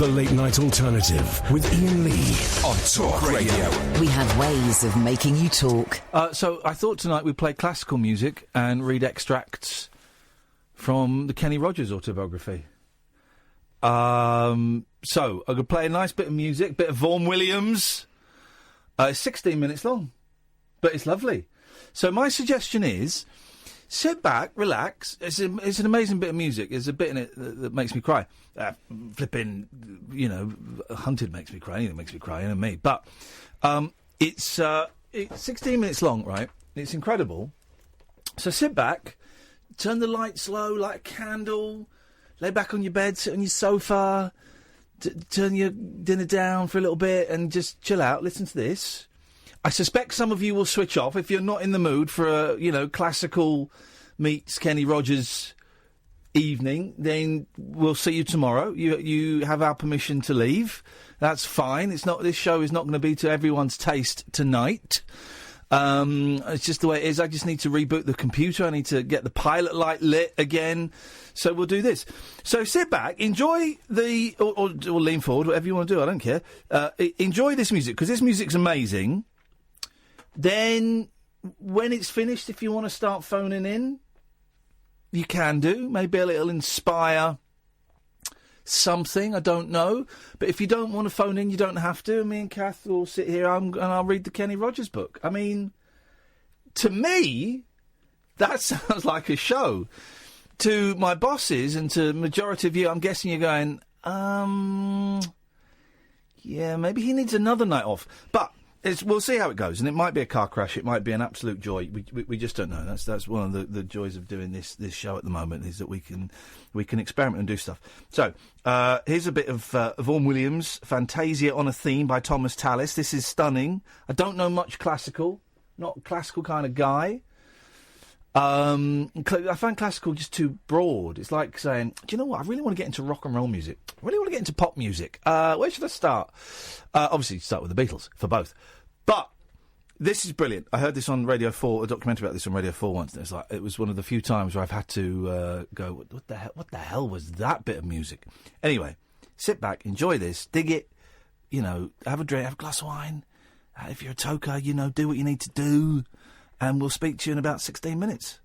The Late Night Alternative with Iain Lee on Talk Radio. We have ways of making you talk. So I thought tonight we'd play classical music and read extracts from the Kenny Rogers autobiography. So I'm going to play a nice bit of music, bit of Vaughan Williams. It's 16 minutes long, but it's lovely. So my suggestion is, sit back, relax. It's an amazing bit of music. There's a bit in it that makes me cry. Flipping, Hunted makes me cry. Anything makes me cry, and me. But it's 16 minutes long, right? It's incredible. So sit back, turn the lights low, light a candle, lay back on your bed, sit on your sofa, turn your dinner down for a little bit, and just chill out. Listen to this. I suspect some of you will switch off if you're not in the mood for a, classical meets Kenny Rogers evening. Then we'll see you tomorrow. You have our permission to leave. That's fine. This show is not going to be to everyone's taste tonight. It's just the way it is. I just need to reboot the computer. I need to get the pilot light lit again. So we'll do this. So sit back, enjoy or lean forward, whatever you want to do. I don't care. Enjoy this music, because this music's amazing. Then, when it's finished, if you want to start phoning in, you can do. Maybe it'll inspire something, I don't know. But if you don't want to phone in, you don't have to. Me and Kath will sit here and I'll read the Kenny Rogers book. I mean, to me, that sounds like a show. To my bosses and to the majority of you, I'm guessing you're going, yeah, maybe he needs another night off. But we'll see how it goes, and it might be a car crash. It might be an absolute joy. We just don't know. That's one of the joys of doing this show at the moment, is that we can experiment and do stuff. So here's a bit of Vaughan Williams, Fantasia on a Theme by Thomas Tallis. This is stunning. I don't know much classical, not a classical kind of guy. I find classical just too broad. It's like saying, do you know what? I really want to get into rock and roll music. I really want to get into pop music. Where should I start? Obviously, start with the Beatles, for both. But this is brilliant. I heard this on Radio 4, a documentary about this on Radio 4 once. And it was one of the few times where I've had to go, what the hell was that bit of music? Anyway, sit back, enjoy this, dig it, have a drink, have a glass of wine. If you're a toker, do what you need to do. And we'll speak to you in about 16 minutes.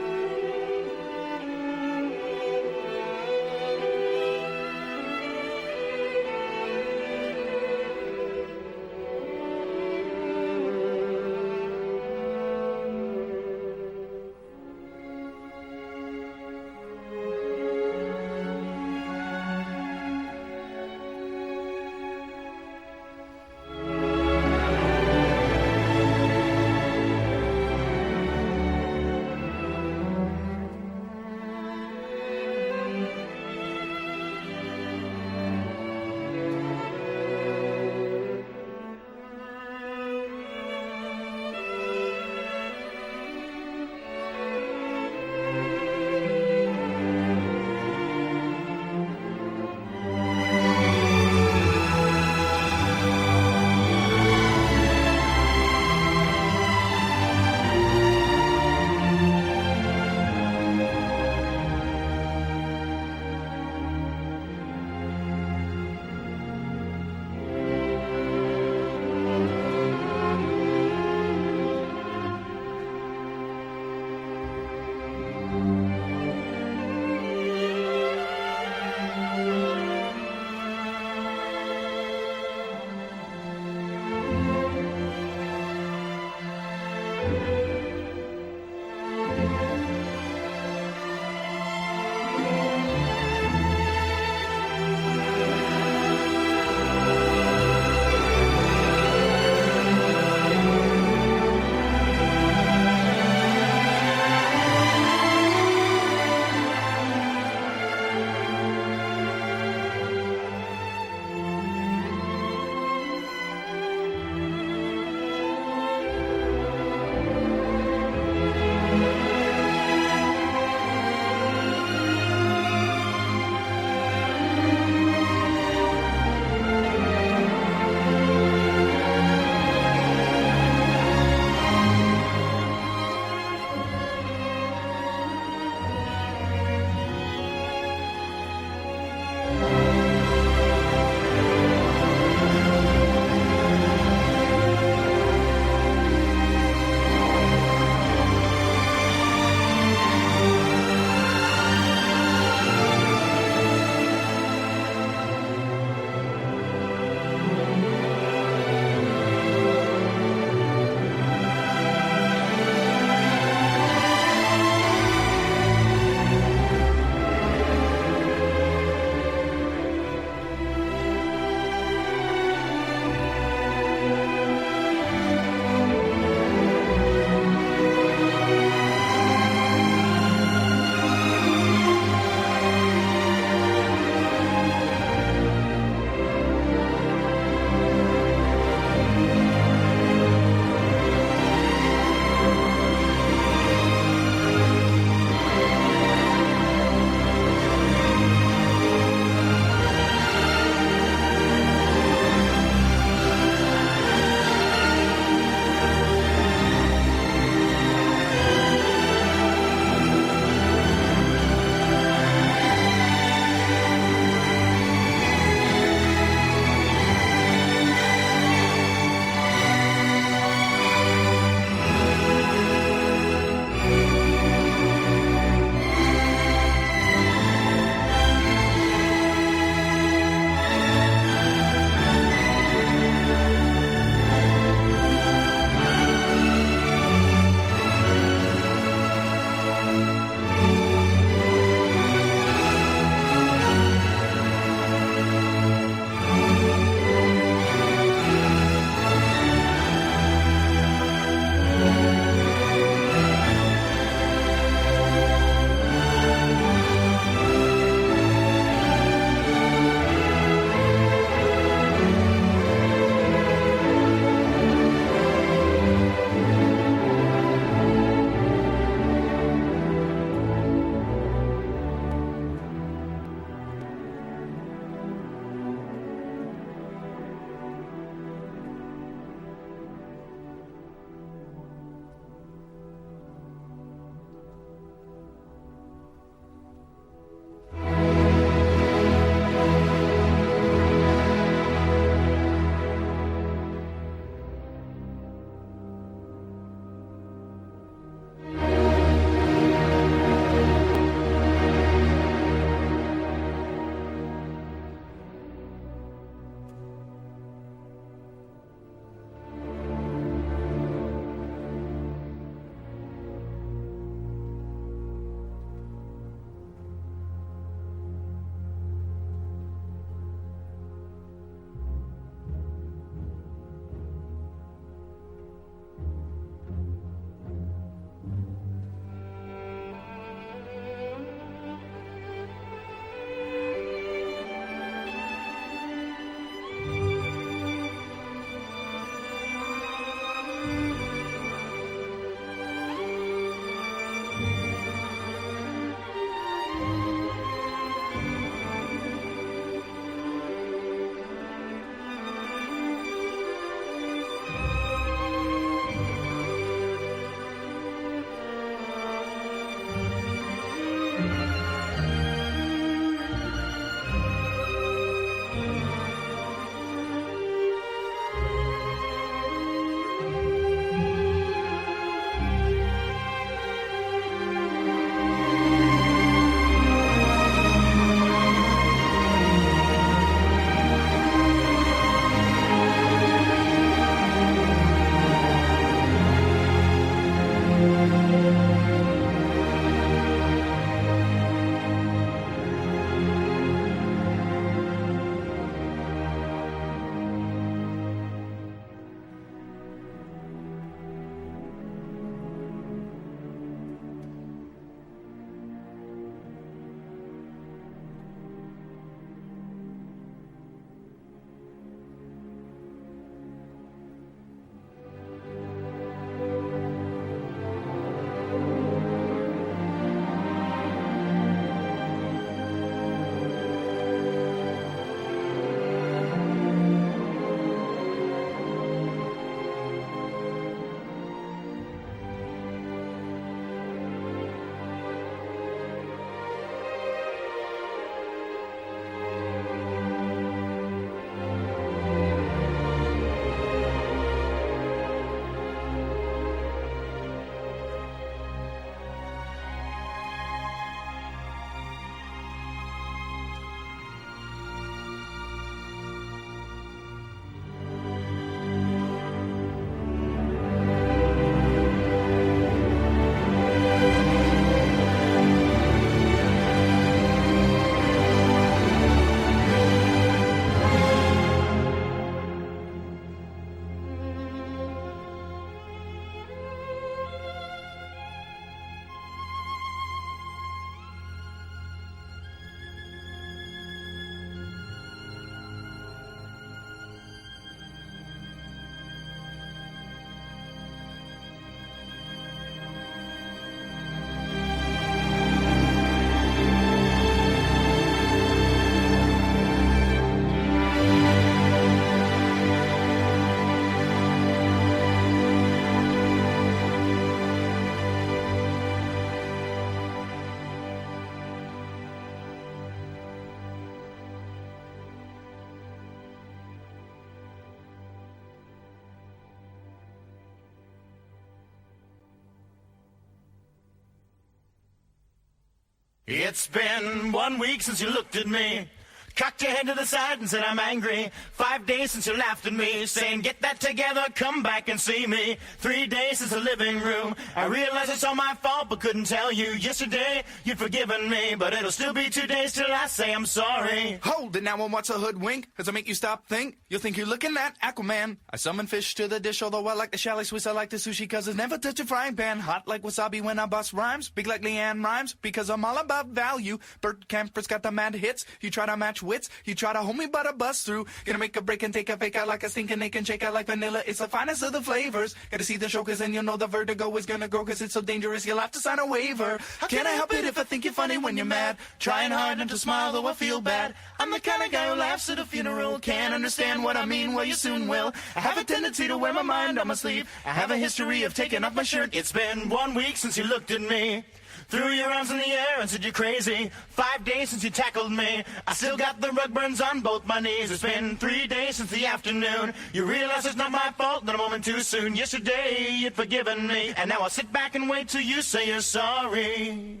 It's been 1 week since you looked at me. Cocked your head to the side and said I'm angry. 5 days since you laughed at me, saying get that together, come back and see me. 3 days since the living room. I realized it's all my fault but couldn't tell you. Yesterday you'd forgiven me, but it'll still be 2 days till I say I'm sorry. Hold it now and watch a hoodwink. Does it make you stop think? You'll think you're looking at Aquaman. I summon fish to the dish, although I like the chalet Swiss, I like the sushi, cause it's never touch a frying pan. Hot like wasabi when I bust rhymes. Big like Leanne rhymes, because I'm all about value. Bert Camper's got the mad hits. You try to match wits, you try to hold me but I bust through. Gonna make a break and take a fake out like a stinking ache and shake out like vanilla. It's the finest of the flavors. Gotta see the show cause then you'll know the vertigo is gonna grow cause it's so dangerous you'll have to sign a waiver. How can I help it if I think you're funny when you're mad? Trying hard not to smile though I feel bad. I'm the kind of guy who laughs at a funeral. Can't understand what I mean, well you soon will. I have a tendency to wear my mind on my sleeve. I have a history of taking off my shirt. It's been 1 week since you looked at me. Threw your arms in the air and said you're crazy. 5 days since you tackled me. I still got the rug burns on both my knees. It's been 3 days since the afternoon. You realize it's not my fault, not a moment too soon. Yesterday you'd forgiven me, and now I'll sit back and wait till you say you're sorry.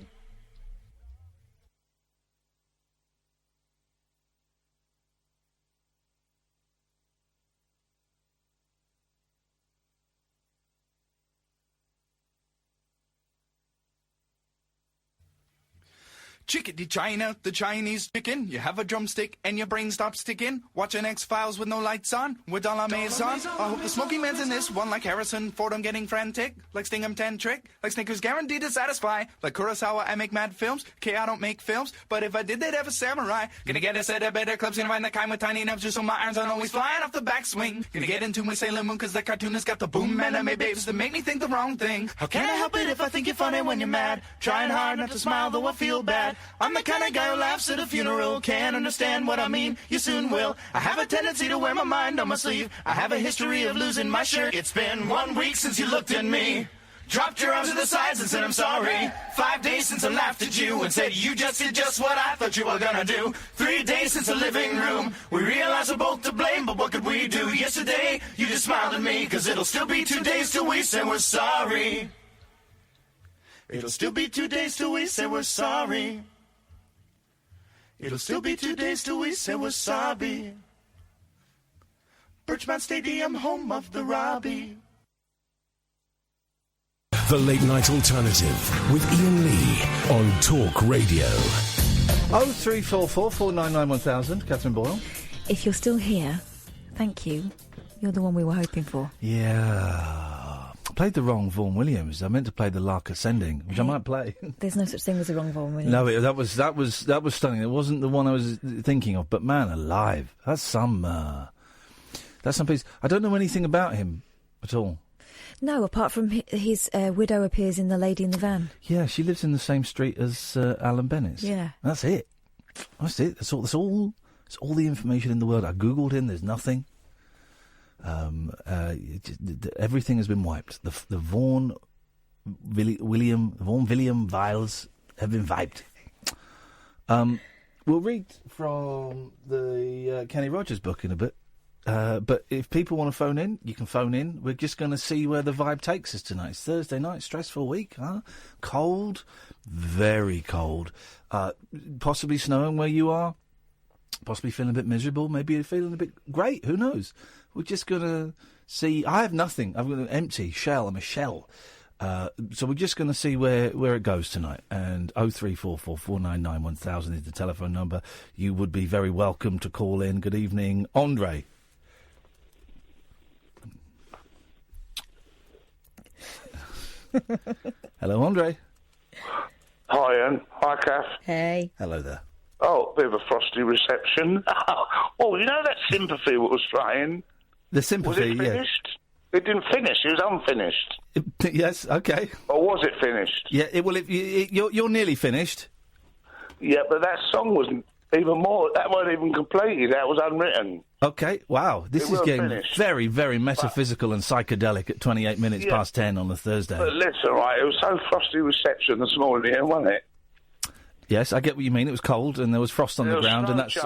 Chickadee China, the Chinese chicken. You have a drumstick and your brain stops ticking. Watching X-Files with no lights on, with all our maze on. I hope the smoking man's in this one like Harrison Ford. I'm getting frantic, like Stingham 10 trick. Like Snickers guaranteed to satisfy. Like Kurosawa, I make mad films. Okay, I don't make films, but if I did, they'd have a samurai. Gonna get us at a better clubs. Gonna find the kind with tiny nubs just so my irons aren't always flying off the backswing. Gonna get into my Sailor Moon cause the cartoonist got the boom anime babes that make me think the wrong thing. How can I help it if I think you're funny when you're mad? Trying hard not to smile though I feel bad. I'm the kind of guy who laughs at a funeral. Can't understand what I mean, you soon will. I have a tendency to wear my mind on my sleeve. I have a history of losing my shirt. It's been 1 week since you looked at me. Dropped your arms to the sides and said I'm sorry. 5 days since I laughed at you and said you just did just what I thought you were gonna do. 3 days since the living room. We realized we're both to blame, but what could we do? Yesterday you just smiled at me, cause it'll still be 2 days till we say we're sorry. It'll still be 2 days till we say we're sorry. It'll still be 2 days till we say we're sorry. Birchmount Stadium, home of the Robbie. The Late Night Alternative with Iain Lee on Talk Radio. 0344 499 1000, Katherine Boyle. If you're still here, thank you. You're the one we were hoping for. Yeah. I played the wrong Vaughan Williams. I meant to play the Lark Ascending, which I might play. There's no such thing as a wrong Vaughan Williams. No, that was stunning. It wasn't the one I was thinking of, but man alive, that's some piece. I don't know anything about him at all. No, apart from his widow appears in The Lady in the Van. Yeah, she lives in the same street as Alan Bennett's. Yeah. That's it. That's it. That's all the information in the world. I googled him. There's nothing. Everything has been wiped. The Vaughan William vials have been wiped. We'll read from the Kenny Rogers book in a bit. But if people want to phone in, you can phone in. We're just going to see where the vibe takes us tonight. It's Thursday night, stressful week, huh? Cold, very cold. Possibly snowing where you are. Possibly feeling a bit miserable. Maybe you're feeling a bit great. Who knows? We're just going to see. I have nothing. I've got an empty shell. I'm a shell. So we're just going to see where it goes tonight. And 0344 499 1000 is the telephone number. You would be very welcome to call in. Good evening, Andre. Hello, Andre. Hi, Ian. Hi, Kath. Hey. Hello there. Oh, bit of a frosty reception. Oh, you know that sympathy that was playing? The sympathy, was it finished? Yeah. It didn't finish. It was unfinished. Yes, okay. Or was it finished? Yeah, you're nearly finished. Yeah, but that song wasn't even more. That wasn't even completed. That was unwritten. Okay, wow. This is getting finished. very, very metaphysical and psychedelic at 28 minutes past 10 on a Thursday. But listen, right, it was so frosty reception this morning, wasn't it? Yes, I get what you mean. It was cold and there was frost on the ground, and that's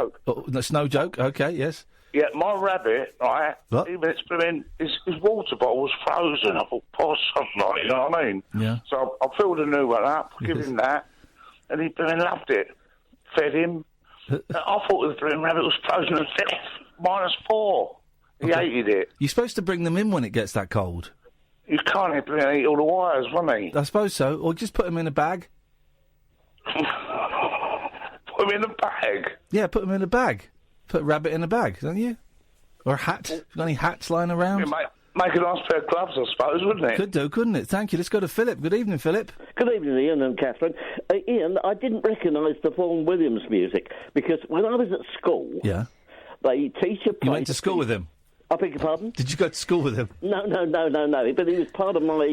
the snow joke. Okay, yes. Yeah, my rabbit, right? What? Even his water bottle was frozen. I thought, poor sod, like, you know what I mean? Yeah. So I filled a new one up, give him that, and he loved it. Fed him. I thought the Brilliant Rabbit was frozen at -4. He hated it. You're supposed to bring them in when it gets that cold. You can't eat all the wires, won't he? I suppose so. Or just put them in a bag. Put them in a bag? Yeah, put them in a bag. Put a rabbit in a bag, don't you? Or a hat. You got any hats lying around? Yeah, make a nice pair of gloves, I suppose, wouldn't it? Could do, couldn't it? Thank you. Let's go to Philip. Good evening, Philip. Good evening, Ian and Katherine. Ian, I didn't recognise the Vaughan Williams music because when I was at school, the teacher played... You went to school with him? I beg your pardon? Did you go to school with him? No. But he was part of my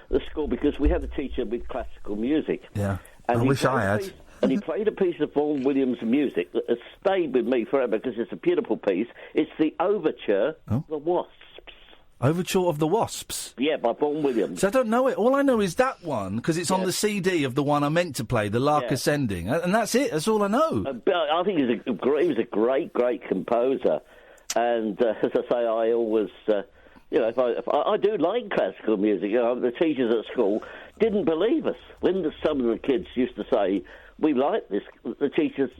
the school because we had a teacher with classical music. Yeah. And I wish I had. And he played a piece of Vaughan Williams music that has stayed with me forever because it's a beautiful piece. It's the Overture of the Wasps. Overture of the Wasps? Yeah, by Vaughan Williams. So I don't know it. All I know is that one, because it's on the CD of the one I meant to play, The Lark Ascending. And that's it. That's all I know. I think he was a great, great composer. And as I say, I always... I do like classical music. The teachers at school didn't believe us. When some of the kids used to say, we like this, the teachers,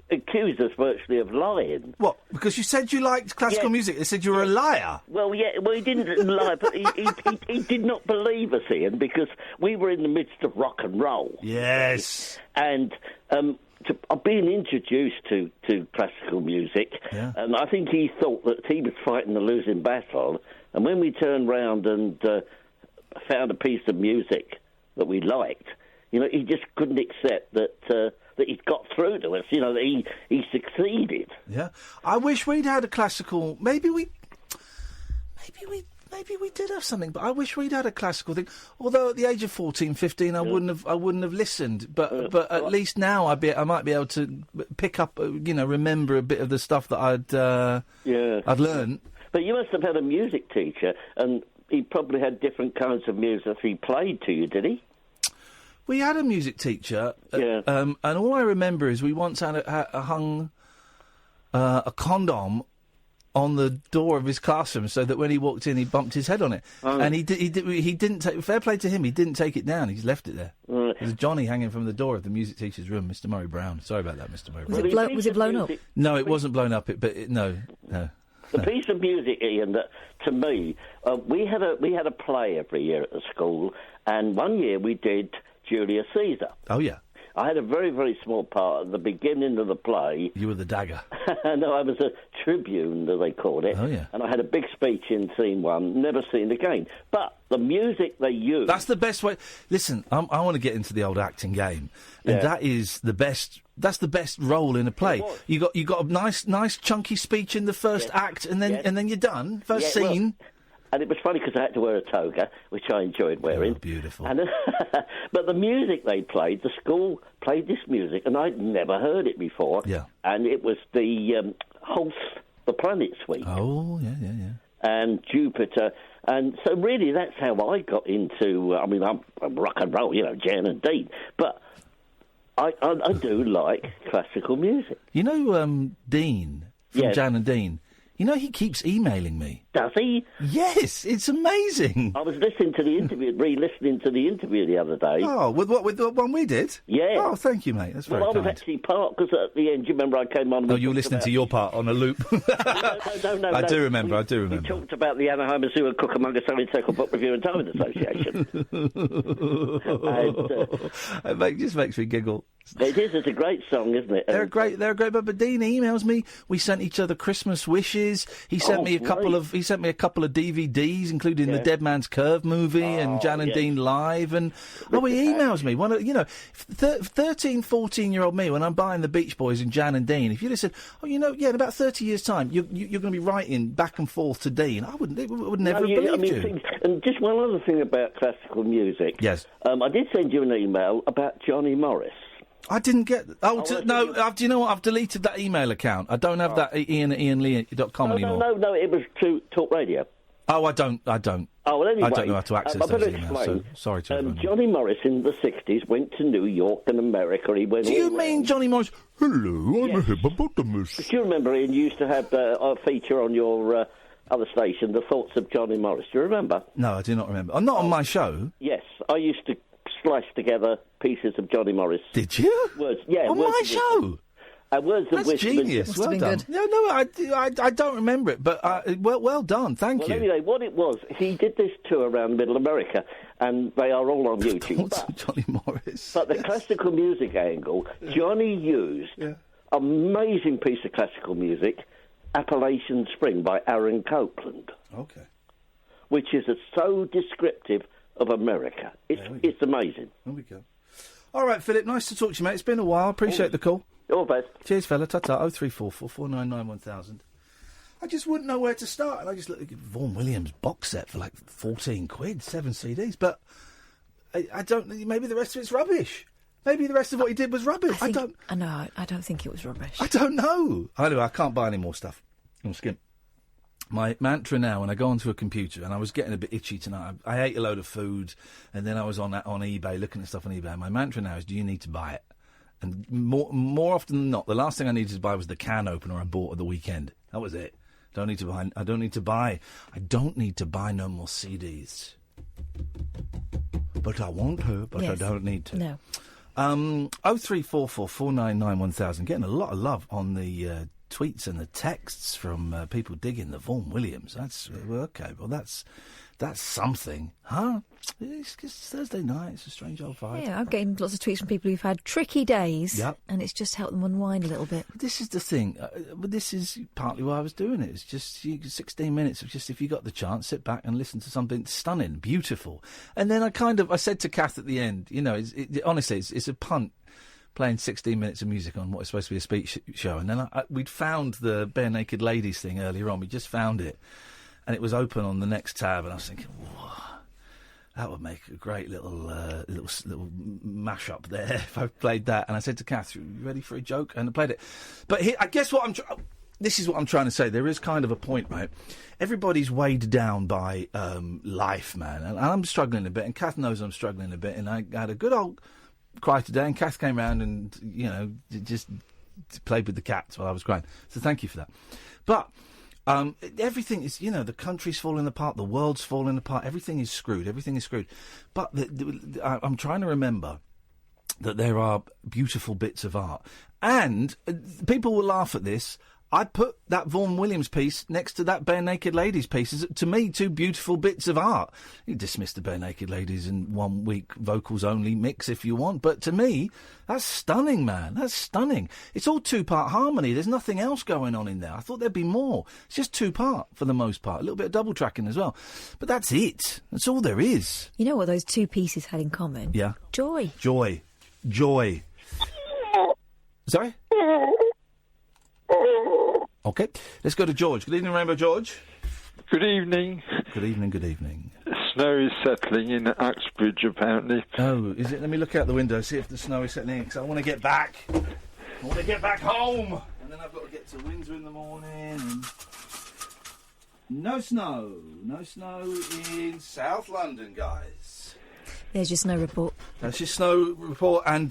accused us virtually of lying. What? Because you said you liked classical music. They said you were a liar. Well, he didn't lie, but he did not believe us, Ian, because we were in the midst of rock and roll. Yes. And... being introduced to classical music, and I think he thought that he was fighting a losing battle. And when we turned round and found a piece of music that we liked, he just couldn't accept that he'd got through to us. That he succeeded. Yeah, I wish we'd had a classical. Maybe we did have something, but I wish we'd had a classical thing. Although at the age of 14, 15, I wouldn't have listened. But at least now I might be able to pick up, remember a bit of the stuff that I'd learned. But you must have had a music teacher, and he probably had different kinds of music he played to you, did he? We had a music teacher, and all I remember is we once hung a condom on the door of his classroom so that when he walked in, he bumped his head on it. Oh. And he didn't take... Fair play to him, he didn't take it down. He just left it there. Right. There's a Johnny hanging from the door of the music teacher's room, Mr. Murray Brown. Sorry about that, Mr. Murray Brown. Was it blown up? No, it wasn't blown up. No. The piece of music, Ian, that to me, we had a play every year at the school, and one year we did Julius Caesar. Oh, yeah. I had a very, very small part at the beginning of the play. You were the dagger. No, I was a tribune, as they called it. Oh, yeah. And I had a big speech in scene one, never seen again. But the music they used... That's the best way... Listen, I want to get into the old acting game. And that is the best... That's the best role in a play. You got a nice chunky speech in the first act, and then you're done. First scene... And it was funny because I had to wear a toga, which I enjoyed wearing. Oh, beautiful. And, but the music they played, the school played this music, and I'd never heard it before. Yeah. And it was the Holst, the Planet Suite. Oh, yeah. And Jupiter. And so really that's how I got into, I'm rock and roll, Jan and Dean. But I do like classical music. You know Dean from Jan and Dean? You know, he keeps emailing me. Does he? Yes, it's amazing. I was listening to the interview, re-listening to the interview the other day. Oh, with the one we did? Yeah. Oh, thank you, mate. That's very kind. I was actually part, because at the end, do you remember I came on... Oh, you were listening to your part on a loop. No. I do remember. We talked about the Anaheim Zoo and Cucamonga Selling Circle Book Review and Time Association. It just makes me giggle. It is. It's a great song, isn't it? They're great. But Dean emails me. We sent each other Christmas wishes. He sent me a couple of DVDs, including the Dead Man's Curve movie and Jan and Dean Live. And he emails me. 13, 14-year-old me, when I'm buying the Beach Boys and Jan and Dean, if you'd have said, in about 30 years' time, you're going to be writing back and forth to Dean, I would never have believed you. And just one other thing about classical music. Yes. I did send you an email about Johnny Morris. I didn't get... do you know what? I've deleted that email account. I don't have that Ian at ianlee.com anymore. No, it was to Talk Radio. Oh, I don't. Oh, well, anyway... I don't know how to access those emails, so sorry to everyone. Johnny Morris in the 60s went to New York and America. He went. Do you mean Johnny Morris? Hello, I'm a hippopotamus. Do you remember, Ian, you used to have a feature on your other station, The Thoughts of Johnny Morris. Do you remember? No, I do not remember. Not on my show. Yes, I used to spliced together pieces of Johnny Morris. Did you? Words, yeah. On words my of show? Words of That's wisdom. genius. Well done. No, I don't remember it, but well done. Thank you. Anyway, what it was, he did this tour around Middle America, and they are all on YouTube. But, Johnny Morris. But the classical music angle, Johnny used amazing piece of classical music, Appalachian Spring by Aaron Copland. Okay. Which is so descriptive of America. It's amazing. There we go. All right, Philip, nice to talk to you, mate. It's been a while. Appreciate the call. All the best. Cheers, fella. Ta-ta. 0344 499 1000. I just wouldn't know where to start. And I just looked at the Vaughan Williams box set for like 14 quid, 7 CDs. But I don't... Maybe the rest of it's rubbish. Maybe the rest of what he did was rubbish. I don't think it was rubbish. I don't know. Anyway, I can't buy any more stuff. I'm skim. My mantra now, when I go onto a computer, and I was getting a bit itchy tonight. I ate a load of food, and then I was on eBay, looking at stuff on eBay. My mantra now is, do you need to buy it? And more often than not, the last thing I needed to buy was the can opener I bought at the weekend. That was it. I don't need to buy no more CDs. But I want to, but I don't need to. No. 0344 499 1000. Getting a lot of love on the tweets and the texts from people digging the Vaughan Williams. That's okay. Well, that's something, huh? It's Thursday night. It's a strange old vibe. Yeah, I'm getting lots of tweets from people who've had tricky days, and it's just helped them unwind a little bit. This is the thing. This is partly why I was doing it. It's just 16 minutes of just, if you got the chance, sit back and listen to something stunning, beautiful. And then I said to Kath at the end, honestly, it's a punt playing 16 minutes of music on what is supposed to be a speech show. And then we'd found the Bare Naked Ladies thing earlier on. We just found it. And it was open on the next tab, and I was thinking, whoa, that would make a great little mash-up there if I played that. And I said to Kath, you ready for a joke? And I played it. But I guess this is what I'm trying to say. There is kind of a point, mate. Everybody's weighed down by life, man. And I'm struggling a bit, and Kath knows I'm struggling a bit. And I had a good old cry today, and Kath came round and, just played with the cats while I was crying. So thank you for that. But... everything is, the country's falling apart, the world's falling apart, everything is screwed. But I'm trying to remember that there are beautiful bits of art. And people will laugh at this. I put that Vaughan Williams piece next to that Bare Naked Ladies piece as, to me, two beautiful bits of art. You dismiss the Bare Naked Ladies in 1 week vocals only mix if you want, but to me, that's stunning, man. That's stunning. It's all 2-part harmony. There's nothing else going on in there. I thought there'd be more. It's just 2-part for the most part. A little bit of double tracking as well. But that's it. That's all there is. You know what those two pieces had in common? Yeah. Joy. Sorry? OK, let's go to George. Good evening, Rainbow George. Good evening. Good evening. Snow is settling in Uxbridge, apparently. Oh, is it? Let me look out the window, see if the snow is settling in, because I want to get back. I want to get back home. And then I've got to get to Windsor in the morning. And... No snow in South London, guys. There's your snow report. That's your snow report. And,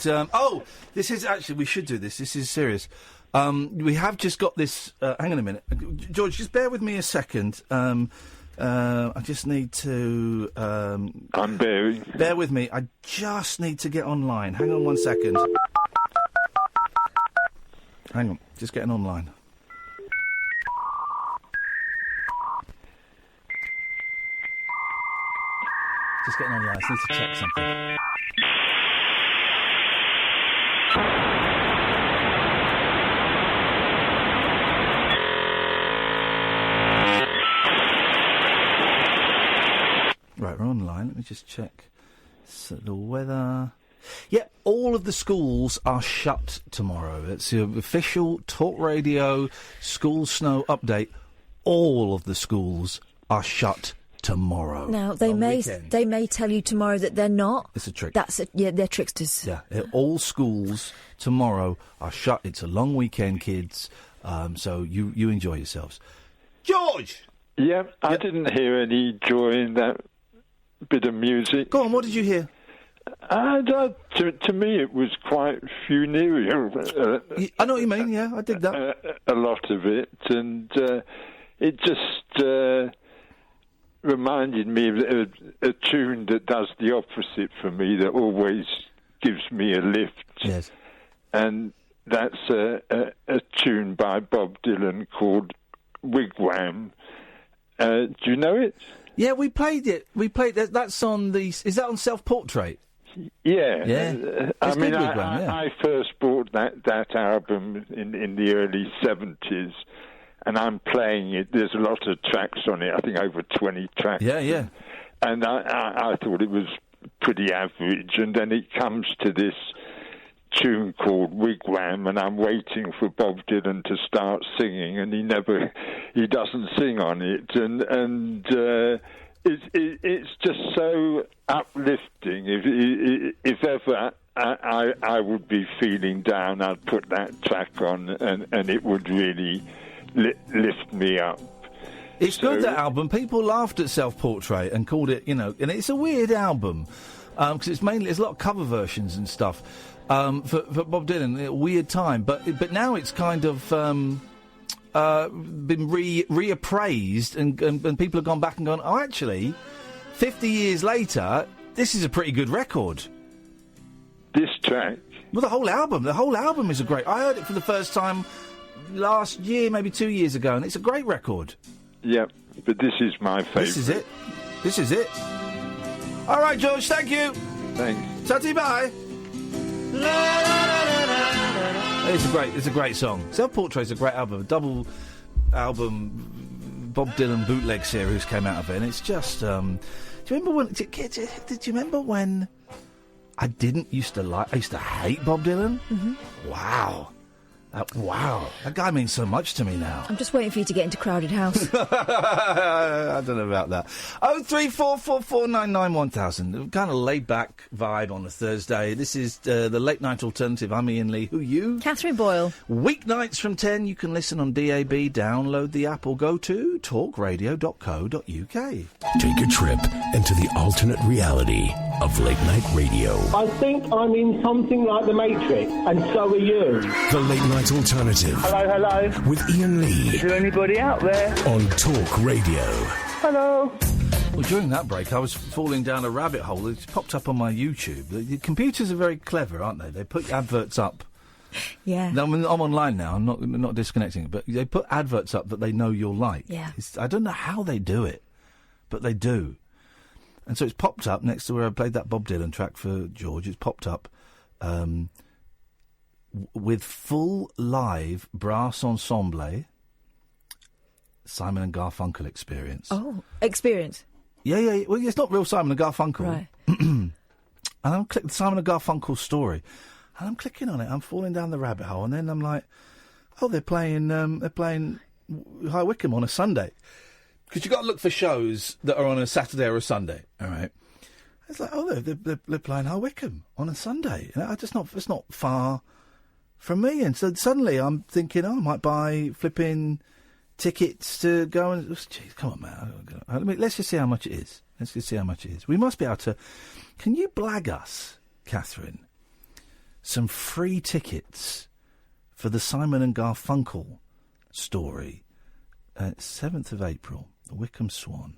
this is actually, we should do this. This is serious. We have just got this... hang on a minute. George, just bear with me a second. I just need to... I'm bearing. Bear with me. I just need to get online. Hang on 1 second. Hang on. Just getting online. Just getting online. I just need to check something. Right, we're online. Let me just check the weather. Yeah, all of the schools are shut tomorrow. It's the official Talk Radio school snow update. All of the schools are shut tomorrow. Now they may tell you tomorrow that they're not. It's a trick. They're tricksters. Yeah, all schools tomorrow are shut. It's a long weekend, kids. So you enjoy yourselves. George. Yeah, I didn't hear any joy in that bit of music. Go on, what did you hear? To me, it was quite funereal. I know what you mean, yeah, I dig that. A lot of it, and it just reminded me of a tune that does the opposite for me, that always gives me a lift. Yes. And that's a tune by Bob Dylan called Wigwam. Do you know it? Yeah, we played it. That's on the... Is that on Self-Portrait? Yeah. Yeah. I mean, good, Wigwam, yeah. I first bought that album in the early 70s, and I'm playing it. There's a lot of tracks on it, I think over 20 tracks. Yeah. And I thought it was pretty average, and then it comes to this tune called Wigwam, and I'm waiting for Bob Dylan to start singing, and he doesn't sing on it, and it's just so uplifting. If ever I would be feeling down, I'd put that track on, and it would really lift me up. It's good, that album. People laughed at Self-Portrait and called it, and it's a weird album because there's a lot of cover versions and stuff for Bob Dylan. A weird time, but now it's kind of been reappraised and people have gone back and gone, oh, actually, 50 years later, this is a pretty good record. This track? Well, the whole album is a great... I heard it for the first time last year, maybe 2 years ago, and it's a great record. Yeah, but this is my favourite. This is it. All right, George, thank you. Thanks. Tatty, bye. It's a great song. Self-Portrait's a great album. A double album, Bob Dylan bootleg series came out of it, and it's just... do you remember when... Did you remember when I used to hate Bob Dylan? Mm-hmm. Wow. Wow, that guy means so much to me now. I'm just waiting for you to get into Crowded House. I don't know about that. 03444991000. Kind of laid back vibe on a Thursday. This is the Late Night Alternative. I'm Iain Lee. Who you? Katherine Boyle. Weeknights from 10. You can listen on DAB. Download the app or go to talkradio.co.uk. Take a trip into the alternate reality of late night radio. I think I'm in something like The Matrix, and so are you. The Late Night Alternative. Hello. With Iain Lee. Is there anybody out there? On Talk Radio. Hello. Well, during that break, I was falling down a rabbit hole. It's popped up on my YouTube. The computers are very clever, aren't they? They put adverts up. Yeah. I'm online now. I'm not disconnecting it, but they put adverts up that they know you'll like. Yeah. I don't know how they do it, but they do. And so it's popped up next to where I played that Bob Dylan track for George. It's popped up with full live brass ensemble Simon and Garfunkel experience. Oh, experience. Yeah. Well, it's not real Simon and Garfunkel. Right. And I'm clicking Simon and Garfunkel story, and I'm clicking on it. I'm falling down the rabbit hole, and then I'm like, oh, they're playing High Wycombe on a Sunday. Because you've got to look for shows that are on a Saturday or a Sunday, all right? It's like, oh, they're playing High Wycombe on a Sunday. It's not far from me. And so suddenly I'm thinking, I might buy flipping tickets to go and... Jeez, come on, man. Let's just see how much it is. We must be able to... Can you blag us, Katherine, some free tickets for the Simon and Garfunkel story? 7th of April, the Wycombe Swan.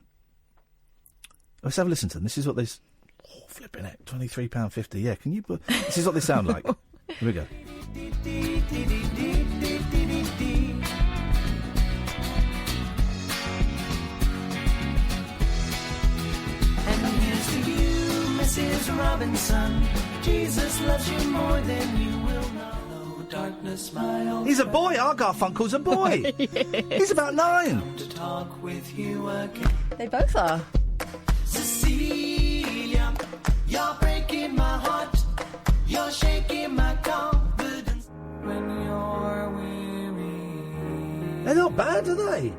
Let's have a listen to them. This is what they... Oh, flipping it. £23.50. Yeah, can you... This is what they sound like. Here we go. And here's to you, Mrs. Robinson. Jesus loves you more than you will know. Darkness, my old He's a boy. Our Garfunkel's a boy. He's about 9. to talk with you again. They both are. Cecilia, you're breaking my heart. You're shaking my confidence when you're weary. They're not bad, are they?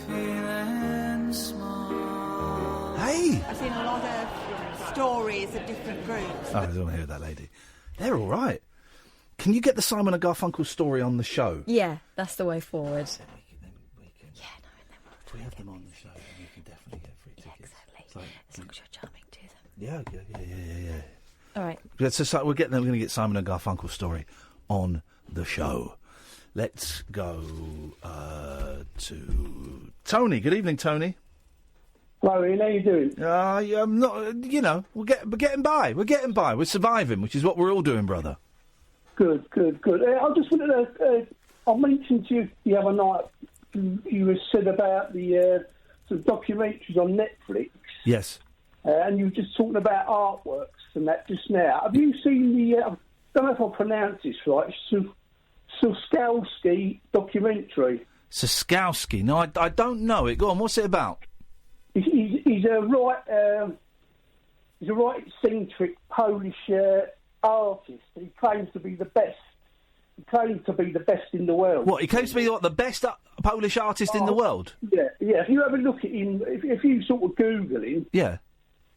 Feeling small. Hey. I've seen a lot of stories of different groups. Oh, I don't want to hear that lady. They're all right. Can you get the Simon and Garfunkel story on the show? Yeah, that's the way forward. If we have them on the show, then we can definitely get free tickets. Yeah, exactly. It's like, as long as you're charming to them. Yeah. All right. So we're going to get Simon and Garfunkel's story on the show. Let's go to Tony. Good evening, Tony. Hello, Ian, how you doing? I'm not. You know, we're getting by. We're getting by. We're surviving, which is what we're all doing, brother. Good. I just wanted to. I mentioned to you the other night. You said about the sort of documentaries on Netflix. Yes. And you were just talking about artworks and that just now. Have you seen the? I don't know if I pronounce this right. Suskowski documentary. Suskowski? No, I don't know it. Go on. What's it about? He's a right eccentric Polish artist. He claims to be the best. He claims to be the best in the world. What? He claims to be the best Polish artist in the world? Yeah. If you have a look at him, if you sort of Google him, yeah.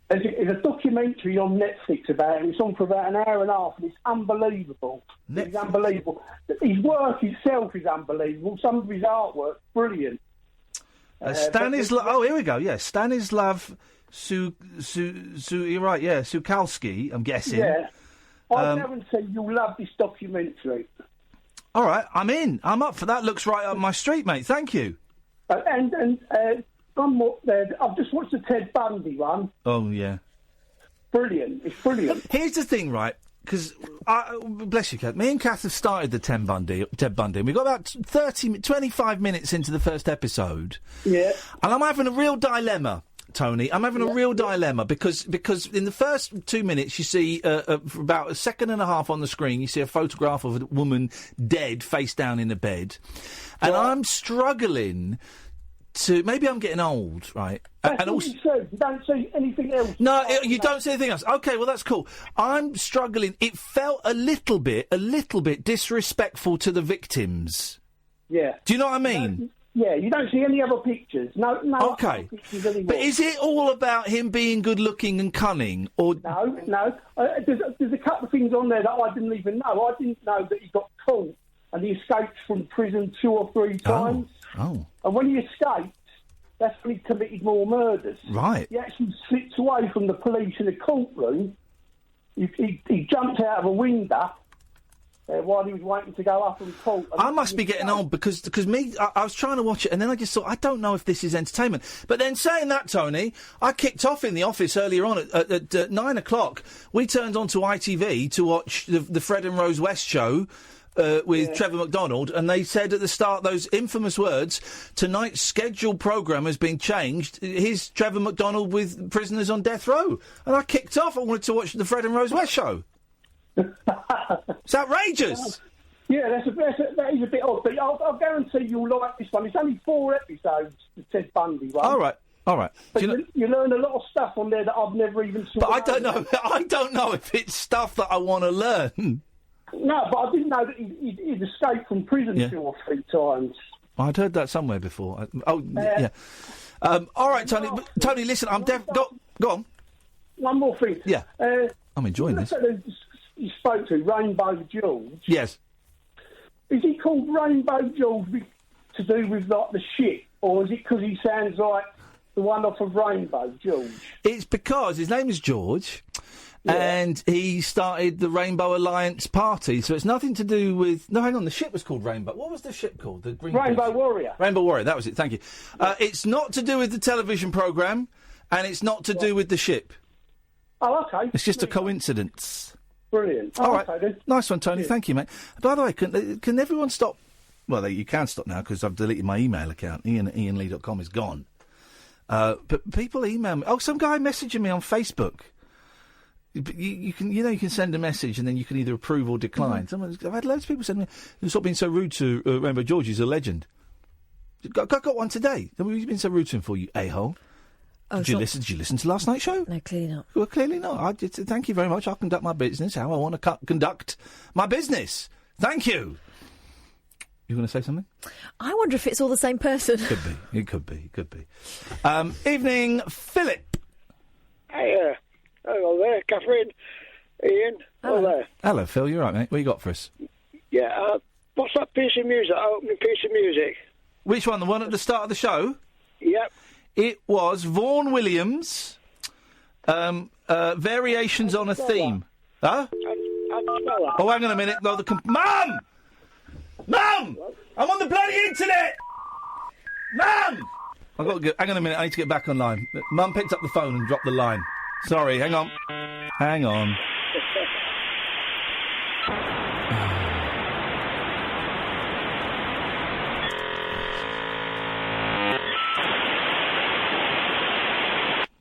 There's a documentary on Netflix about him. It's on for about an hour and a half, and it's unbelievable. It's unbelievable. His work itself is unbelievable. Some of his artwork, brilliant. Stanislav. Oh, here we go. Yeah, Stanislav you're right. Yeah, Sukalski. I'm guessing. Yeah. I guarantee you'll love this documentary. All right, I'm in. I'm up for that. Looks right up my street, mate. Thank you. And one more. I've just watched the Ted Bundy one. Oh yeah. Brilliant. It's brilliant. Here's the thing, right? Because, bless you, Kath. Me and Kath have started the Ted Bundy, and we got about 25 minutes into the first episode. Yeah. And I'm having a real dilemma, Tony. I'm having a real dilemma because in the first 2 minutes you see, for about a second and a half on the screen, you see a photograph of a woman dead, face down in a bed. And I'm struggling to... Maybe I'm getting old, right? That's and what also, you said. You don't see anything else. No, you don't see anything else. OK, well, that's cool. I'm struggling. It felt a little bit disrespectful to the victims. Yeah. Do you know what I mean? Yeah, you don't see any other pictures. No okay. Other pictures anymore. But is it all about him being good-looking and cunning, or... No. There's a couple of things on there that I didn't even know. I didn't know that he got caught and he escaped from prison 2 or 3 times. Oh. And when he escaped, that's when he committed more murders. Right. He actually slipped away from the police in the courtroom. He jumped out of a window while he was waiting to go up in court. I must be getting old because I was trying to watch it and then I just thought, I don't know if this is entertainment. But then saying that, Tony, I kicked off in the office earlier on at 9 o'clock. We turned on to ITV to watch the Fred and Rose West show with Trevor McDonald, and they said at the start those infamous words, tonight's scheduled programme has been changed. Here's Trevor McDonald with Prisoners on Death Row. And I kicked off. I wanted to watch the Fred and Rose West show. It's outrageous. Yeah, that is a bit odd, but I'll guarantee you'll like this one. It's only 4 episodes, the Ted Bundy one. All right. But you learn a lot of stuff on there that I've never even seen. But I don't know if it's stuff that I want to learn. No, but I didn't know that he'd escaped from prison 2 or 3 times. I'd heard that somewhere before. Yeah. All right, Tony. Tony, listen, I'm deaf. Go on. One more thing. Yeah. I'm enjoying this. You spoke to Rainbow George. Yes. Is he called Rainbow George to do with like the ship, or is it because he sounds like the one off of Rainbow George? It's because his name is George. Yeah. And he started the Rainbow Alliance Party, so it's nothing to do with... No, hang on, the ship was called Rainbow. What was the ship called? The Green Rainbow Warrior. Rainbow Warrior, that was it, thank you. It's not to do with the television programme, and it's not to do with the ship. Oh, OK. It's just a coincidence. Brilliant. All right, then. Nice one, Tony, thank you, mate. By the way, can everyone stop... Well, you can stop now, because I've deleted my email account. Iain@iainlee.com is gone. But people email me... Oh, some guy messaging me on Facebook... You can send a message and then you can either approve or decline. I've had loads of people send me, stop being so rude to Rainbow George. He's a legend. I got one today. We've been so rude to him for you, a-hole. Oh, Did you listen to last night's show? No, clearly not. Well, clearly not. Thank you very much. I'll conduct my business how I want to conduct my business. Thank you. You going to say something? I wonder if it's all the same person. It could be. Evening, Philip. Hey, hello there, Katherine, Ian. Hello there. Hello, Phil. You all right, mate? What you got for us? Yeah, what's that piece of music, that opening piece of music? Which one? The one at the start of the show? Yep. It was Vaughan Williams, Variations on a Theme. Huh? Oh, hang on a minute. No, Mum! Mum! I'm on the bloody internet! Mum! I've got to go. Hang on a minute. I need to get back online. Mum picked up the phone and dropped the line. Sorry. Hang on. Hang on.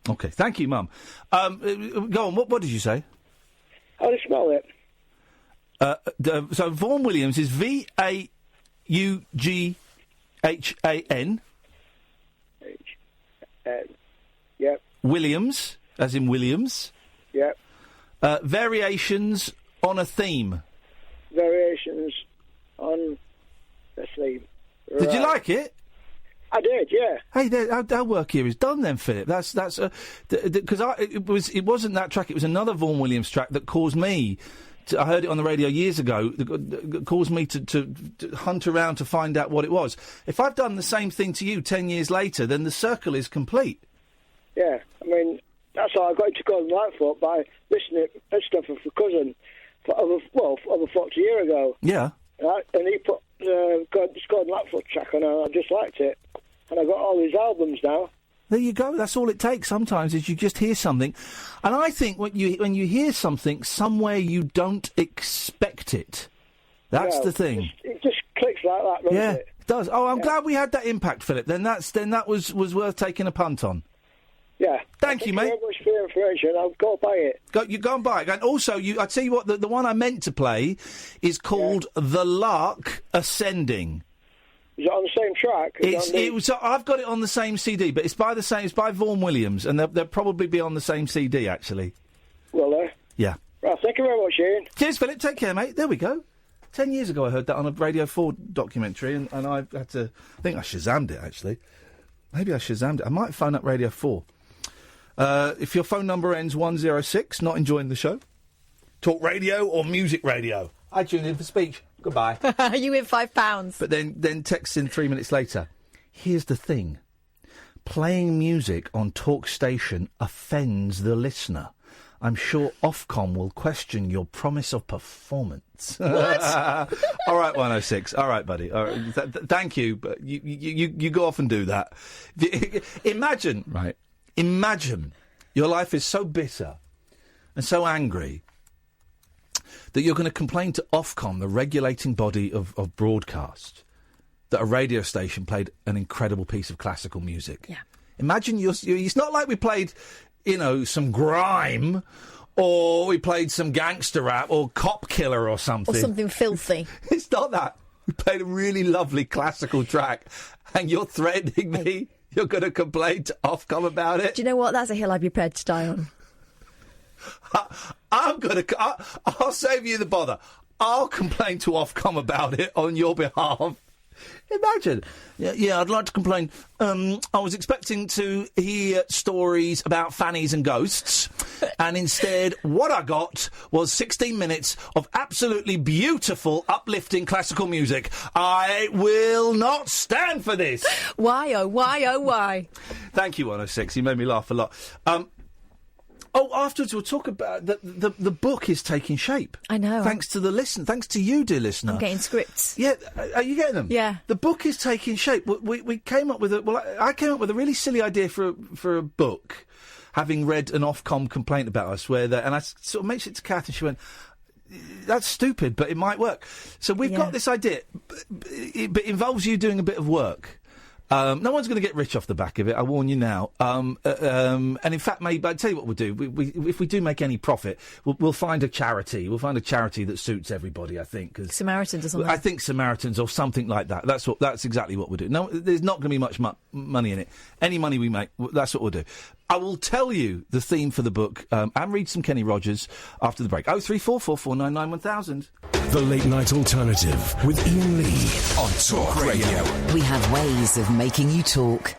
Okay. Thank you, Mum. Go on. What did you say? How do you spell it? So Vaughan Williams is Vaughan. Yep. Williams, as in Williams. Yep. Variations on a theme. Variations on a theme. Right. Did you like it? I did, yeah. Hey, our work here is done then, Philip. That's because it wasn't that track. It was another Vaughan Williams track that caused me. I heard it on the radio years ago. That caused me to hunt around to find out what it was. If I've done the same thing to you 10 years later, then the circle is complete. Yeah, I mean, that's how I got into Gordon Lightfoot, by listening to stuff of the cousin over 40 years ago. Yeah. Right? And he put this Gordon Lightfoot track on, and I just liked it. And I got all his albums now. There you go. That's all it takes sometimes, is you just hear something. And I think when you hear something somewhere you don't expect it, that's the thing. It just clicks like that, doesn't it? It does. Oh, I'm glad we had that impact, Philip. Then that was worth taking a punt on. Yeah. Thank you, mate. Thank you very much for the information. I'll go buy it. Go and buy it. And also, I tell you what, the one I meant to play is called The Lark Ascending. Is it on the same track? I've got it on the same CD, but it's by Vaughan Williams, and they'll probably be on the same CD, actually. Will they? Yeah. Right, thank you very much, Iain. Cheers, Philip. Take care, mate. There we go. 10 years ago I heard that on a Radio 4 documentary, and I had to... I think I Shazammed it, actually. Maybe I Shazammed it. I might phone up Radio 4. If your phone number ends 106, not enjoying the show, talk radio or music radio. I tune in for speech. Goodbye. You win £5. But then text in 3 minutes later. Here's the thing. Playing music on talk station offends the listener. I'm sure Ofcom will question your promise of performance. What? All right, 106. All right, buddy. All right. Thank you, but you go off and do that. Imagine your life is so bitter and so angry that you're going to complain to Ofcom, the regulating body of broadcast, that a radio station played an incredible piece of classical music. Yeah. Imagine it's not like we played, some grime, or we played some gangster rap, or Cop Killer or something. Or something filthy. It's not that. We played a really lovely classical track, and you're threatening me. You're going to complain to Ofcom about it? Do you know what? That's a hill I'd be prepared to die on. I'll save you the bother. I'll complain to Ofcom about it on your behalf. Imagine. Yeah, I'd like to complain. I was expecting to hear stories about fannies and ghosts, and instead what I got was 16 minutes of absolutely beautiful, uplifting classical music. I will not stand for this. Why, oh, why, oh, why? Thank you, 106. You made me laugh a lot. Afterwards we'll talk about the book is taking shape. I know. Thanks to the listener. Thanks to you, dear listener. I'm getting scripts. Yeah, are you getting them? Yeah. The book is taking shape. We came up with I came up with a really silly idea for a book, having read an Ofcom complaint about us, and I sort of mentioned it to Kath, and she went, "That's stupid, but it might work." So we've got this idea, but it involves you doing a bit of work. No one's going to get rich off the back of it, I warn you now. And in fact, maybe I'll tell you what we'll do. If we do make any profit, we'll find a charity. We'll find a charity that suits everybody, I think. Cause Samaritans or something. I think Samaritans or something like that. That's exactly what we'll do. No, there's not going to be much money in it. Any money we make, that's what we'll do. I will tell you the theme for the book and read some Kenny Rogers after the break. 03444991000. The Late Night Alternative with Iain Lee on Talk Radio. We have ways of making you talk.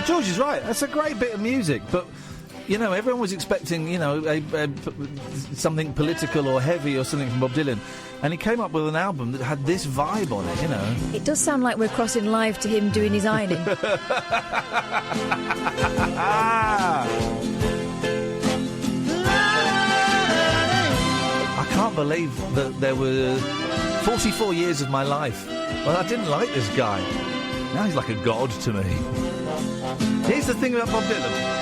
George is right. That's a great bit of music, but... You know, everyone was expecting, something political or heavy or something from Bob Dylan. And he came up with an album that had this vibe on it, you know. It does sound like we're crossing live to him doing his ironing. I can't believe that there were 44 years of my life. Well, I didn't like this guy. Now he's like a god to me. Here's the thing about Bob Dylan.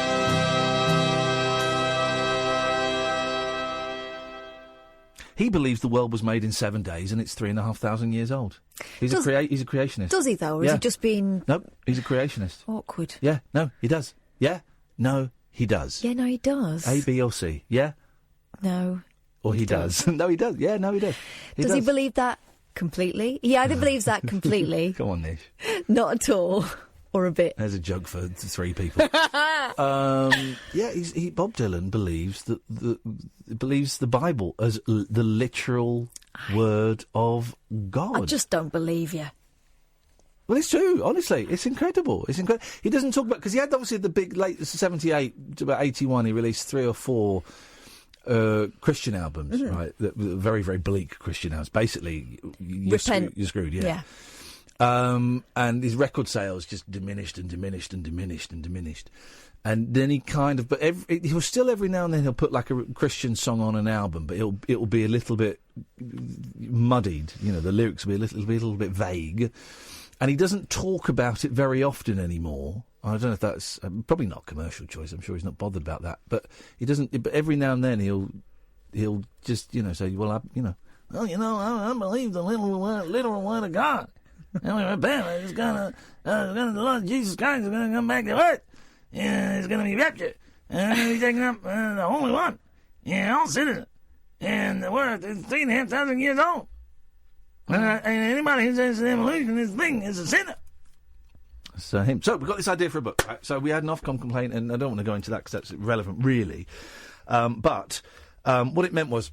He believes the world was made in 7 days and it's 3,500 years old. He's a creationist. Does he, though, or is he just being... No, he's a creationist. Awkward. Yeah, no, he does. Yeah, no, he does. Yeah, no, he does. A, B or C, yeah? No. Or he does. No, he does. Yeah, no, he does. Does he believe that completely? He either believes that completely... Come on, Nish. Not at all. Or a bit. There's a joke for 3 people. Bob Dylan believes believes the Bible as the literal word of God. I just don't believe you. Well, it's true. Honestly, it's incredible. It's incredible. He doesn't talk about because he had obviously the big late 78 to about 81. He released 3 or 4 Christian albums, right? That were very, very bleak Christian albums. Basically, you're screwed. Yeah. And his record sales just diminished and diminished and diminished and diminished. And then he kind of, he'll still every now and then he'll put like a Christian song on an album, but it'll be a little bit muddied. You know, the lyrics will be a little bit vague. And he doesn't talk about it very often anymore. I don't know if that's probably not a commercial choice. I'm sure he's not bothered about that. But he doesn't. But every now and then he'll just say, well, I believe the literal word of God. And we repent. It's the Lord Jesus Christ is going to come back to earth. And it's going to be raptured. And he's going to be taken up the Holy One. And all sinners. And the word is 3,500 years old. And anybody who says the evolution of this thing is a sinner. So we've got this idea for a book. Right? So we had an Ofcom complaint, and I don't want to go into that because that's irrelevant, really. But what it meant was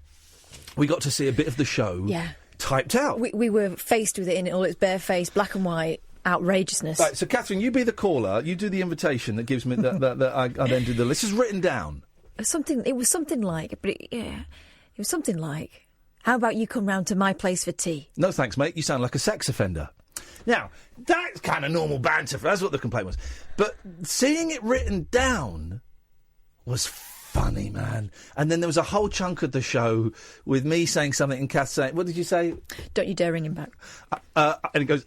we got to see a bit of the show. Yeah. Typed out. We were faced with it in all its barefaced, black and white outrageousn's. Right, so Katherine, you be the caller. You do the invitation that gives me that I then do the list. This is written down. It was something like, it was something like, how about you come round to my place for tea? No thanks, mate. You sound like a sex offender. Now, that's kind of normal banter. That's what the complaint was. But seeing it written down was funny, man. And then there was a whole chunk of the show with me saying something and Kath saying, what did you say? Don't you dare ring him back. And he goes,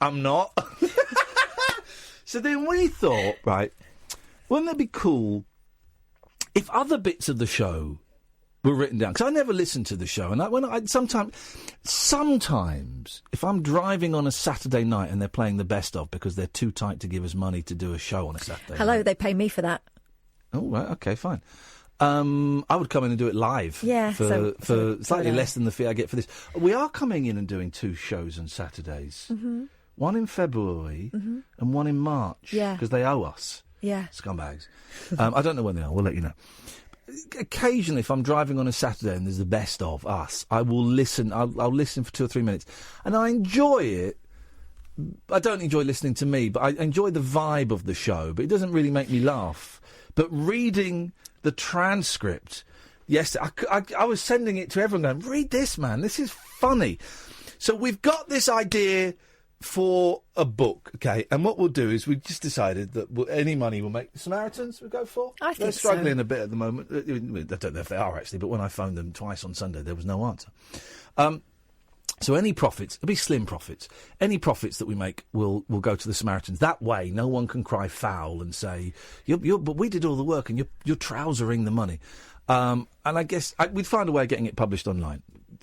I'm not. So then we thought, right, wouldn't it be cool if other bits of the show were written down? Because I never listened to the show. And sometimes, if I'm driving on a Saturday night and they're playing the best of because they're too tight to give us money to do a show on a Saturday night. They pay me for that. Oh, right, OK, fine. I would come in and do it live for slightly less than the fee I get for this. We are coming in and doing 2 shows on Saturdays. Mm-hmm. One in February and one in March. Yeah. Because they owe us. Yeah. Scumbags. I don't know when they are. We'll let you know. Occasionally, if I'm driving on a Saturday and there's the best of us, I will listen. I'll listen for 2 or 3 minutes. And I enjoy it. I don't enjoy listening to me, but I enjoy the vibe of the show. But it doesn't really make me laugh. But reading the transcript, yes, I was sending it to everyone going, read this, man, this is funny. So we've got this idea for a book, okay, and what we'll do is we just decided that any money we'll make. Samaritans we'll go for? I think They're struggling a bit at the moment. I don't know if they are, actually, but when I phoned them twice on Sunday, there was no answer. So any profits, it'll be slim profits, any profits that we make will go to the Samaritans. That way, no one can cry foul and say, but we did all the work and you're trousering the money. And I guess we'd find a way of getting it published online.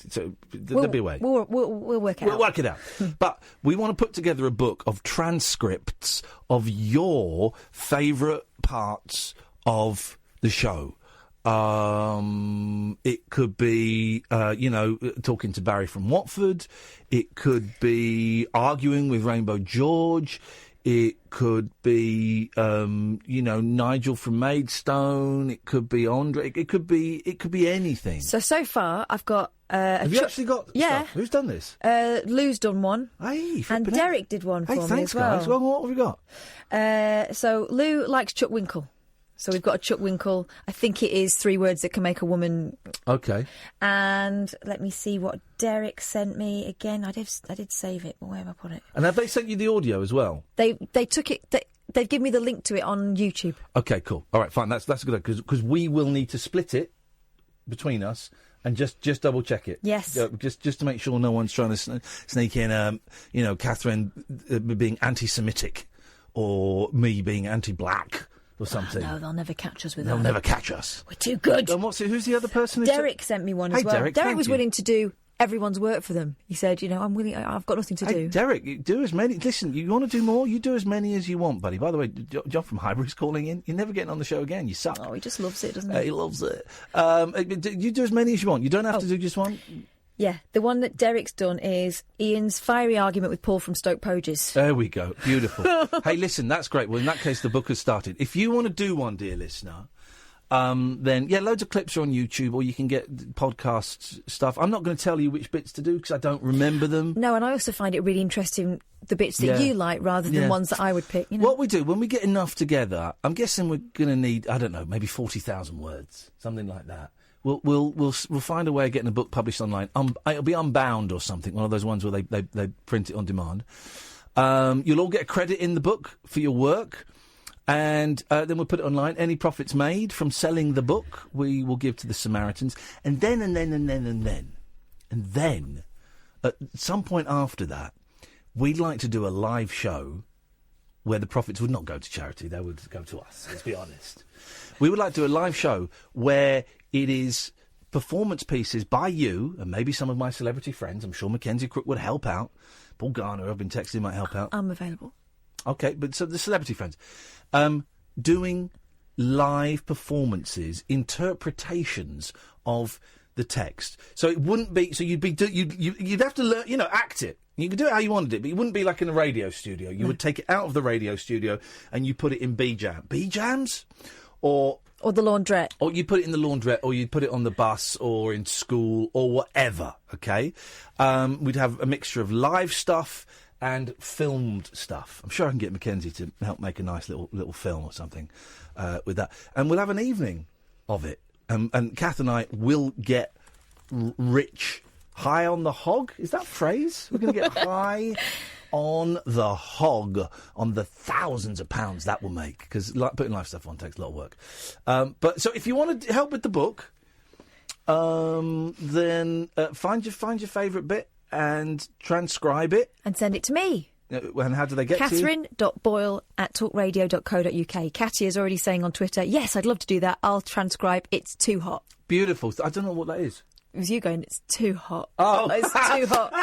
So there'll be a way. We'll work it out. We'll work it out. But we want to put together a book of transcripts of your favourite parts of the show. It could be, talking to Barry from Watford. It could be arguing with Rainbow George. It could be, Nigel from Maidstone. It could be Andre. It could be anything. So far, I've got. Have you actually got? Yeah. Stuff? Who's done this? Lou's done one. Hey, and Derek did one for me thanks, as well. guys. Well, what have we got? So Lou likes Chuck Winkle. So we've got a Chuck Winkle. I think it is 3 words that can make a woman. Okay. And let me see what Derek sent me again. I did save it. Where have I put it? And have they sent you the audio as well? They took it. They'd give me the link to it on YouTube. Okay, cool. All right, fine. That's a good idea because we will need to split it between us and just double check it. Yes. Just to make sure no one's trying to sneak in. Katherine being anti-Semitic or me being anti-black. Or something. No, they'll never catch us with that. They'll never catch us. We're too good. And who's the other person? Derek sent me one as well. Derek was willing to do everyone's work for them. He said, I'm willing. I've got nothing to do. Derek, do as many. Listen, you want to do more? You do as many as you want, buddy. By the way, John from Highbury's calling in. You're never getting on the show again. You suck. Oh, he just loves it, doesn't he? He loves it. You do as many as you want. You don't have to do just one. Yeah, the one that Derek's done is Ian's fiery argument with Paul from Stoke Poges. There we go. Beautiful. Hey, listen, that's great. Well, in that case, the book has started. If you want to do one, dear listener, then, loads of clips are on YouTube, or you can get podcast stuff. I'm not going to tell you which bits to do, because I don't remember them. No, and I also find it really interesting, the bits that you like, rather than ones that I would pick. What we do, when we get enough together, I'm guessing we're going to need, I don't know, maybe 40,000 words, something like that. We'll find a way of getting a book published online. It'll be Unbound or something, one of those ones where they print it on demand. You'll all get a credit in the book for your work, and then we'll put it online. Any profits made from selling the book, we will give to the Samaritans. And then, at some point after that, we'd like to do a live show where the profits would not go to charity, they would go to us, let's be honest. We would like to do a live show where it is performance pieces by you and maybe some of my celebrity friends. I'm sure Mackenzie Crook would help out. Paul Garner, I've been texting, might help out. I'm available. Okay, but so the celebrity friends doing live performances, interpretations of the text. So it wouldn't be. So you'd have to learn, act it. You could do it how you wanted it, but it wouldn't be like in a radio studio. You would take it out of the radio studio and you put it in B-Jams, or the laundrette. Or you put it in the laundrette, or you put it on the bus, or in school, or whatever, okay? We'd have a mixture of live stuff and filmed stuff. I'm sure I can get Mackenzie to help make a nice little film or something with that. And we'll have an evening of it. And Kath and I will get rich, high on the hog. Is that a phrase? We're going to get high on the hog, on the thousands of pounds that will make, because putting live stuff on takes a lot of work. But so if you want to help with the book, then find your favourite bit and transcribe it and send it to me. And how do they get Katherine.boyle@talkradio.co.uk. Catty is already saying on Twitter, yes, I'd love to do that. I'll transcribe. It's too hot. Beautiful. I don't know what that is. It was you going, it's too hot. Oh, it's too hot.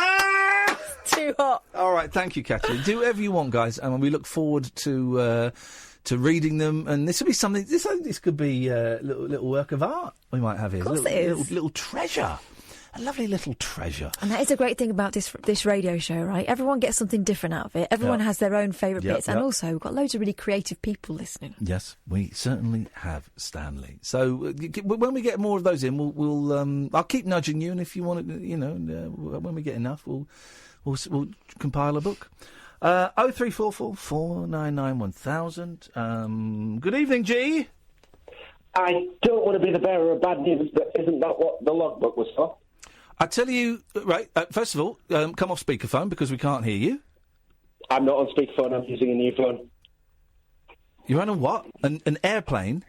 Too hot. All right, thank you, Kathy. Do whatever you want, guys, and we look forward to reading them. And this will be something. This could be a little work of art we might have here. Of course, it is. Little treasure, a lovely little treasure. And that is a great thing about this radio show, right? Everyone gets something different out of it. Everyone has their own favourite bits, and also we've got loads of really creative people listening. Yes, we certainly have, Stanley. So when we get more of those in, we'll I'll keep nudging you, and if you want to, when we get enough, We'll compile a book. 0344 499 1000. Good evening, G. I don't want to be the bearer of bad news, but isn't that what the logbook was for? I tell you, right, first of all, come off speakerphone because we can't hear you. I'm not on speakerphone, I'm using a new phone. You're on a what? An airplane?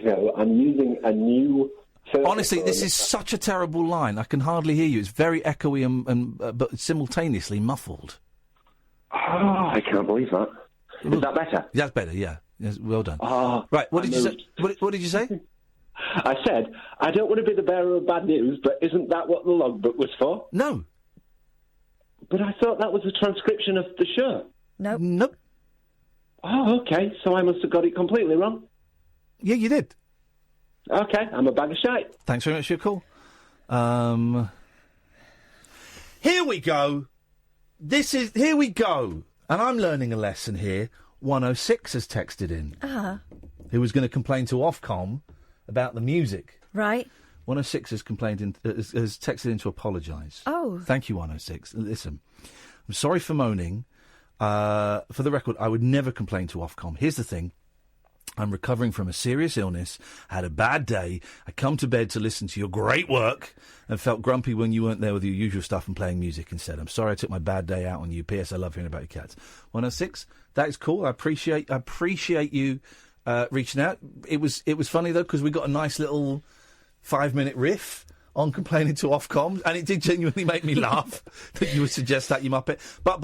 No, I'm using a new... Honestly, this is such a terrible line. I can hardly hear you. It's very echoey but simultaneously muffled. Oh, I can't believe that. Is that better? That's better, yeah. Yes, well done. Oh, right, what did you say? What did you say? I said, I don't want to be the bearer of bad news, but isn't that what the logbook was for? No. But I thought that was a transcription of the show. Nope. Oh, okay. So I must have got it completely wrong. Yeah, you did. Okay, I'm a bag of shite. Thanks very much for your call. Here we go. Here we go. And I'm learning a lesson here. 106 has texted in. Who was going to complain to Ofcom about the music. Right. 106 has has texted in to apologise. Oh. Thank you, 106. Listen, I'm sorry for moaning. For the record, I would never complain to Ofcom. Here's the thing. I'm recovering from a serious illness, had a bad day. I come to bed to listen to your great work and felt grumpy when you weren't there with your usual stuff and playing music instead. I'm sorry I took my bad day out on you. P.S. I love hearing about your cats. 106, that is cool. I appreciate you reaching out. It was funny, though, because we got a nice little 5-minute riff on complaining to Ofcom, and it did genuinely make me laugh that you would suggest that, you muppet. But,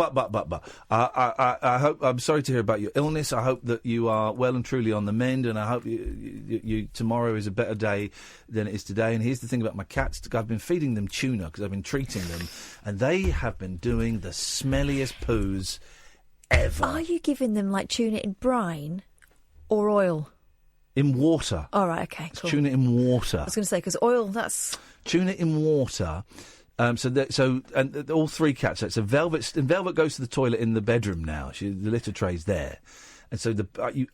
I hope, I'm sorry to hear about your illness. I hope that you are well and truly on the mend, and I hope you tomorrow is a better day than it is today. And here's the thing about my cats. I've been feeding them tuna because I've been treating them, and they have been doing the smelliest poos ever. Are you giving them, like, tuna in brine or oil? In water. All right, okay, cool. Tuna in water. I was going to say, because oil, that's... Tuna in water. And all three cats. So Velvet goes to the toilet in the bedroom now. The litter tray's there. And so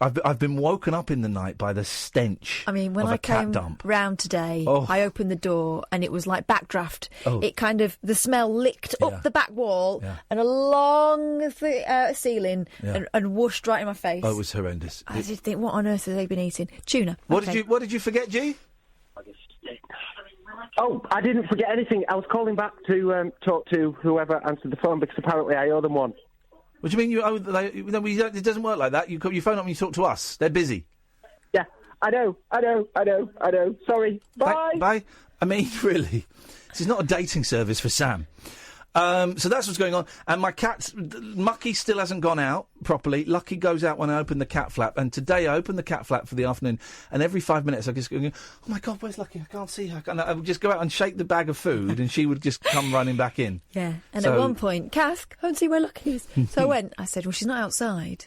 I've been woken up in the night by the stench. I mean, when I came round today, I opened the door and it was like backdraft. It kind of, the smell licked up the back wall and along the ceiling and whooshed right in my face. Oh, it was horrendous. I did think, what on earth have they been eating? Tuna. What did you forget, G? Oh, I didn't forget anything. I was calling back to talk to whoever answered the phone because apparently I owe them one. What do you mean you owe? It doesn't work like that. You phone up and you talk to us. They're busy. Yeah, I know. Sorry. Bye. Bye. I mean, really, this is not a dating service for Sam. So that's what's going on. And my cat, Mucky, still hasn't gone out properly. Lucky goes out when I open the cat flap. And today I opened the cat flap for the afternoon. And every 5 minutes I just go, oh my God, where's Lucky? I can't see her. And I would just go out and shake the bag of food and she would just come running back in. Yeah. And at one point, Kath, go and see where Lucky is. So I said, well, she's not outside.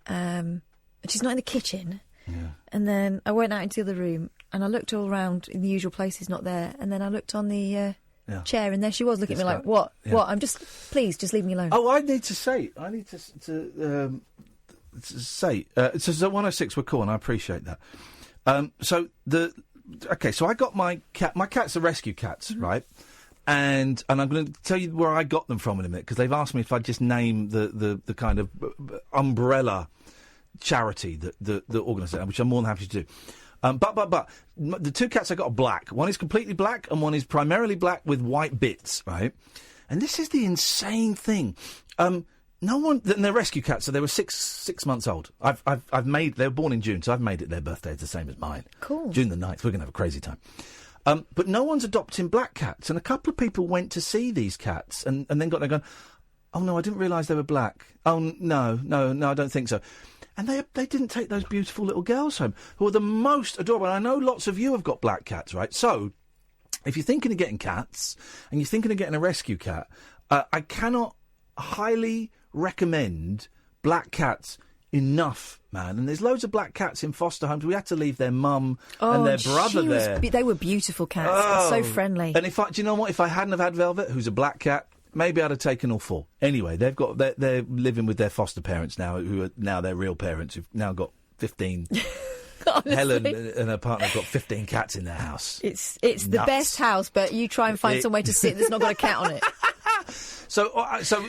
And she's not in the kitchen. Yeah. And then I went out into the other room and I looked all around in the usual places, not there. And then I looked on the... chair, and there she was looking at me like, what? Yeah. What? Please, just leave me alone. Oh, I need to say, so 106, we're cool, and I appreciate that. So I got my cat. My cats are rescue cats, right? And I'm going to tell you where I got them from in a minute because they've asked me if I'd just name the kind of umbrella charity that organises it, which I'm more than happy to do. But the two cats I got are black. One is completely black and one is primarily black with white bits, right? And this is the insane thing. No one, and they're rescue cats, so they were six months old. They were born in June, so I've made it their birthday. It's the same as mine. Cool. June the 9th. We're going to have a crazy time. But no one's adopting black cats. And a couple of people went to see these cats and then got there going, oh no, I didn't realise they were black. Oh no, I don't think so. And they didn't take those beautiful little girls home, who are the most adorable. And I know lots of you have got black cats, right? So, if you're thinking of getting cats, and you're thinking of getting a rescue cat, I cannot highly recommend black cats enough, man. And there's loads of black cats in foster homes. We had to leave their mum and their brother there. They were beautiful cats, so friendly. And do you know what? If I hadn't have had Velvet, who's a black cat, maybe I'd have taken all four. Anyway, they're living with their foster parents now, who are now their real parents, who've now got 15. Helen and her partner have got 15 cats in their house. It's the best house, but you try and find somewhere to sit that's not got a cat on it. So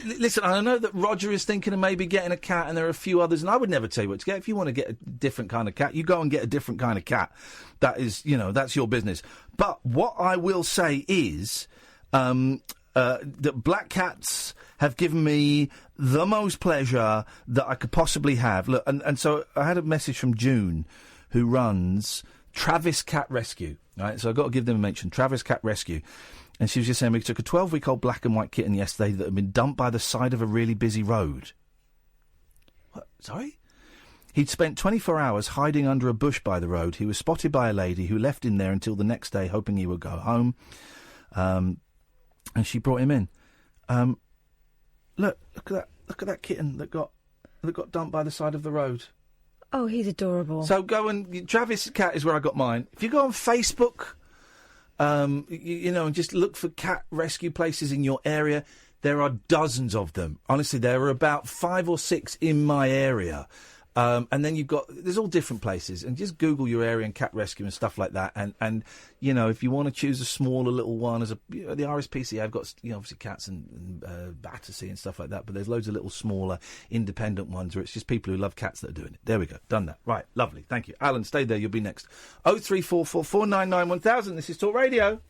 listen, I know that Roger is thinking of maybe getting a cat, and there are a few others, and I would never tell you what to get. If you want to get a different kind of cat, you go and get a different kind of cat. That is, that's your business. But what I will say is... that black cats have given me the most pleasure that I could possibly have. Look, and so I had a message from June, who runs Travis Cat Rescue. Right, so I've got to give them a mention. Travis Cat Rescue. And she was just saying, we took a 12-week-old black and white kitten yesterday that had been dumped by the side of a really busy road. What? Sorry? He'd spent 24 hours hiding under a bush by the road. He was spotted by a lady who left him there until the next day, hoping he would go home. And she brought him in. Look at that kitten that got dumped by the side of the road. Oh, he's adorable. So Travis Cat is where I got mine. If you go on Facebook, and just look for cat rescue places in your area, There are dozens of them. Honestly, there are about 5 or 6 in my area. And then there's all different places, and just Google your area and cat rescue and stuff like that. And you know, if you want to choose a smaller little one, the RSPCA have got, obviously cats and Battersea and stuff like that, but there's loads of little smaller independent ones where it's just people who love cats that are doing it. There we go, done that. Right, lovely, thank you. Alan, stay there, you'll be next. 0344 499 1000, this is Talk Radio.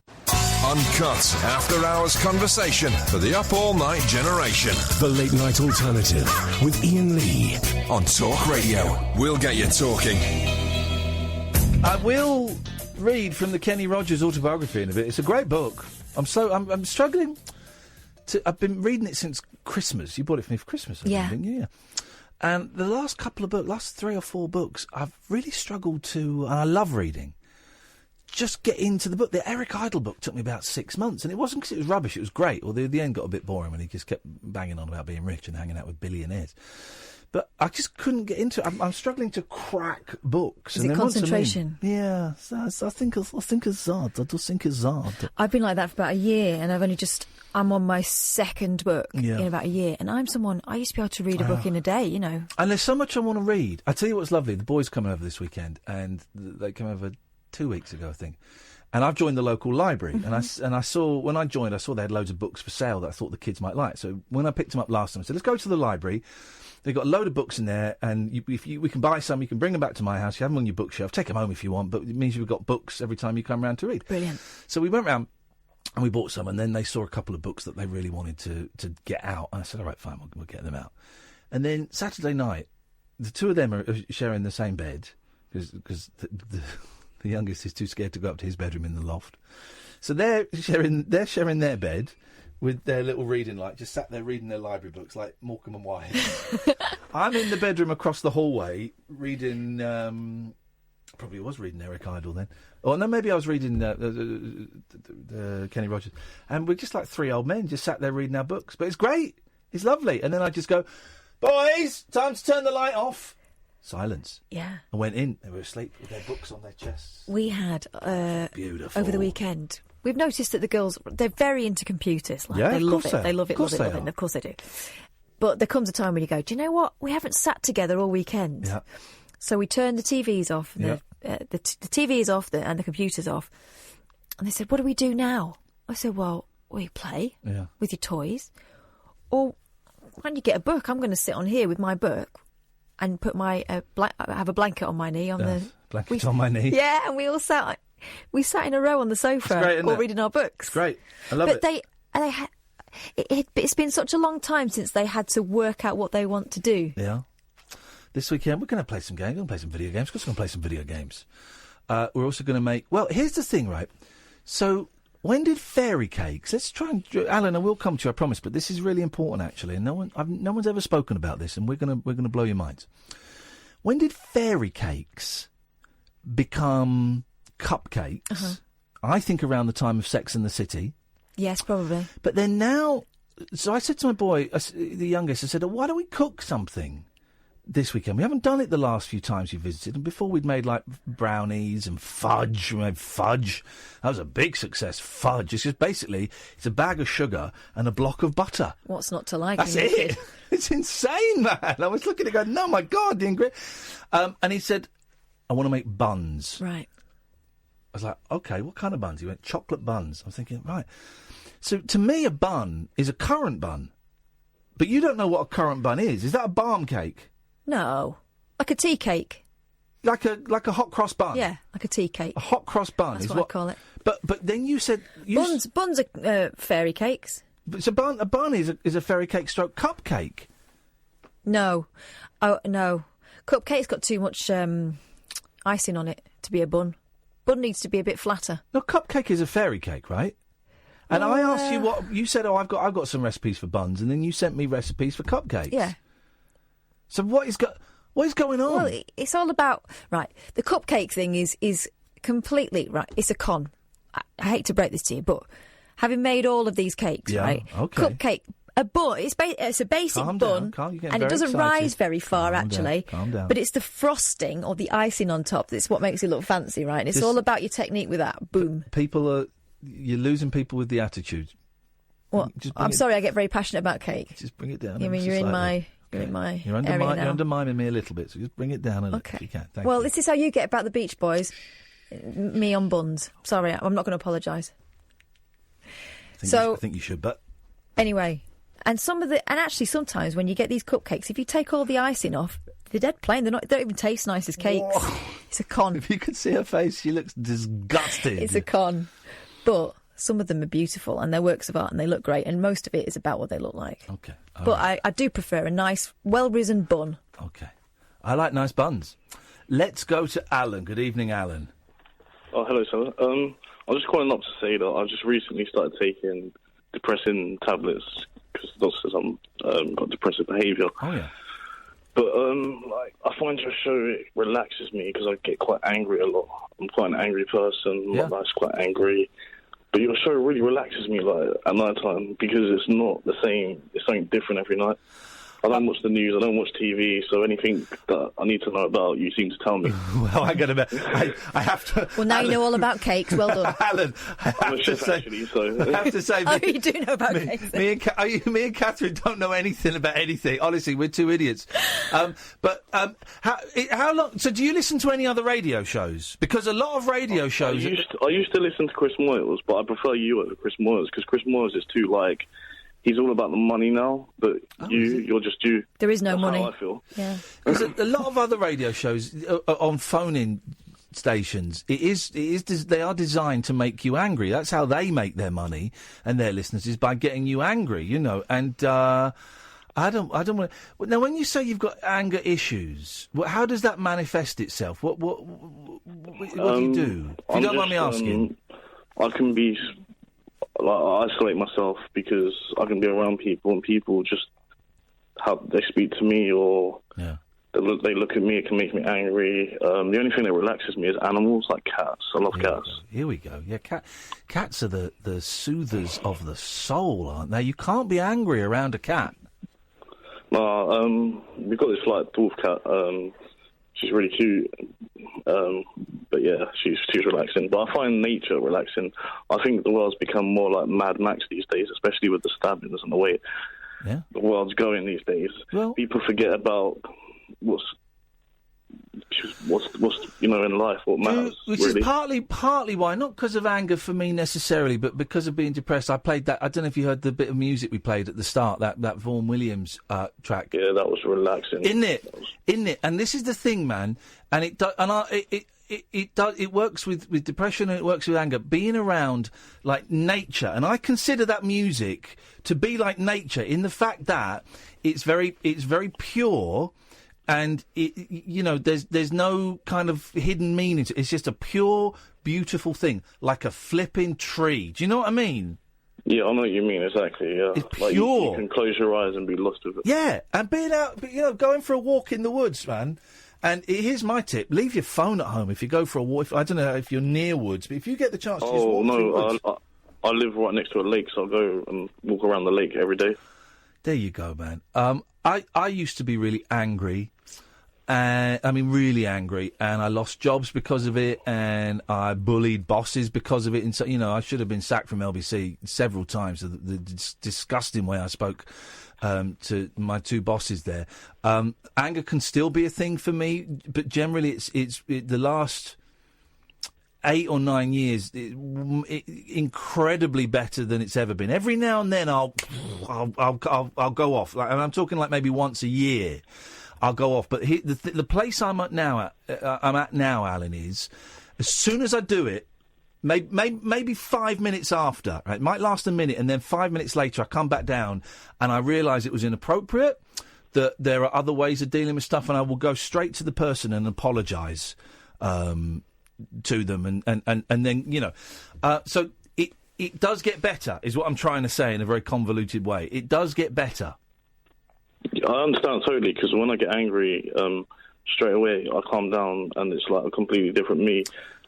Uncut after-hours conversation for the up-all-night generation. The Late Night Alternative with Iain Lee on Talk Radio. We'll get you talking. I will read from the Kenny Rogers autobiography in a bit. It's a great book. I'm struggling to... I've been reading it since Christmas. You bought it for me for Christmas, I think, yeah. And the last couple of books, last 3 or 4 books, I've really struggled to... And I love reading. Just get into the book. The Eric Idle book took me about 6 months, and it wasn't because it was rubbish. It was great. Or the end got a bit boring when he just kept banging on about being rich and hanging out with billionaires. But I just couldn't get into it. I'm struggling to crack books. Is it concentration? Yeah, I think it's hard. I just think it's hard. I've been like that for about a year, and I'm on my second book in about a year, and I used to be able to read a book in a day, And there's so much I want to read. I tell you what's lovely. The boys come over this weekend, and they come over 2 weeks ago, I think. And I've joined the local library, and I saw, when I joined, I saw they had loads of books for sale that I thought the kids might like. So when I picked them up last time, I said, let's go to the library. They've got a load of books in there, and we can buy some, you can bring them back to my house, you have them on your bookshelf, take them home if you want, but it means you've got books every time you come round to read. Brilliant. So we went round, and we bought some, and then they saw a couple of books that they really wanted to get out, and I said, all right, fine, we'll get them out. And then Saturday night, the two of them are sharing the same bed, because the youngest is too scared to go up to his bedroom in the loft. So they're sharing their bed with their little reading light, just sat there reading their library books like Morecambe and Wise. I'm in the bedroom across the hallway reading... probably was reading Eric Idle then. Or no, maybe I was reading Kenny Rogers. And we're just like 3 old men just sat there reading our books. But it's great. It's lovely. And then I just go, boys, time to turn the light off. Silence. Yeah. I went in. They were asleep with their books on their chests. We had, beautiful. over the weekend, we've noticed that the girls, they're very into computers. Like, yeah, they love it. They love it, love it, love it. Of course they do. But there comes a time when you go, do you know what? We haven't sat together all weekend. Yeah. So we turned the TVs off. The TV is off and the computer's off. And they said, what do we do now? I said, well, we play with your toys. Or why don't you get a book? I'm going to sit on here with my book and put my have a blanket on my knee on on my knee. Yeah, and we all sat in a row on the sofa, great, all reading our books. It's great. I love it. But it's been such a long time since they had to work out what they want to do. Yeah. This weekend we're going to play some games. We're going to play some video games. Of course we're going to play some video games. We're also going to make... Well, here's the thing, right? So, when did fairy cakes... Let's try and... Alan, I will come to you, I promise, but this is really important, actually, and no one's ever spoken about this, and we're going to blow your minds. When did fairy cakes become cupcakes? Uh-huh. I think around the time of Sex and the City. Yes, probably. But then now... So I said to my boy, the youngest, I said, why don't we cook something this weekend? We haven't done it the last few times you visited, and before we'd made like brownies and fudge. We made fudge. That was a big success. Fudge. It's just basically it's a bag of sugar and a block of butter. What's not to like? That's it. It's insane, man. I was looking at it going, no, my God, the ingredients. And he said, I want to make buns. Right. I was like, okay, what kind of buns? He went, chocolate buns. I'm thinking, right. So to me, a bun is a currant bun. But you don't know what a currant bun is. Is that a barm cake? No. Like a tea cake. Like a hot cross bun? Yeah, like a tea cake. A hot cross bun That's is what I call it. But then you said... Buns are fairy cakes. So a bun is a fairy cake stroke cupcake? No. Oh, no. Cupcake's got too much icing on it to be a bun. Bun needs to be a bit flatter. No, cupcake is a fairy cake, right? And I asked you what... You said, I've got some recipes for buns, and then you sent me recipes for cupcakes. Yeah. So what is going on? Well, it's all about... Right, the cupcake thing is completely... Right, it's a con. I hate to break this to you, but having made all of these cakes, right... Okay. Cupcake... A bun, it's a basic bun, and it doesn't rise very far, actually. Calm down. But it's the frosting or the icing on top that's what makes it look fancy, right? And it's all about your technique with that. Boom. You're losing people with the attitude. What? I'm sorry, I get very passionate about cake. Just bring it down. You mean you're in my area now. You're undermining me a little bit, so just bring it down a little if you can. Thank you. This is how you get about the Beach Boys. Me on buns. Sorry, I'm not going to apologise. I think you should, but... Anyway, and actually sometimes when you get these cupcakes, if you take all the icing off, they're dead plain. They don't even taste nice as cakes. Whoa. It's a con. If you could see her face, she looks disgusted. It's a con. But some of them are beautiful and they're works of art and they look great, and most of it is about what they look like. Okay. But right. I do prefer a nice, well-risen bun. Okay. I like nice buns. Let's go to Alan. Good evening, Alan. Oh, hello, sir. I was just calling up to say that I've just recently started taking depressing tablets because the doctor says I'm got depressive behaviour. Oh, yeah. But, I find your show, it relaxes me because I get quite angry a lot. I'm quite an angry person. My life's quite angry. But your show really relaxes me, at night time because it's not the same. It's something different every night. I don't watch the news, I don't watch TV, so anything that I need to know about, you seem to tell me. Well, I have to... Well, now Alan, you know all about cakes, well done. Alan, I'm a chef, actually, so... I have to say... Oh, you do know about cakes. Me and Katherine don't know anything about anything. Honestly, we're two idiots. How long... So do you listen to any other radio shows? Because a lot of radio shows... I used to listen to Chris Moyles, but I prefer you over Chris Moyles, because Chris Moyles is too, he's all about the money now, but you're just you. There is no That's money. How I feel. Yeah. There's a lot of other radio shows on phone-in stations. They are designed to make you angry. That's how they make their money and their listeners, is by getting you angry. And I don't want. Now, when you say you've got anger issues, how does that manifest itself? What do you do? If you don't mind me asking. I can be. I isolate myself because I can be around people and people just how they speak to me or they look at me. It can make me angry. The only thing that relaxes me is animals, like cats. I love cats. Here we go. Yeah, cats are the soothers of the soul, aren't they? You can't be angry around a cat. No, we've got this dwarf cat. She's really cute. But yeah, she's relaxing. But I find nature relaxing. I think the world's become more like Mad Max these days, especially with the stabbings and the way the world's going these days. Well, people forget about what's in life, what matters. Which really. is partly why, not because of anger for me necessarily, but because of being depressed. I played that. I don't know if you heard the bit of music we played at the start, that Vaughan Williams track. Yeah, that was relaxing. Isn't it? And this is the thing, man. And it works with depression and it works with anger. Being around nature, and I consider that music to be like nature in the fact that it's very pure. And there's no kind of hidden meaning to it. It's just a pure, beautiful thing, like a flipping tree. Do you know what I mean? Yeah, I know what you mean, exactly, yeah. It's pure. You can close your eyes and be lost with it. Yeah, and being out, going for a walk in the woods, man. And here's my tip. Leave your phone at home if you go for a walk. I don't know if you're near woods, but if you get the chance to just walk through woods... I live right next to a lake, so I go and walk around the lake every day. There you go, man. I used to be really angry. Really angry, and I lost jobs because of it, and I bullied bosses because of it. And so, I should have been sacked from LBC several times. The disgusting way I spoke to my two bosses there. Anger can still be a thing for me, but generally, it's the last 8 or 9 years, incredibly better than it's ever been. Every now and then, I'll go off, and I'm talking maybe once a year. I'll go off, but the place I'm at now, Alan, is as soon as I do it, maybe 5 minutes after. Right? It might last a minute, and then 5 minutes later, I come back down, and I realise it was inappropriate. That there are other ways of dealing with stuff, and I will go straight to the person and apologise to them, and then so it does get better, is what I'm trying to say in a very convoluted way. It does get better. I understand totally, because when I get angry, straight away I calm down and it's like a completely different me.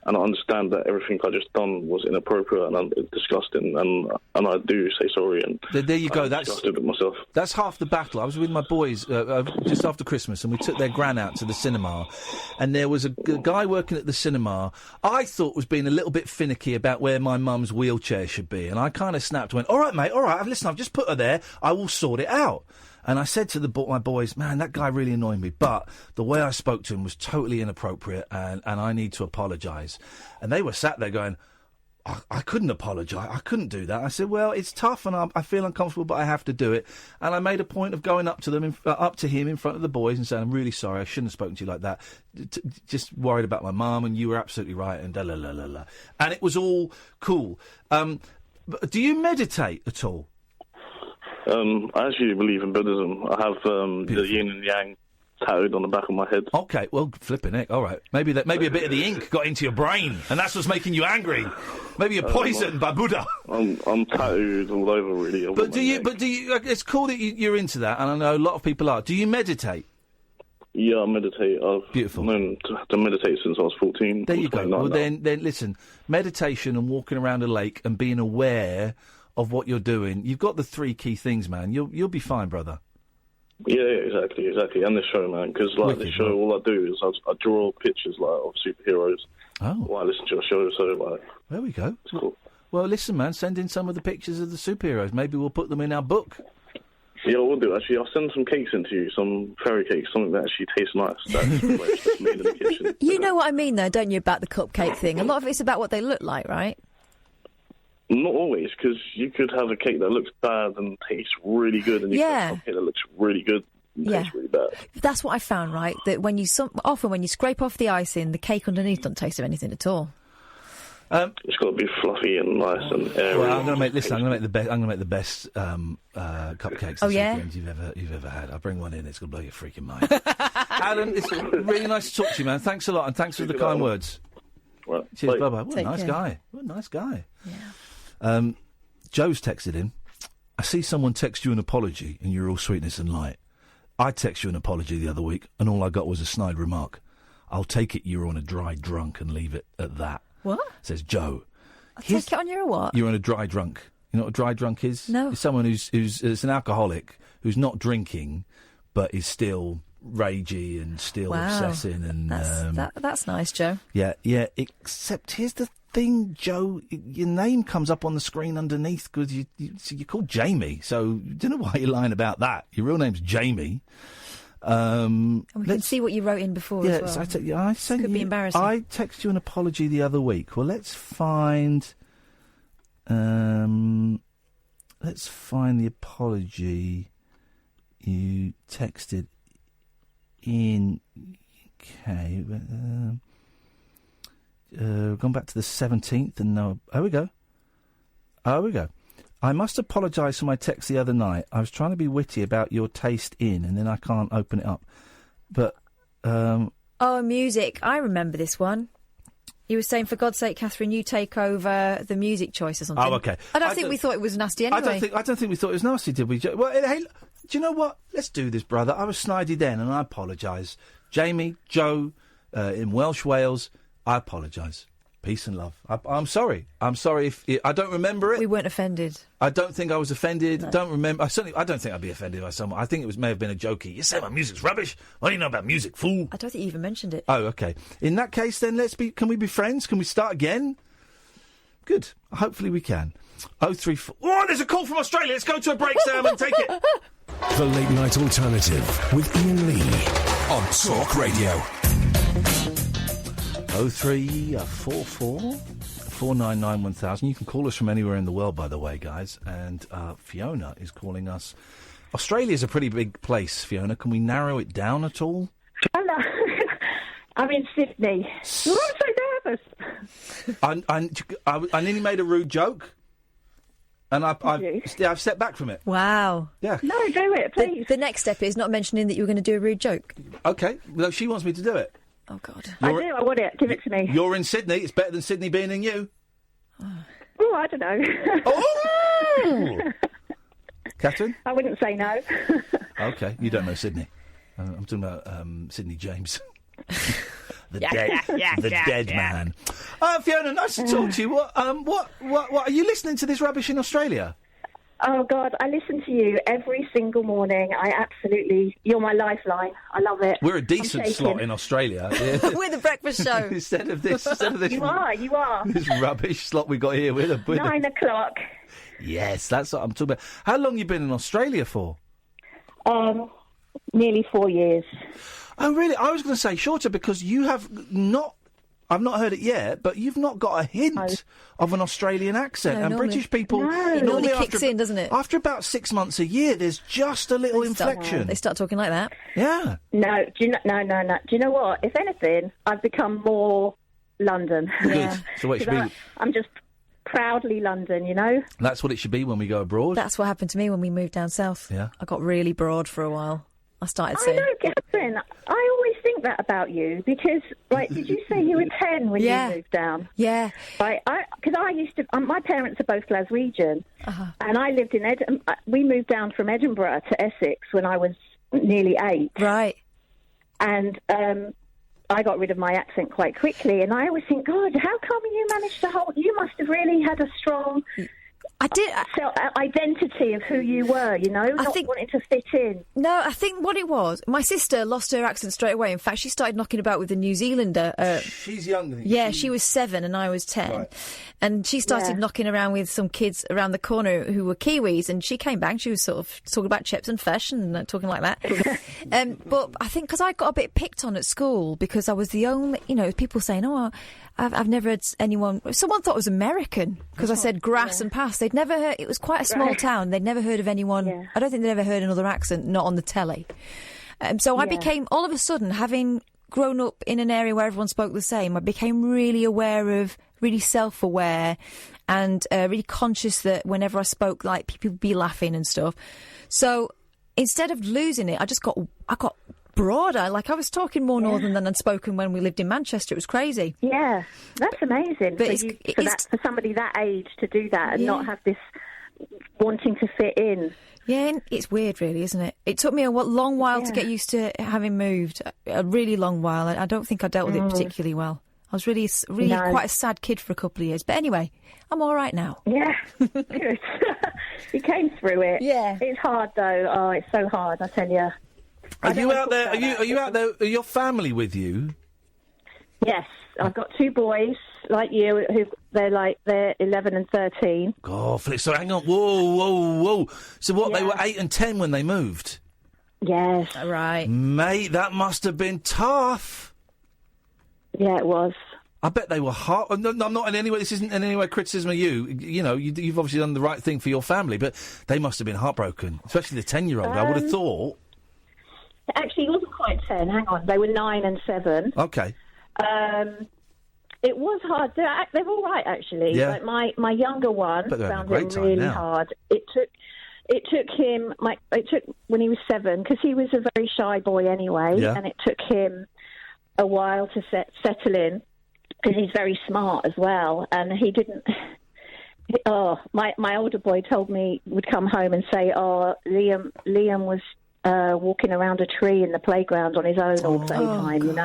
and I understand that everything I just done was inappropriate and disgusting, and I do say sorry. And there you go. I'm That's disgusted with myself. That's half the battle. I was with my boys just after Christmas, and we took their gran out to the cinema, and there was a guy working at the cinema I thought was being a little bit finicky about where my mum's wheelchair should be, and I kind of snapped and went, all right, mate, all right, listen, I've just put her there, I will sort it out. And I said to my boys, man, that guy really annoyed me, but the way I spoke to him was totally inappropriate, and I need to apologise. And they were sat there going, I couldn't apologise, I couldn't do that. I said, well, it's tough and I feel uncomfortable, but I have to do it. And I made a point of going up to him in front of the boys and saying, I'm really sorry, I shouldn't have spoken to you like that. Just worried about my mum, and you were absolutely right, and da-la-la-la-la. And it was all cool. Do you meditate at all? I actually believe in Buddhism. I have the yin and yang tattooed on the back of my head. Okay, well, flipping it. All right, maybe a bit of the ink got into your brain, and that's what's making you angry. Maybe you're poisoned by Buddha. I'm tattooed all over, really. But do you? It's cool that you're into that, and I know a lot of people are. Do you meditate? Yeah, I meditate. I've known to meditate since I was 14. There you go. Well, then listen. Meditation and walking around a lake and being aware of what you're doing. You've got the three key things, man. You'll be fine, brother. Yeah, exactly. And the show, man, because the show, all I do is I draw pictures of superheroes. Oh. While I listen to a show, so there we go. It's cool. Well, listen, man, send in some of the pictures of the superheroes. Maybe we'll put them in our book. Yeah, we'll do. Actually, I'll send some cakes into you, some fairy cakes, something that actually tastes nice. That's made in the kitchen. You know what I mean, though, don't you, about the cupcake thing? A lot of it's about what they look like, right? Not always, because you could have a cake that looks bad and tastes really good, and you could have a cake that looks really good and tastes really bad. That's what I found, right? That often when you scrape off the icing, the cake underneath doesn't taste of anything at all. It's got to be fluffy and nice and airy. Well, I'm going to make the best. I'm going to make the best cupcakes this weekend you've ever had. I'll bring one in. It's going to blow your freaking mind. Alan, it's really nice to talk to you, man. Thanks a lot, and thanks for the kind words. Right. Cheers. Bye bye. What a nice guy. What a nice guy. Yeah. Joe's texted in. I see someone text you an apology, and you're all sweetness and light. I text you an apology the other week, and all I got was a snide remark. I'll take it you're on a dry drunk and leave it at that. What? Says Joe. I'll take it on you're a what? You're on a dry drunk. You know what a dry drunk is? No. It's someone who's it's an alcoholic who's not drinking, but is still ragey and still obsessing. And that's nice, Joe. Yeah. Except here's the thing, Joe. Your name comes up on the screen underneath because you're called Jamie. So don't know why you're lying about that. Your real name's Jamie. And we can see what you wrote in before as well. It could be embarrassing. I texted you an apology the other week. Well, let's find the apology you texted in. Okay, gone back to the 17th, and no. Here we go. I must apologise for my text the other night. I was trying to be witty about your taste in, and then I can't open it up. But, music. I remember this one. You were saying, for God's sake, Katherine, you take over the music choice or something. Oh, okay. I don't think we thought it was nasty anyway. I don't think we thought it was nasty, did we? Well, hey, do you know what? Let's do this, brother. I was snidey then, and I apologise. Jamie, Joe, in Welsh Wales, I apologise. Peace and love. I'm sorry. I'm sorry if I don't remember it. We weren't offended. I don't think I was offended. No. Don't remember. I don't think I'd be offended by someone. I think it may have been a jokey. You say my music's rubbish. What do you know about music, fool? I don't think you even mentioned it. Oh, okay. In that case, then can we be friends? Can we start again? Good. Hopefully we can. 034. Oh, there's a call from Australia. Let's go to a break, Sam, and take it. The Late Night Alternative with Iain Lee on Talk Radio. 0344 499 1000. You can call us from anywhere in the world, by the way, guys. And Fiona is calling us. Australia's a pretty big place, Fiona. Can we narrow it down at all? Hello. I'm in Sydney. You were so nervous. I nearly made a rude joke. And I've stepped back from it. Wow. Yeah. No, do it, please. The next step is not mentioning that you were going to do a rude joke. Okay. Well, she wants me to do it. Oh, God. I want it. Give it to me. You're in Sydney. It's better than Sydney being in you. Oh, I don't know. Oh! Katherine? I wouldn't say no. Okay. You don't know Sydney. I'm talking about Sydney James. the dead man. Fiona, nice to talk to you. What are you listening to this rubbish in Australia? Oh, God, I listen to you every single morning. You're my lifeline. I love it. We're a decent slot in Australia. We're the breakfast show. instead of this. You are. This rubbish slot we got here. We're 9 o'clock. Yes, that's what I'm talking about. How long you been in Australia for? Nearly 4 years. Oh, really? I was going to say shorter because you have not... I've not heard it yet, but you've not got a hint of an Australian accent. And normally, British people... It normally kicks in, doesn't it? After about 6 months, a year, there's just a little inflection. They start talking like that. Yeah. No. Do you know what? If anything, I've become more London. Good. So what it should be... I'm just proudly London, you know? That's what it should be when we go abroad. That's what happened to me when we moved down south. Yeah. I got really broad for a while. I started saying... I know, Katherine. I always think that about you because, did you say you were 10 when you moved down? Yeah. Because I used to... my parents are both Glaswegian, and I lived in we moved down from Edinburgh to Essex when I was nearly 8. Right. And I got rid of my accent quite quickly, and I always think, God, how come you managed to hold... You must have really had a strong... identity of who you were, you know, not wanting to fit in. No, I think what it was, my sister lost her accent straight away. In fact, she started knocking about with a New Zealander. She's younger than you. Yeah, she was 7 and I was 10. Right. And she started knocking around with some kids around the corner who were Kiwis, and she came back, she was sort of talking about chips and fish and talking like that. But I think because I got a bit picked on at school because I was the only, people saying, I've never had anyone... Someone thought I was American because I said grass and pass. They'd never heard... It was quite a small town. They'd never heard of anyone... Yeah. I don't think they'd ever heard another accent, not on the telly. So I became, all of a sudden, having grown up in an area where everyone spoke the same, I became really aware of, really self-aware and really conscious that whenever I spoke, people would be laughing and stuff. So instead of losing it, I got broader. I was talking more northern than I'd spoken when we lived in Manchester. It was crazy. Yeah, that's amazing. But for somebody that age to do that and not have this wanting to fit in. Yeah, it's weird, really, isn't it? It took me a long while to get used to having moved. A really long while. I don't think I dealt with it particularly well. I was really quite a sad kid for a couple of years. But anyway, I'm all right now. Yeah, good. You came through it. Yeah. It's hard, though. Oh, it's so hard, I tell you. Are you out there? Are you out there? Are your family with you? Yes, I've got 2 boys like you they're 11 and 13. God, so hang on, whoa! So what? They were 8 and 10 when they moved. Yes, right, mate. That must have been tough. Yeah, it was. I bet they were hard. No, I'm not in any way. This isn't in any way criticism of you. You've obviously done the right thing for your family, but they must have been heartbroken, especially the 10-year-old. I would have thought. Actually, it wasn't quite 10. Hang on, they were 9 and 7. Okay. It was hard. They're all right, actually. Yeah. Like my younger one found it really hard. It took him when he was 7 because he was a very shy boy anyway, and it took him a while to settle in because he's very smart as well, and he didn't. My older boy would come home and say, Liam was walking around a tree in the playground on his own all the time,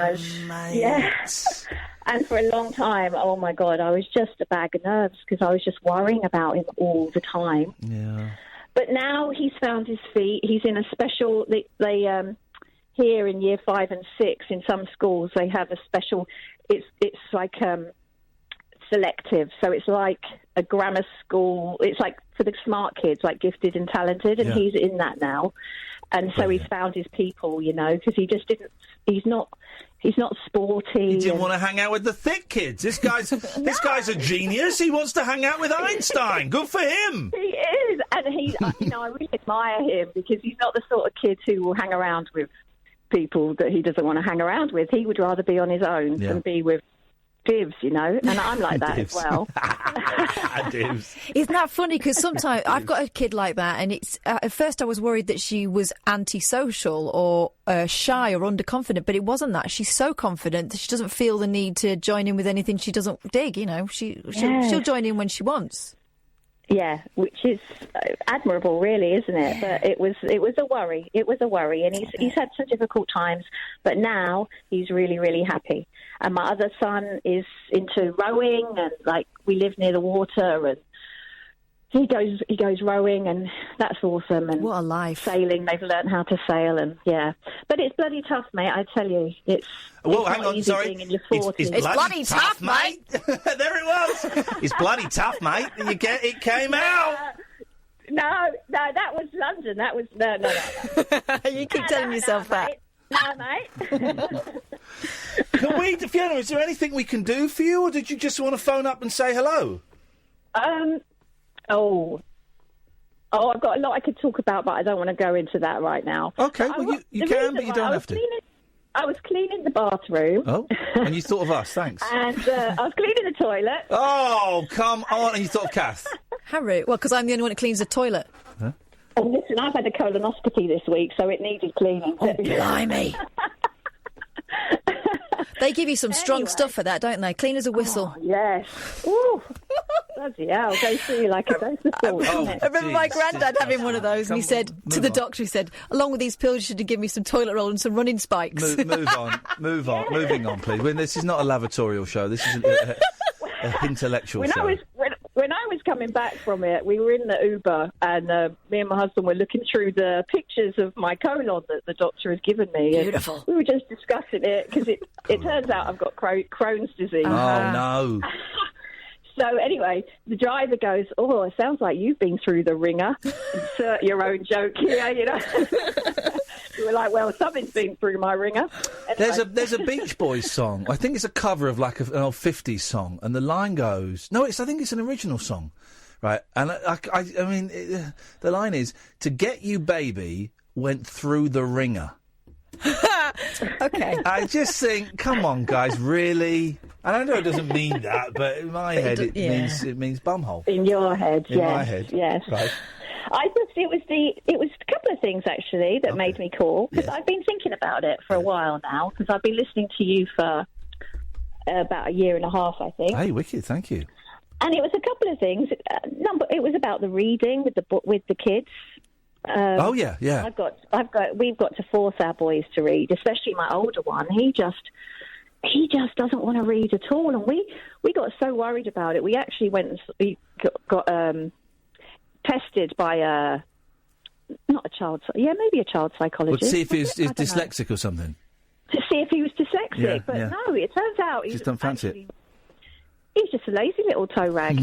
Mate. Yes. And for a long time, oh my God, I was just a bag of nerves because I was just worrying about him all the time. Yeah. But now he's found his feet. He's in a special. They here in year 5 and 6 in some schools they have a special. It's like selective, so it's like a grammar school. It's like for the smart kids, like gifted and talented, and he's in that now. And so he's found his people, because he just didn't. He's not sporty. He didn't want to hang out with the thick kids. This guy's a genius. He wants to hang out with Einstein. Good for him. He is, and I really admire him because he's not the sort of kid who will hang around with people that he doesn't want to hang around with. He would rather be on his own than be with divs, and I'm like that as well. Divs. Isn't that funny? Because sometimes I've got a kid like that, and it's at first I was worried that she was antisocial or shy or underconfident, but it wasn't that. She's so confident that she doesn't feel the need to join in with anything she doesn't dig. She'll join in when she wants. Yeah, which is admirable, really, isn't it? But it was a worry. It was a worry, and he's had some difficult times, but now he's really, really happy. And my other son is into rowing, and we live near the water, and he goes rowing, and that's awesome. And what a life! Sailing, they've learned how to sail, and but it's bloody tough, mate. I tell you, it's. Well, it's hang on, sorry. In your 40s. It's bloody tough, mate. There it was. It's bloody tough, mate. It came out. No, that was London. That was no. You keep telling yourself that. Mate. Can we, Fiona? Is there anything we can do for you, or did you just want to phone up and say hello? I've got a lot I could talk about, but I don't want to go into that right now. Okay, well, you can, but you don't have to. I was cleaning the bathroom. Oh, and you thought of us, thanks. And I was cleaning the toilet. Oh, come on, and you thought of Kath. Harry, well, because I'm the only one that cleans the toilet. Huh? Oh, listen, I've had a colonoscopy this week, so it needed cleaning. Oh, blimey. They give you some strong stuff for that, don't they? Clean as a whistle. Oh, yes. Ooh. Bloody hell, goes through you like a dose of salt, doesn't it? I remember my granddad having one of those, and he said to the doctor, he said, along with these pills, you should have given me some toilet roll and some running spikes. Move on, moving on, please. This is not a lavatorial show. This is an intellectual show. When I was coming back from it, we were in the Uber, and me and my husband were looking through the pictures of my colon that the doctor has given me. Beautiful. We were just discussing it, because it turns out I've got Crohn's disease. Oh, no. So anyway, the driver goes, "Oh, it sounds like you've been through the ringer." Insert your own joke here, you know. We were like, "Well, something's been through my ringer." Anyway. There's a Beach Boys song. I think it's a cover of an old 50s song, and the line goes, I think it's an original song, right? And I mean, the line is, "To get you, baby, went through the ringer." Okay. I just think, come on, guys, really? And I know it doesn't mean that, but in my head it means bumhole. In your head, in my head, yes. Right. It was a couple of things actually that made me call, because I've been thinking about it for a while now, because I've been listening to you for about a year and a half, I think. Hey, wicked, thank you. And it was a couple of things. It was about the reading with the kids. Yeah. We've got to force our boys to read, especially my older one. He just doesn't want to read at all, and we got so worried about it. We actually went and got tested by maybe a child psychologist. Let's see if he's dyslexic or something. To see if he was dyslexic, no, it turns out just don't fancy it. He's just a lazy little toe rag.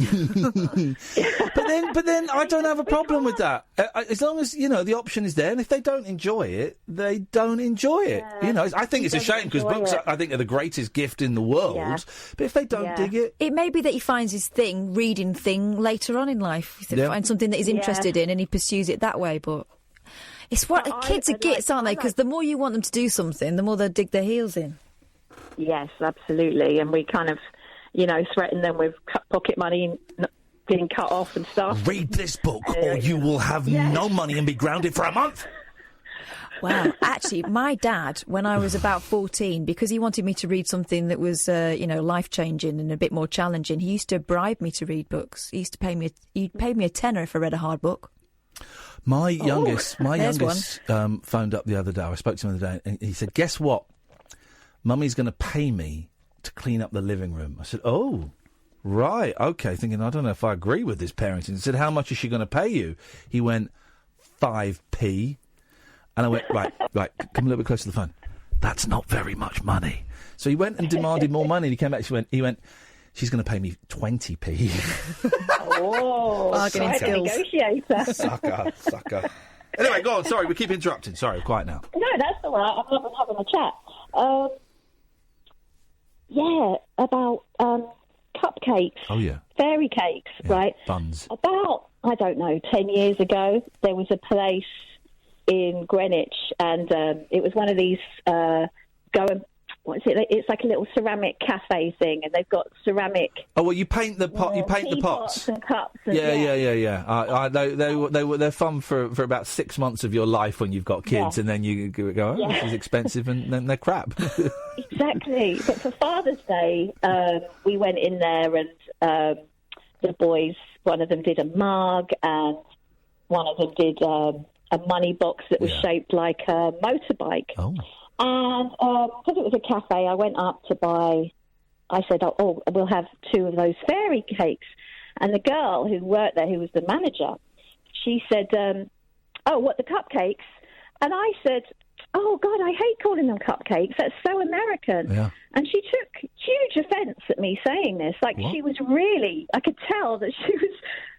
But then I don't have a problem with that. As long as, the option is there, and if they don't enjoy it, they don't enjoy it. I think it's a shame, because books, I think, are the greatest gift in the world. Yeah. But if they don't dig it... It may be that he finds his reading thing, later on in life. He finds something that he's interested in, and he pursues it that way, but... It's what kids are gits, aren't they? Because the more you want them to do something, the more they'll dig their heels in. Yes, absolutely. And we kind of... threaten them with pocket money being cut off and stuff. Read this book, or you will have no money and be grounded for a month. Wow. Actually, my dad, when I was about 14, because he wanted me to read something that was, life-changing and a bit more challenging, he used to bribe me to read books. He'd pay me a tenner if I read a hard book. My youngest phoned up the other day. I spoke to him the other day, and he said, "Guess what? Mummy's going to pay me to clean up the living room." I said, "Oh, right, okay." Thinking, I don't know if I agree with this parenting. He said, "How much is she going to pay you?" He went, 5p. And I went, right, come a little bit closer to the phone. "That's not very much money." So he went and demanded more money. And he came back, he went, "She's going to pay me 20p. Oh, bargaining skills. Negotiator. Sucker. Anyway, go on. Sorry, we keep interrupting. Sorry, quiet now. No, that's all right. I'm having a chat. About cupcakes. Oh, yeah. Fairy cakes, right? Buns. About, 10 years ago, there was a place in Greenwich, and it was one of these, it's like a little ceramic cafe thing, and they've got ceramic... Oh, well, you paint the pot. You paint the pots and cups. And, yeah. They're fun for about 6 months of your life when you've got kids, and then you go, this is expensive, and then they're crap. Exactly. But for Father's Day, we went in there, and the boys One of them did a mug, and one of them did a money box that was shaped like a motorbike. Oh. And because it was a cafe, I went up to buy. I said, "Oh, we'll have 2 of those fairy cakes." And the girl who worked there, who was the manager, she said, "Oh, what, the cupcakes?" And I said, "Oh, God, I hate calling them cupcakes. That's so American." Yeah. And she took huge offence at me saying this. Like, What? she was really, I could tell that she was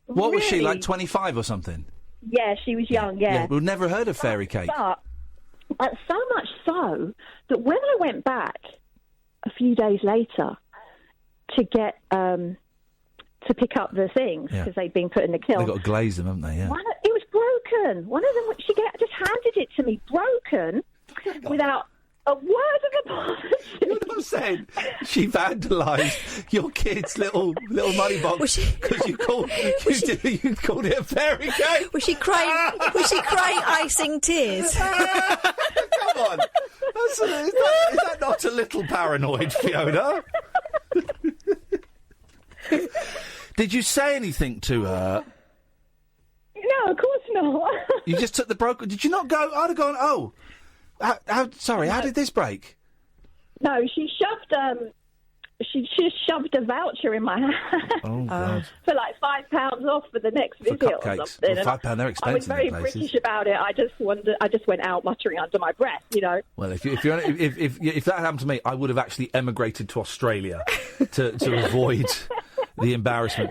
What was she, really- like 25 or something? Yeah, she was young, yeah. We've never heard of fairy cake. But so much so that when I went back a few days later to get to pick up the things because they'd been put in the kiln, They've got to glaze them, haven't they? Yeah. it was broken. One of them, just handed it to me, broken, without a word of apology. You know what I'm saying? She vandalised your kid's little money box because you called it a fairy cake. Was she crying? Was she crying icing tears? Come on, is that not a little paranoid, Fiona? Did you say anything to her? No, of course not. You just took the broken. Did you not go? I'd have gone. Oh, how did this break? No, she shoved. She just shoved a voucher in my hand. Oh, God. For like £5 off for the next visit or cupcakes. something. Well, £5, they're expensive I was very in places. British about it. I just went out muttering under my breath, you know. Well, if that happened to me, I would have actually emigrated to Australia to avoid the embarrassment.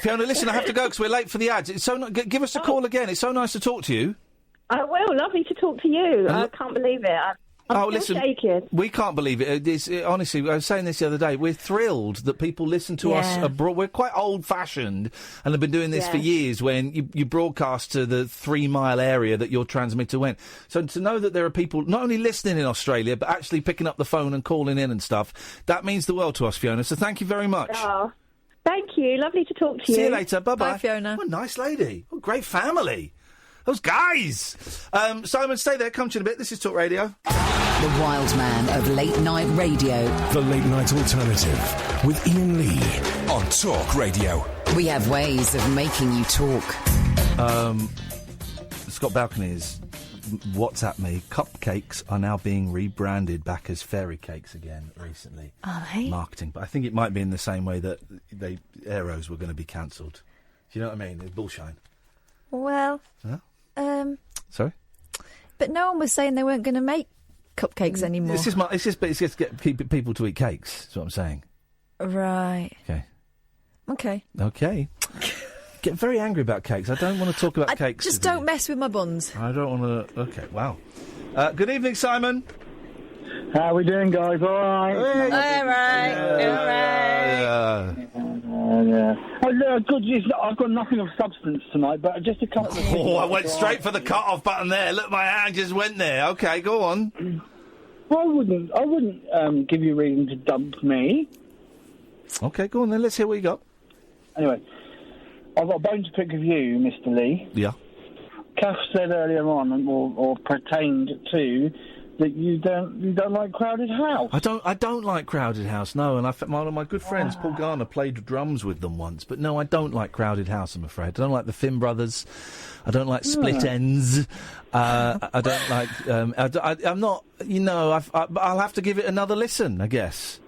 Fiona, listen, I have to go because we're late for the ads. It's give us a call again. It's so nice to talk to you. I will. Lovely to talk to you. I can't believe it. I'm still shaking. We can't believe it. Honestly, I was saying this the other day. We're thrilled that people listen to us abroad. We're quite old-fashioned and have been doing this for years when you broadcast to the 3-mile area that your transmitter went. So to know that there are people not only listening in Australia, but actually picking up the phone and calling in and stuff, that means the world to us, Fiona. So thank you very much. Oh, thank you. Lovely to talk to you. See you later. Bye-bye. Bye, Fiona. What a nice lady. What a great family. Those guys. Simon, stay there. Come to you in a bit. This is Talk Radio. The wild man of late-night radio. The Late Night Alternative with Iain Lee on Talk Radio. We have ways of making you talk. Scott Balcony has WhatsApp me. Cupcakes are now being rebranded back as fairy cakes again recently. Are they? Marketing. But I think it might be in the same way that Aeros were going to be cancelled. Do you know what I mean? It's bullshine. Well, Sorry? But no one was saying they weren't going to make cupcakes anymore. It's just to get people to eat cakes. That's what I'm saying. Right. Okay. Get very angry about cakes. I don't want to talk about cakes. Just don't mess with my buns. I don't want to. Okay. Wow. Good evening, Simon. How are we doing, guys? All right. All right. Good. I've got nothing of substance tonight, but just a couple. I went straight for the cut-off button there. Look, my hand just went there. Okay, go on. Well, I wouldn't give you a reason to dump me. Okay, go on then. Let's hear what you got. Anyway, I've got a bone to pick with you, Mr. Lee. Yeah. Kath said earlier on, or pertained to, that you don't like Crowded House. I don't like Crowded House, no, and one of my good friends, Paul Garner, played drums with them once, but no, I don't like Crowded House, I'm afraid. I don't like the Finn Brothers, I don't like Split Ends, I don't like, I'm not, I'll have to give it another listen, I guess.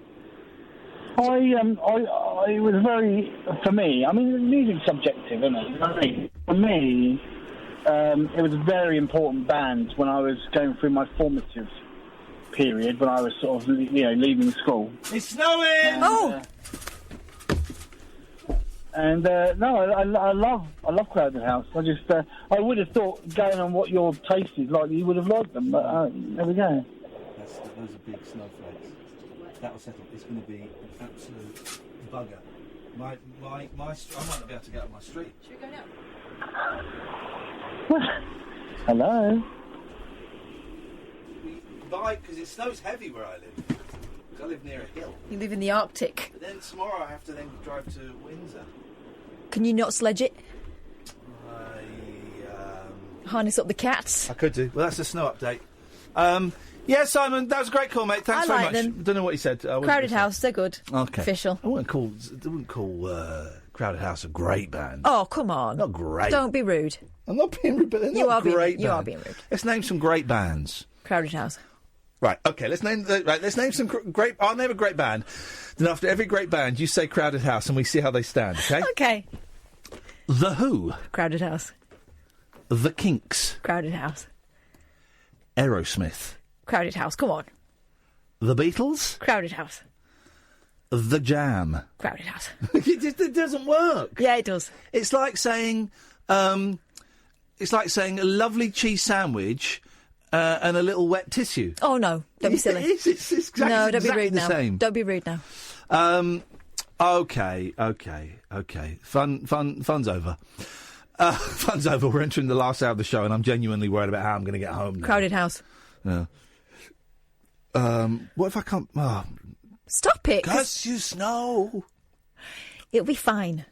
It was very, for me, I mean, music's subjective, isn't it? For me, it was a very important band when I was going through my formative period, when I was sort of, leaving school. It's snowing! And I love Crowded House. I would have thought, going on what your taste is like, you would have liked them, but there we go. Those are big snowflakes. That'll settle. It's going to be an absolute bugger. My I might not be able to get up my street. Should we go now? Hello? Because it snows heavy where I live. Because I live near a hill. You live in the Arctic. But then tomorrow I have to then drive to Windsor. Can you not sledge it? Harness up the cats? I could do. Well, that's a snow update. Yeah, Simon, that was a great call, mate. Thanks very much. Them. Don't know what you said. Crowded House, they're good. Okay. Official. I wouldn't call Crowded House, a great band. Oh, come on. Not great. Don't be rude. I'm not being rude, but they're not great You are band. being rude. Let's name some great bands. Crowded House. Right, okay, let's name some great... I'll name a great band. Then after every great band, you say Crowded House and we see how they stand, okay? Okay. The Who. Crowded House. The Kinks. Crowded House. Aerosmith. Crowded House, come on. The Beatles. Crowded House. The Jam. Crowded House. It doesn't work. Yeah, it does. It's like saying... it's like saying a lovely cheese sandwich... and a little wet tissue. Oh, no. Don't be silly. It's exactly, no, don't exactly be rude the now. same. Don't be rude now. Okay. Fun's over. Fun's over. We're entering the last hour of the show, and I'm genuinely worried about how I'm going to get home now. Crowded House. Yeah. What if I can't... Oh. Stop it. Curse you, Snow. It'll be fine.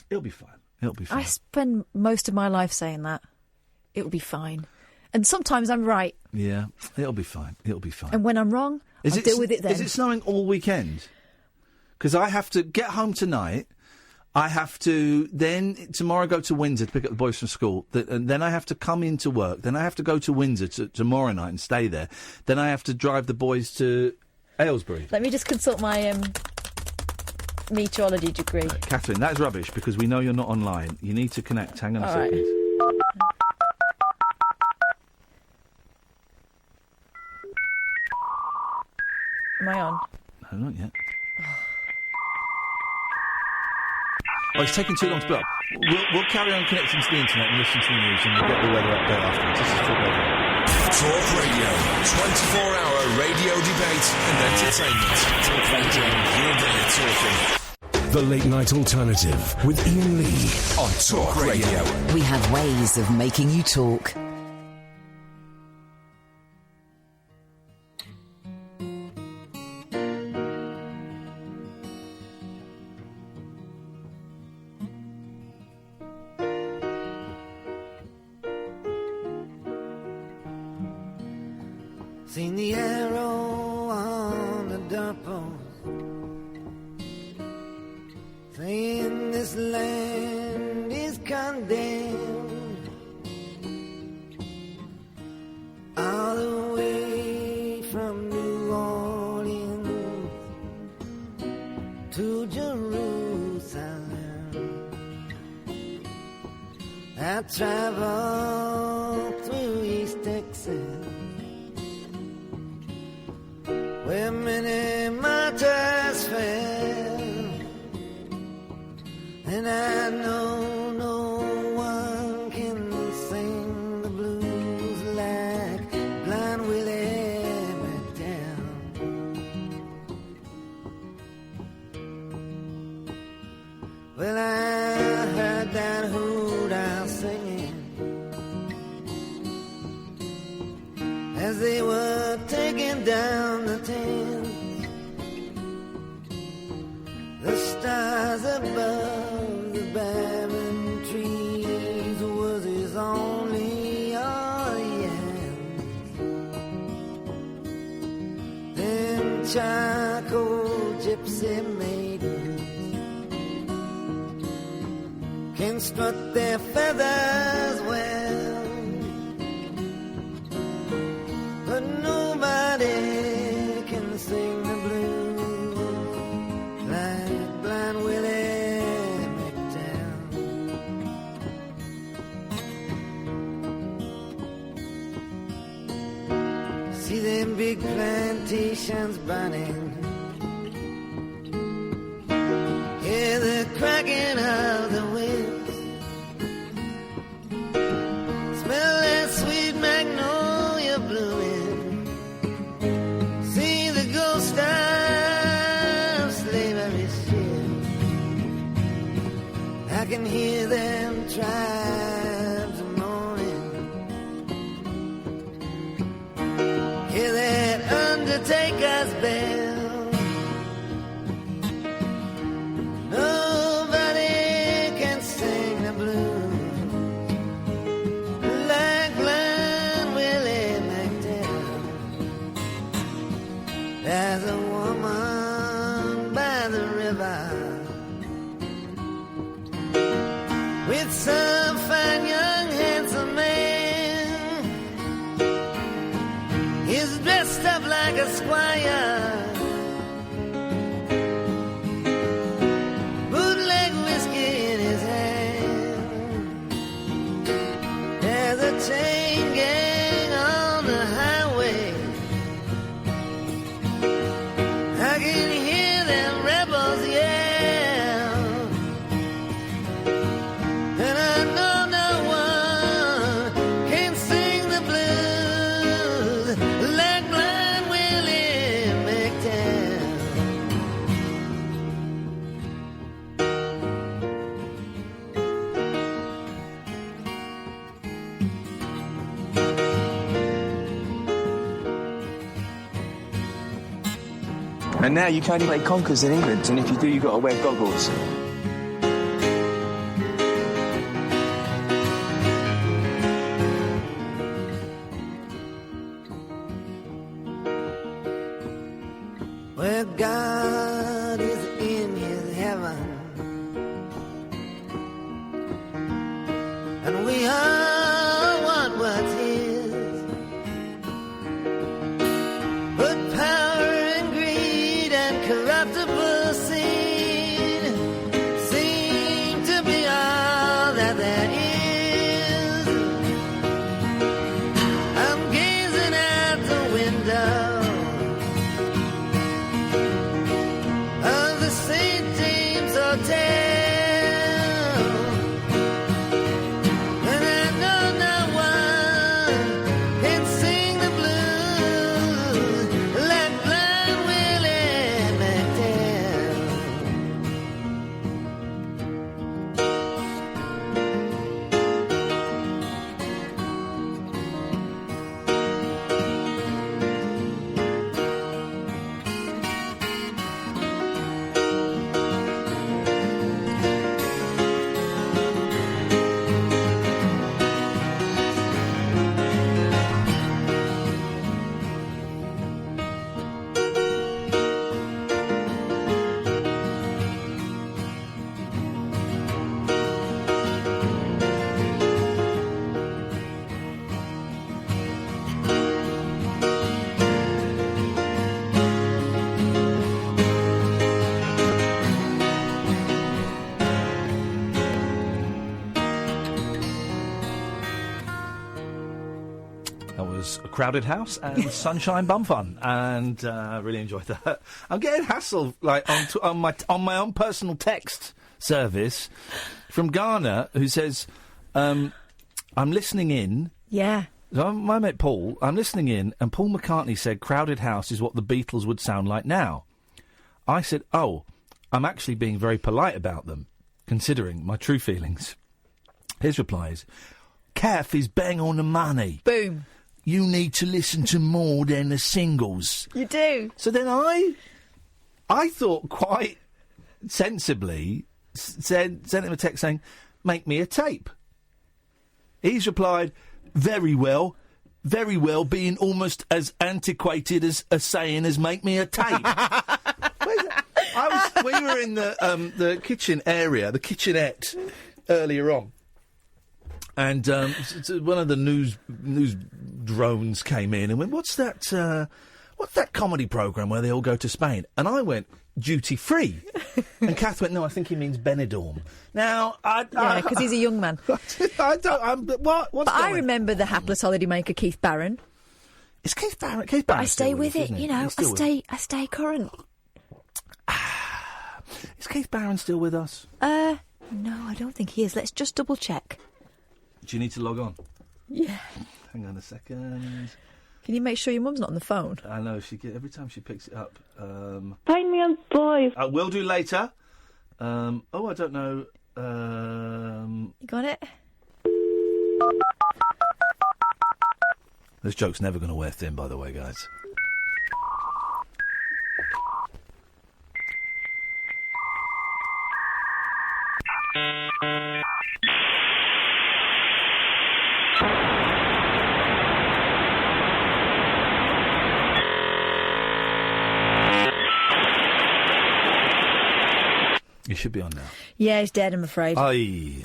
It'll be fine. It'll be fine. I spend most of my life saying that. It'll be fine. And sometimes I'm right. Yeah, it'll be fine. It'll be fine. And when I'm wrong, I'll deal with it then. Is it snowing all weekend? Because I have to get home tonight. I have to then tomorrow go to Windsor to pick up the boys from school. And then I have to come into work. Then I have to go to Windsor tomorrow night and stay there. Then I have to drive the boys to Aylesbury. Let me just consult my meteorology degree. Katherine, that's rubbish because we know you're not online. You need to connect. Hang on a second. Right. Am I on? No, not yet. Oh, it's taking too long to put up. We'll carry on connecting to the internet and listen to the news, and we'll get the weather update afterwards. This is Talk Radio. Talk Radio. 24-hour radio debate and entertainment. Talk Radio. You'll get it talking. The Late Night Alternative with Iain Lee on Talk Radio. We have ways of making you talk. Seen the arrow on the doorpost saying this land is condemned, all the way from New Orleans to Jerusalem. I traveled through East Texas, where many martyrs fell, and I know no one can sing the blues like Blind Willie McDowell. Well, I heard that hoot owl singing as they were taking down the tents. The stars above the barren trees was his only audience. Then charcoal gypsy maidens can strut their feathers well, but nobody can sing the blues like Blind Willie McDowell. See them big plantations burning, hear the cracking of the whips, smell that sweet magnolia blooming, see the ghost of slavery ships. I can hear them tribes moaning, hear that undertaker's bell. Nobody can sing the blues like Blind Willie McDowell. There's a woman by the river is dressed up like a squire. Bootleg whiskey in his hand. There's a chain gang on the highway. I can hear them rebels yell. And I know no one can sing the blues like blind Willie McDowell. And now you can only make conkers in England, and if you do, you've got to wear goggles. Where God is in his heaven, and we all want what's his. But power and greed and corruptible seed seem to be all that there is. I'm gazing out the window of the St. James Hotel, and I know no one can sing the blues like blind Willie McDowell. That was A Crowded House and Sunshine Bum Fun, and really enjoyed that. I'm getting hassled like on my own personal text service from Ghana, who says, "I'm listening in." Yeah. So my mate Paul, I'm listening in, and Paul McCartney said Crowded House is what the Beatles would sound like now. I said, "Oh, I'm actually being very polite about them, considering my true feelings." His reply is, "Kath is bang on the money. Boom. You need to listen to more than the singles." You do. So then I thought quite sensibly, sent him a text saying, "Make me a tape." He's replied, very well, being almost as antiquated as a saying as "make me a tape." We were in the kitchen area, the kitchenette, earlier on. And one of the news drones came in and went, "What's that comedy programme where they all go to Spain?" And I went, "Duty Free." And Kath went, "No, I think he means Benidorm." Now, yeah, because he's a young man. I don't. What's I remember the hapless holidaymaker Keith Barron. Is Keith Barron? But I stay with it, you know. I stay current. Is Keith Barron still with us? No, I don't think he is. Let's just double check. Do you need to log on? Yeah. Hang on a second. Can you make sure your mum's not on the phone? I know, every time she picks it up. Find me on voice. I will do later. I don't know. You got it? This joke's never going to wear thin, by the way, guys. You should be on now. Yeah, he's dead, I'm afraid. Aye.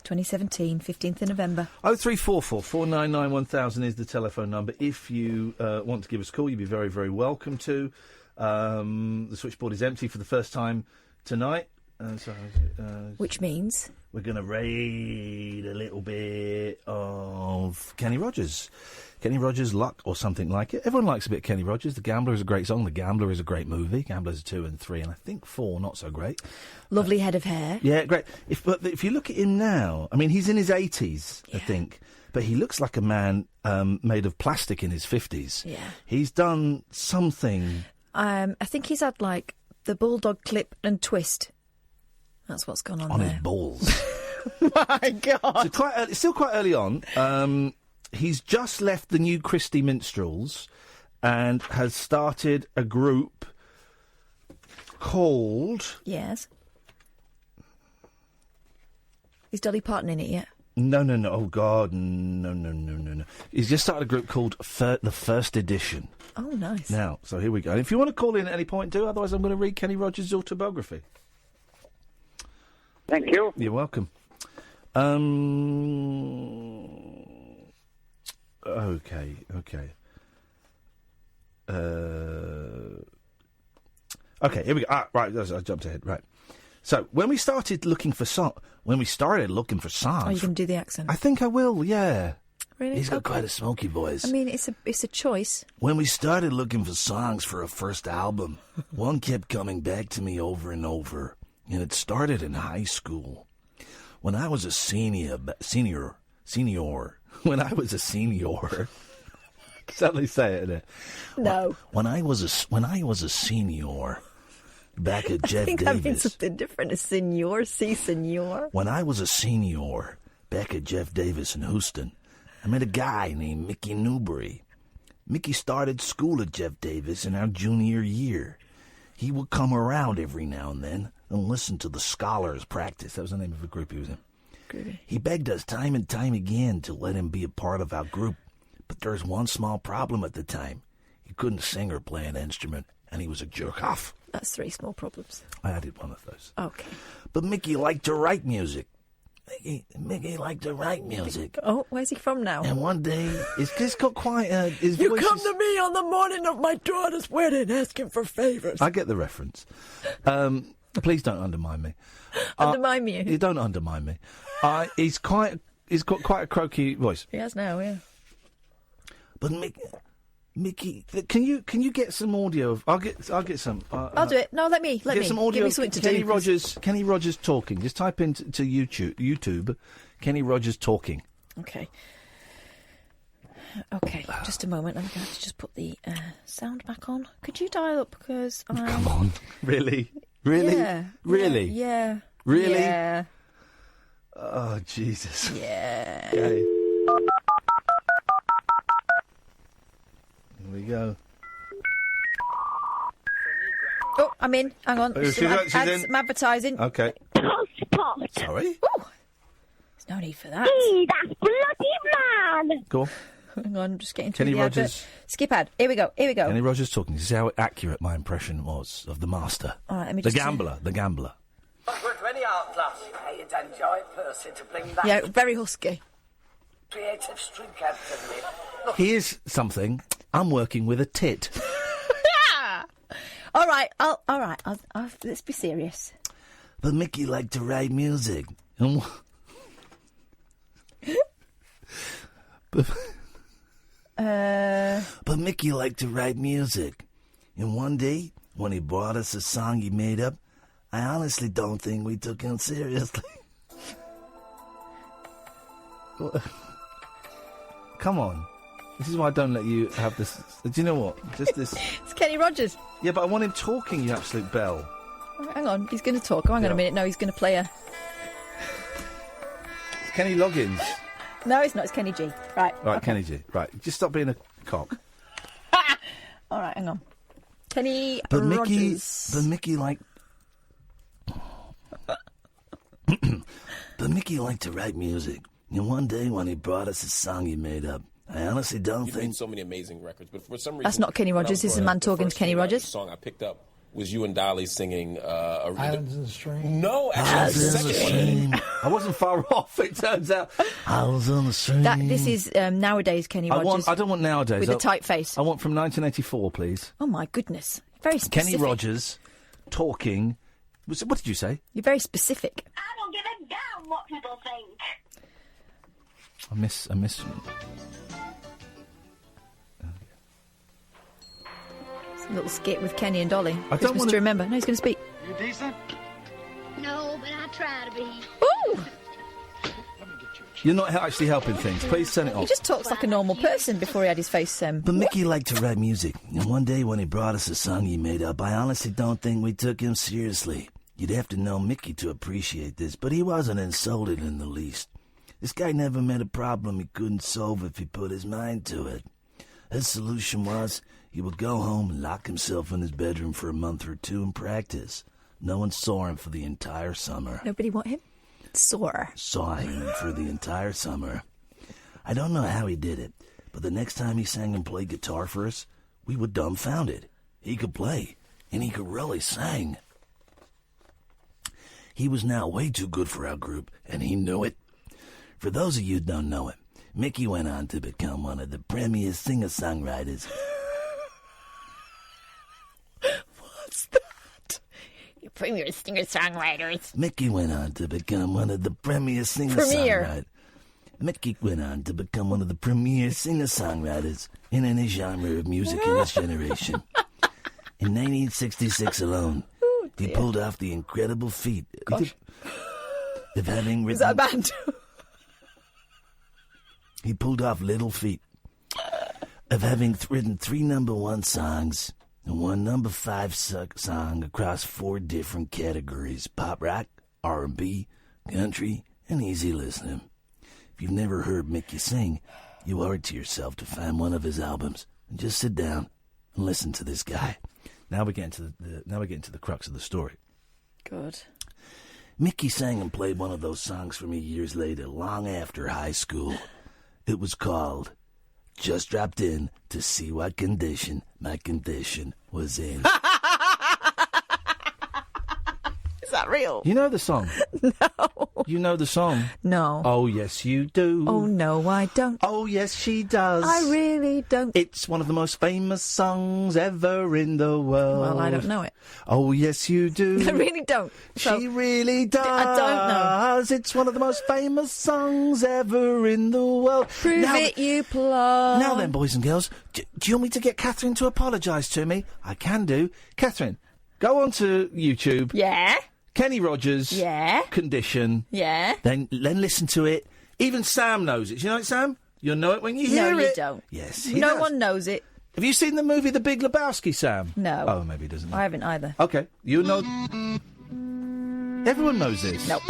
2017, 15th of November. 0344 499 1000 is the telephone number. If you want to give us a call, you'd be very, very welcome to. The switchboard is empty for the first time tonight. Which means? We're going to raid a little bit of Kenny Rogers. Kenny Rogers' Luck or something like it. Everyone likes a bit of Kenny Rogers. The Gambler is a great song. The Gambler is a great movie. Gamblers 2 and 3, and I think 4 not so great. Lovely head of hair. Yeah, great. But if you look at him now, I mean, he's in his 80s, I think, but he looks like a man made of plastic in his 50s. Yeah. He's done something. I think he's had, like, the bulldog clip and twist. That's what's gone on there. His balls. My God. So it's still quite early on. He's just left the New Christie Minstrels and has started a group called... Yes. Is Dolly Parton in it yet? No. Oh, God. No. He's just started a group called The First Edition. Oh, nice. Now, so here we go. And if you want to call in at any point, do. Otherwise, I'm going to read Kenny Rogers' autobiography. Thank you. You're welcome. Okay. Okay, here we go. Right, I jumped ahead. Right. So, when we started looking for songs... Oh, you can do the accent? I think I will, yeah. Really? He's got quite a smoky voice. I mean, it's a choice. When we started looking for songs for a first album, one kept coming back to me over and over. And it started in high school. When I was a senior. When I was a senior. Suddenly say it there. No. When I was a senior, back at Jeff I think Davis. that means something different. A senior, senor. When I was a senior, back at Jeff Davis in Houston, I met a guy named Mickey Newbury. Mickey started school at Jeff Davis in our junior year. He would come around every now and then and listen to the Scholars practice. That was the name of the group he was in. Groovy. He begged us time and time again to let him be a part of our group. But there was one small problem at the time. He couldn't sing or play an instrument, and he was a jerk-off. That's 3 small problems. I added one of those. Okay. But Mickey liked to write music. Mickey liked to write music. Oh, where's he from now? And one day, he's just got quite a... His You voice come is... to me on the morning of my daughter's wedding asking for favours. I get the reference. Please don't undermine me. Undermine me? You don't undermine me. He's got quite a croaky voice. He has now, yeah. But Mickey, can you get some audio of? I'll get some. I'll do it. No, let me. Get some audio. Give me something to Kenny do. Kenny Rogers talking. Just type into YouTube. Kenny Rogers talking. Okay. Okay. Just a moment. I'm going to have to just put the sound back on. Could you dial up because Come on. Really? Yeah. Really? Yeah. Really? Yeah. Oh Jesus. Yeah. Okay. Here we go. Oh, I'm in. Hang on. She's in. Some advertising. Okay. Passport. Sorry? Oh, there's no need for that. Hey, that's bloody man. Go on. Hang on, I'm just getting through Kenny the Rogers. advert. Skip ad. Here we go. Kenny Rogers talking. This is how accurate my impression was of the master. All right, let me The just... Gambler. The Gambler. With any art class, you'd enjoy Percy to bring that Yeah, very husky. creative street captain. Here's something. I'm working with a tit. All right. All right. Let's be serious. But Mickey liked to write music. And But Mickey liked to write music. And one day, when he brought us a song he made up, I honestly don't think we took him seriously. Come on. This is why I don't let you have this. Do you know what? Just this. It's Kenny Rogers. Yeah, but I want him talking, you absolute bell. Hang on. He's going to talk. Oh, hang on a minute. No, he's going to play a... It's Kenny Loggins. No, it's not. It's Kenny G. Right. Right, okay. Kenny G. Right. Just stop being a cock. All right, hang on. Kenny But Rogers. Mickey liked... But Mickey liked to write music. And one day when he brought us a song he made up, I honestly don't You've think... made so many amazing records, but for some reason... That's not Kenny Rogers. This is a man talking to Kenny Rogers. The song I picked up was you and Dolly singing... Islands in the Stream? No, actually, the second one. I wasn't far off, it turns out. Islands on the Stream. This is nowadays Kenny Rogers. I don't want nowadays. With a tight face. I want from 1984, please. Oh, my goodness. Very specific. Kenny Rogers talking... What did you say? You're very specific. I don't give a damn what people think. I miss... It's a little skit with Kenny and Dolly. I don't want to remember. No, he's going to speak. You decent? No, but I try to be. Ooh! You're not actually helping things. Please turn it off. He just talks like a normal person before he had his face... But Mickey liked to write music, and one day when he brought us a song he made up, I honestly don't think we took him seriously. You'd have to know Mickey to appreciate this, but he wasn't insulted in the least. This guy never met a problem he couldn't solve if he put his mind to it. His solution was he would go home and lock himself in his bedroom for a month or two and practice. No one saw him for the entire summer. Nobody want him? Saw him for the entire summer. I don't know how he did it, but the next time he sang and played guitar for us, we were dumbfounded. He could play, and he could really sing. He was now way too good for our group, and he knew it. For those of you who don't know him, Mickey went on to become one of the premier singer-songwriters. What's that? Your premier singer-songwriters. Mickey went on to become one of the premier singer-songwriters. Mickey went on to become one of the premier singer-songwriters in any genre of music in his generation. In 1966 alone, he pulled off the incredible feat of having written... Is that a band? He pulled off little feat of having written 3 #1 songs and 1 #5 song across 4 different categories: pop rock, R&B, country, and easy listening. If you've never heard Mickey sing, you owe it to yourself to find one of his albums and just sit down and listen to this guy. Now we're getting to the crux of the story. Good. Mickey sang and played one of those songs for me years later, long after high school. It was called Just Dropped In to See What Condition My Condition Was In. Is that real? You know the song? No. You know the song? No. Oh, yes, you do. Oh, no, I don't. Oh, yes, she does. I really don't. It's one of the most famous songs ever in the world. Well, I don't know it. Oh, yes, you do. I really don't. So she really does. I don't know. It's one of the most famous songs ever in the world. Prove it, you plug. Now then, boys and girls, do you want me to get Katherine to apologise to me? I can do. Katherine, go on to YouTube. Yeah. Kenny Rogers. Yeah. Condition. Yeah. Then listen to it. Even Sam knows it. Do you know it, Sam? You'll know it when you hear it. No, you don't. Yes, No one knows it. Have you seen the movie The Big Lebowski, Sam? No. Oh, maybe he doesn't know. I haven't either. Okay. You know... Everyone knows this. Nope.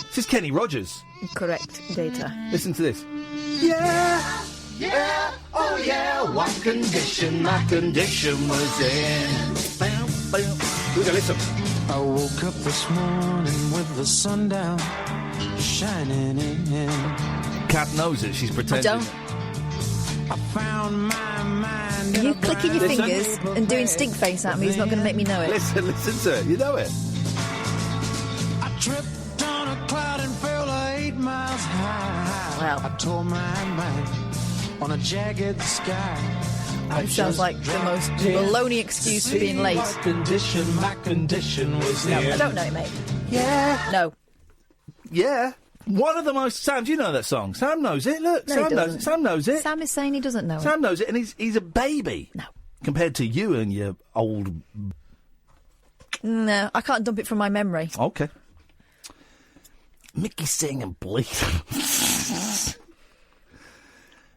This is Kenny Rogers. Correct data. Listen to this. Yeah, yeah, oh yeah, what condition my condition was in. Bam, bam. Look at listen. I woke up this morning with the sun down, shining in. Kat knows it. She's pretending. I don't. I found my mind. Are you clicking your fingers and doing stink face at me is not going to make me know it. Listen to it. You know it. I tripped on a cloud and fell 8 miles high. Wow. I tore my mind on a jagged sky. It sounds like the most baloney excuse for being late. My condition was No, I don't know it, mate. Yeah. No. Yeah. One of the most... Sam, do you know that song? Sam knows it. Look, No, Sam he knows doesn't. it. Sam knows it. Sam is saying he doesn't know Sam it. knows it, and he's a baby. No. Compared to you and your old... No, I can't dump it from my memory. Okay. Mickey sang and played...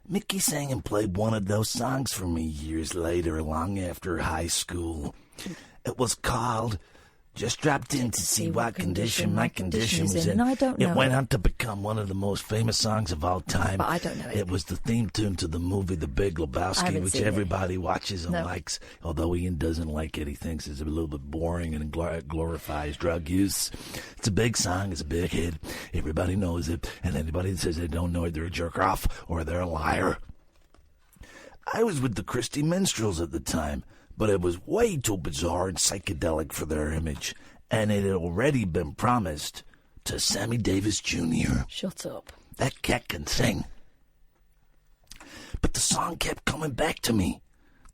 Mickey sang and played one of those songs for me years later, long after high school. It was called Just Dropped In to See What Condition My Condition Was In. And I don't know It went it. on to become one of the most famous songs of all time. But I don't know it. It was the theme tune to the movie The Big I Lebowski, haven't which seen it. everybody watches and No. likes. Although Ian doesn't like it, he thinks it's a little bit boring and glorifies drug use. It's a big song. It's a big hit. Everybody knows it. And anybody that says they don't know it, they're a jerk off or they're a liar. I was with the Christie Minstrels at the time. but it was way too bizarre and psychedelic for their image, and it had already been promised to Sammy Davis Jr. Shut up. That cat can sing. But the song kept coming back to me.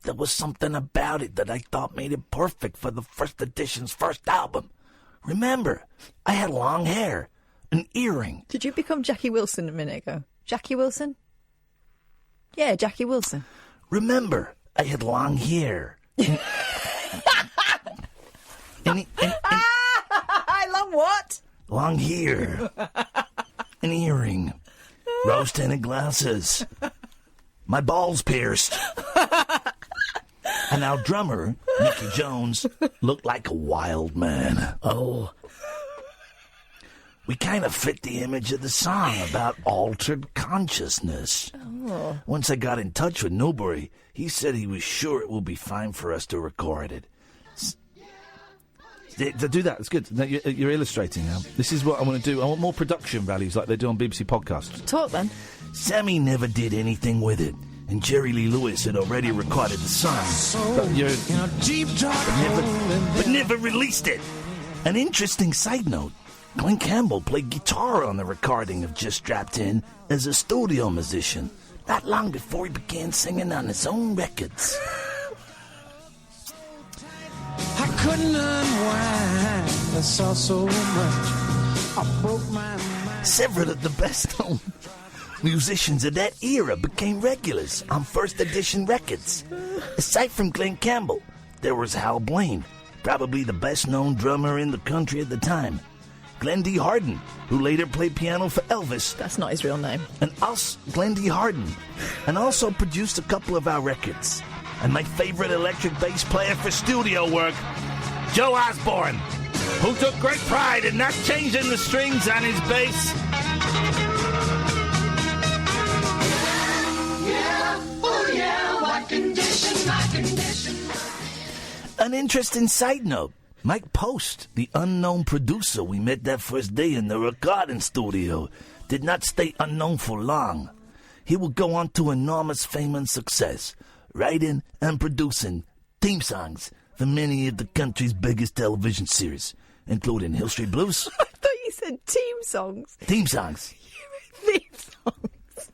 There was something about it that I thought made it perfect for the First Edition's first album. Remember, I had long hair, an earring. Did you become Jackie Wilson a minute ago? Jackie Wilson? Yeah, Jackie Wilson. Remember, I had long hair. Long what? Long hair. An earring. Rose-tinted glasses. My balls pierced. And our drummer, Mickey Jones, looked like a wild man. Oh. We kind of fit the image of the song about altered consciousness. Oh. Once I got in touch with Newbury, he said he was sure it will be fine for us to record it. Do that. It's good. No, you're illustrating now. This is what I want to do. I want more production values like they do on BBC Podcasts. Talk then. Sammy never did anything with it, and Jerry Lee Lewis had already recorded the song, but never released it. An interesting side note, Glenn Campbell played guitar on the recording of Just Strapped In as a studio musician, not long before he began singing on his own records. I couldn't unwind. I saw so much. I broke my mind. Several of the best-known musicians of that era became regulars on First Edition records. Aside from Glenn Campbell, there was Hal Blaine, probably the best-known drummer in the country at the time. Glenn D. Hardin, who later played piano for Elvis. That's not his real name. And us, Glenn D. Hardin, and also produced a couple of our records. And my favorite electric bass player for studio work, Joe Osborne, who took great pride in not changing the strings on his bass. Yeah, oh yeah, what condition, my condition. An interesting side note, Mike Post, the unknown producer we met that first day in the recording studio, did not stay unknown for long. He would go on to enormous fame and success, writing and producing theme songs for many of the country's biggest television series, including Hill Street Blues. I thought you said team songs. Theme songs. Theme songs.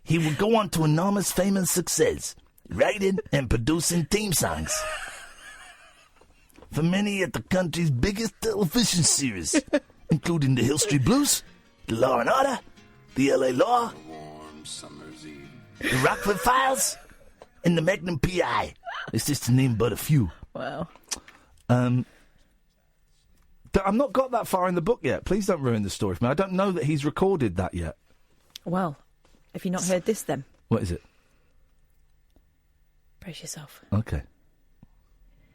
He would go on to enormous fame and success, writing and producing theme songs for many of the country's biggest television series, including the Hill Street Blues, the Law and Order, the LA Law, the Rockford Files, and the Magnum P.I. It's just to name but a few. Wow. I've not got that far in the book yet. Please don't ruin the story for me. I don't know that he's recorded that yet. Well, have you not heard this then? What is it? Brace yourself. Okay.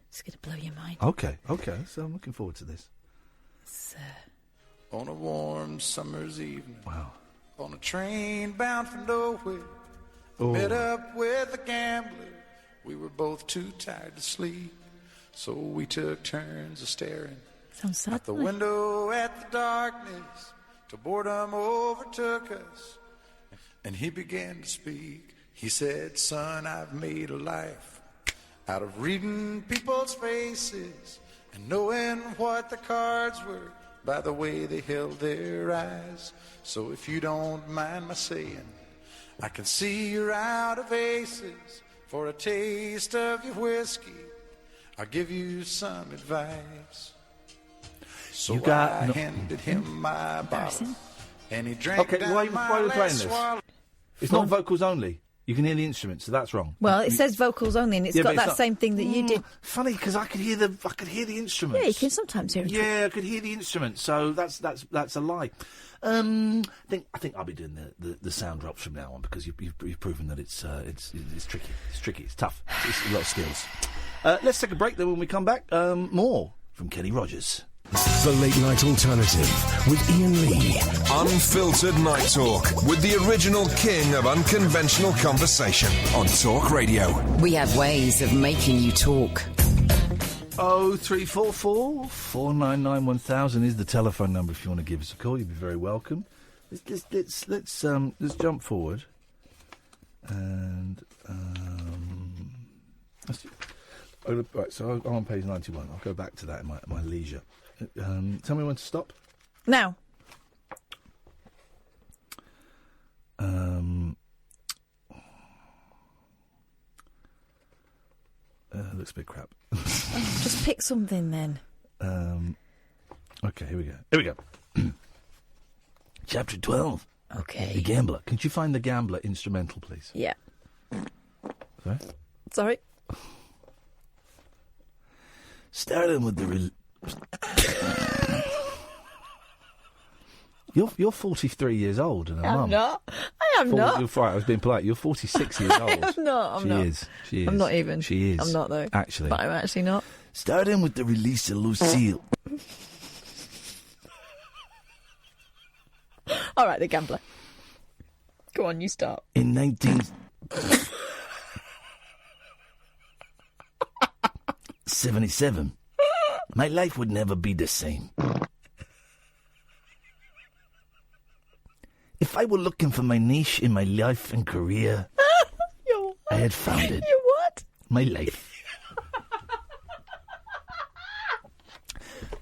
It's going to blow your mind. Okay. So I'm looking forward to this. On a warm summer's evening. Wow. On a train bound for nowhere. Oh. Met up with a gambler. We were both too tired to sleep. So we took turns of staring Sounds sad, out the window at the darkness. Till boredom overtook us. And he began to speak. He said, son, I've made a life out of reading people's faces and knowing what the cards were by the way they held their eyes. So if you don't mind my saying, I can see you're out of aces. For a taste of your whiskey, I'll give you some advice. So I handed him my bottle, and he drank down why are we playing this? swallow. It's not vocals only. You can hear the instruments, so that's wrong. Well, it says vocals only, and it's got that same thing that you did. Funny, because I could hear the instruments. Yeah, you can sometimes hear it. Yeah, I could hear the instruments, so that's a lie. I think I'll be doing the sound drops from now on because you've proven that it's tricky. It's tricky. It's tough. It's a lot of skills. Let's take a break. Then when we come back, more from Kenny Rogers. The Late Night Alternative with Iain Lee. Unfiltered night talk with the original king of unconventional conversation on Talk Radio. We have ways of making you talk. 0344 499 1000 is the telephone number if you want to give us a call. You'd be very welcome. Let's jump forward and Right, so I'm on page 91. I'll go back to that in my leisure. Tell me when to stop. Now. Looks a bit crap. Just pick something then. Okay, here we go. Chapter 12. Okay. The Gambler. Could you find the Gambler instrumental, please? Yeah. Sorry? Starting with the... You're 43 years old and a mum. I'm not. I am not. You're right, I was being polite. You're 46 years old. I'm not. She is. I'm not even. She is. I'm not, though. Actually. But I'm actually not. Starting with the release of Lucille. All right, The Gambler. Go on, you start. In 1977, my life would never be the same. If I were looking for my niche in my life and career, I had found it. You what? My life.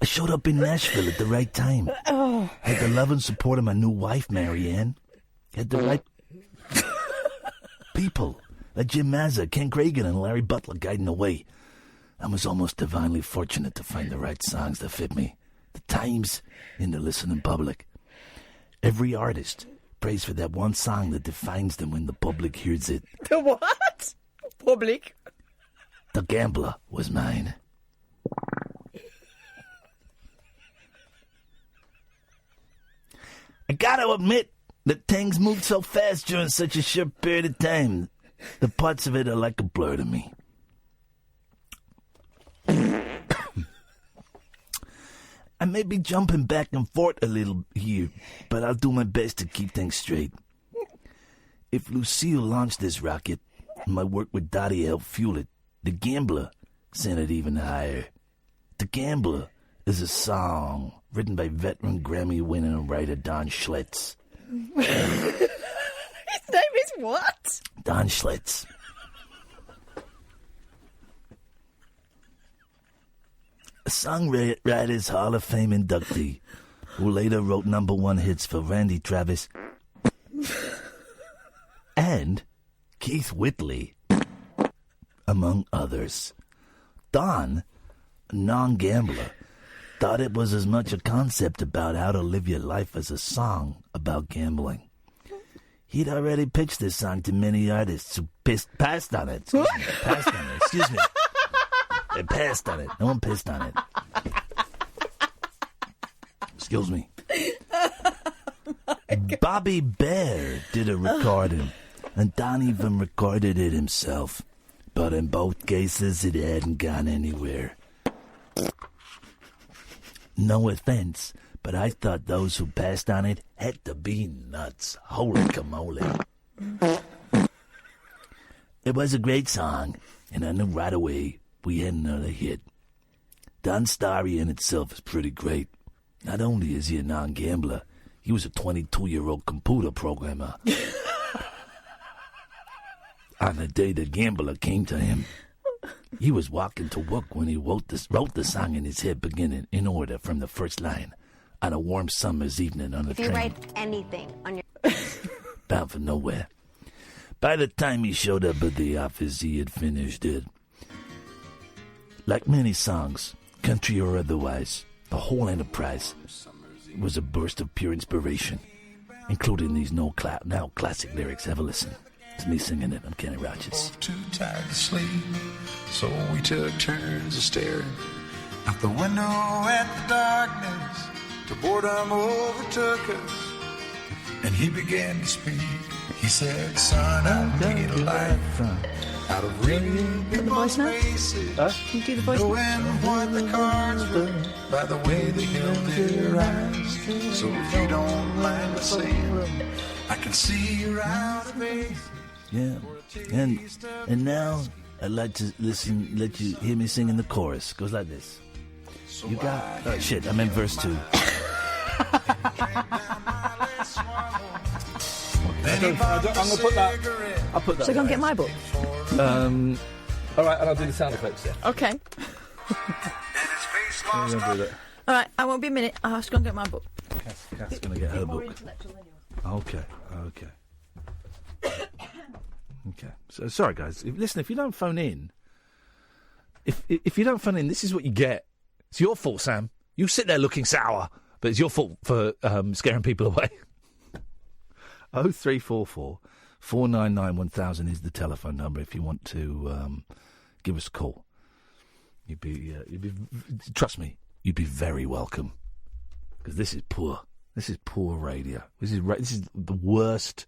I showed up in Nashville at the right time. Oh. Had the love and support of my new wife, Marianne. Had the right people, like Jim Mazza, Ken Cragen, and Larry Butler guiding the way. I was almost divinely fortunate to find the right songs that fit me, the times, and the listening public. Every artist prays for that one song that defines them when the public hears it. The what? Public? The Gambler was mine. I gotta admit that things moved so fast during such a short period of time. The parts of it are like a blur to me. I may be jumping back and forth a little here, but I'll do my best to keep things straight. If Lucille launched this rocket, my work with Dottie helped fuel it. The Gambler sent it even higher. The Gambler is a song written by veteran Grammy-winning writer Don Schlitz. His name is what? Don Schlitz. A Songwriters Hall of Fame inductee who later wrote #1 hits for Randy Travis and Keith Whitley, among others. Don, a non-gambler, thought it was as much a concept about how to live your life as a song about gambling. He'd already pitched this song to many artists who passed on it. Excuse me. They passed on it. No one pissed on it. Excuse me. Bobby Bear did a recording, and Don even recorded it himself. But in both cases, it hadn't gone anywhere. No offense, but I thought those who passed on it had to be nuts. Holy camole. It was a great song, and I knew right away we had another hit. Don's story in itself is pretty great. Not only is he a non-gambler, he was a 22-year-old computer programmer. On the day the Gambler came to him, he was walking to work when he wrote the song in his head beginning in order from the first line on a warm summer's evening on a If train. you write anything on your... Bound for nowhere. By the time he showed up at the office, he had finished it. Like many songs, country or otherwise, the whole enterprise was a burst of pure inspiration, including these now classic lyrics. Have a listen. It's me singing it on Kenny Rogers. Too tired to sleep, so we took turns of staring out the window at the darkness till boredom overtook us, and he began to speak. He said, "Son, I made a life out of reading people's faces, Can you do the voice? knowing what the cards were by the way they held their eyes. So if you don't mind me saying, I can see your outer face." Yeah, and now I'd like to let you hear me sing in the chorus. Goes like this. You got shit. I'm in verse 2. I'm gonna put that. I'll put that. So go and get my book. All right, and I'll do the sound effects then. Okay. I'm going to do that. All right, I won't be a minute. I have to go and get my book. Kath's going to get her More book. intellectual than yours. Okay. Okay. So, sorry, guys. Listen, if you don't phone in, if you don't phone in, this is what you get. It's your fault, Sam. You sit there looking sour, but it's your fault for scaring people away. 0344 499 1000 is the telephone number if you want to give us a call. You'd be trust me, you'd be very welcome, because this is poor. This is poor radio. This is the worst.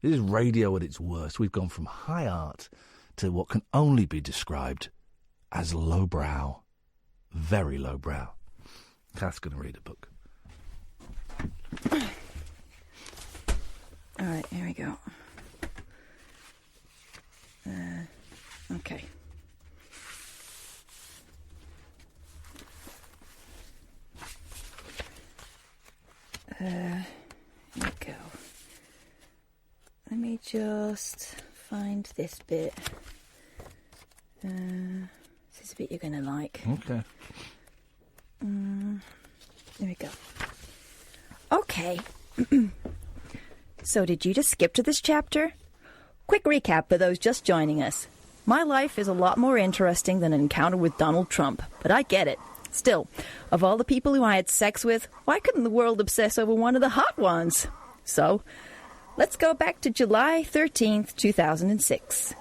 This is radio at its worst. We've gone from high art to what can only be described as lowbrow, very lowbrow. Kath's going to read a book. All right, here we go. Okay. Here we go. Let me just find this bit. This is a bit you're going to like. Okay. There we go. Okay. So did you just skip to this chapter? Quick recap for those just joining us. My life is a lot more interesting than an encounter with Donald Trump, but I get it. Still, of all the people who I had sex with, why couldn't the world obsess over one of the hot ones? So, let's go back to July 13th, 2006.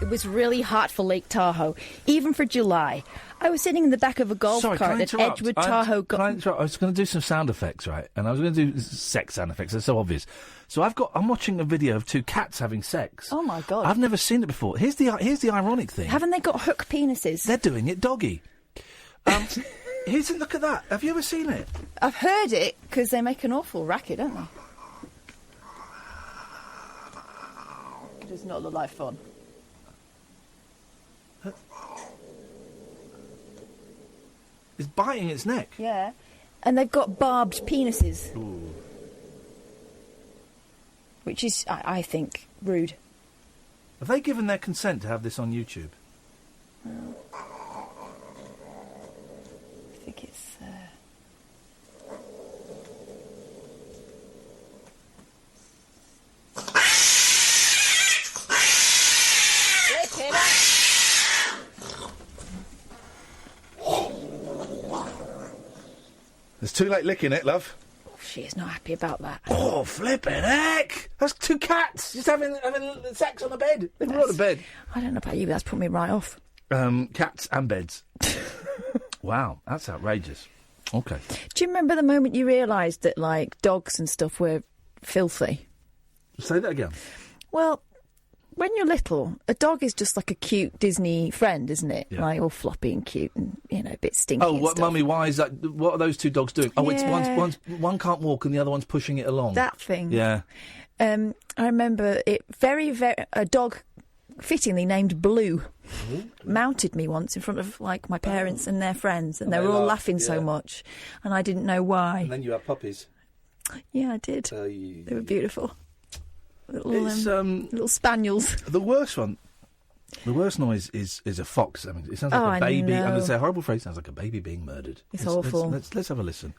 It was really hot for Lake Tahoe, even for July. I was sitting in the back of a golf cart at Edgewood Tahoe. I was going to do some sound effects, right? And I was going to do sex sound effects. They're so obvious. So I'm watching a video of two cats having sex. Oh my God! I've never seen it before. Here's the ironic thing. Haven't they got hook penises? They're doing it doggy. Look at that. Have you ever seen it? I've heard it because they make an awful racket, don't they? It does not look like fun. It's biting its neck. Yeah. And they've got barbed penises. Ooh. Which is, I think, rude. Have they given their consent to have this on YouTube? Well, I think it's... Lick it up! It's too late licking it, love. She is not happy about that. Oh, flipping heck! That's two cats just having sex on a bed. They were on a bed. I don't know about you, but that's put me right off. Cats and beds. Wow, that's outrageous. Okay. Do you remember the moment you realised that, like, dogs and stuff were filthy? Say that again. Well, when you're little, a dog is just like a cute Disney friend, isn't it? Yeah. Like all floppy and cute and, you know, a bit stinky. Oh, and what, stuff. Mummy, why is that? What are those two dogs doing? Oh, it's Yeah. one can't walk and the other one's pushing it along. That thing. Yeah. I remember it a dog fittingly named Blue mounted me once in front of, like, my parents and their friends, and they were all laughing so much, and I didn't know why. And then you have puppies. Yeah, I did. They were beautiful. Little spaniels. The worst noise is a fox. I mean, it sounds like Oh, a baby. I I'm going know. to say a horrible phrase. Sounds like a baby being murdered. It's awful. Let's have a listen.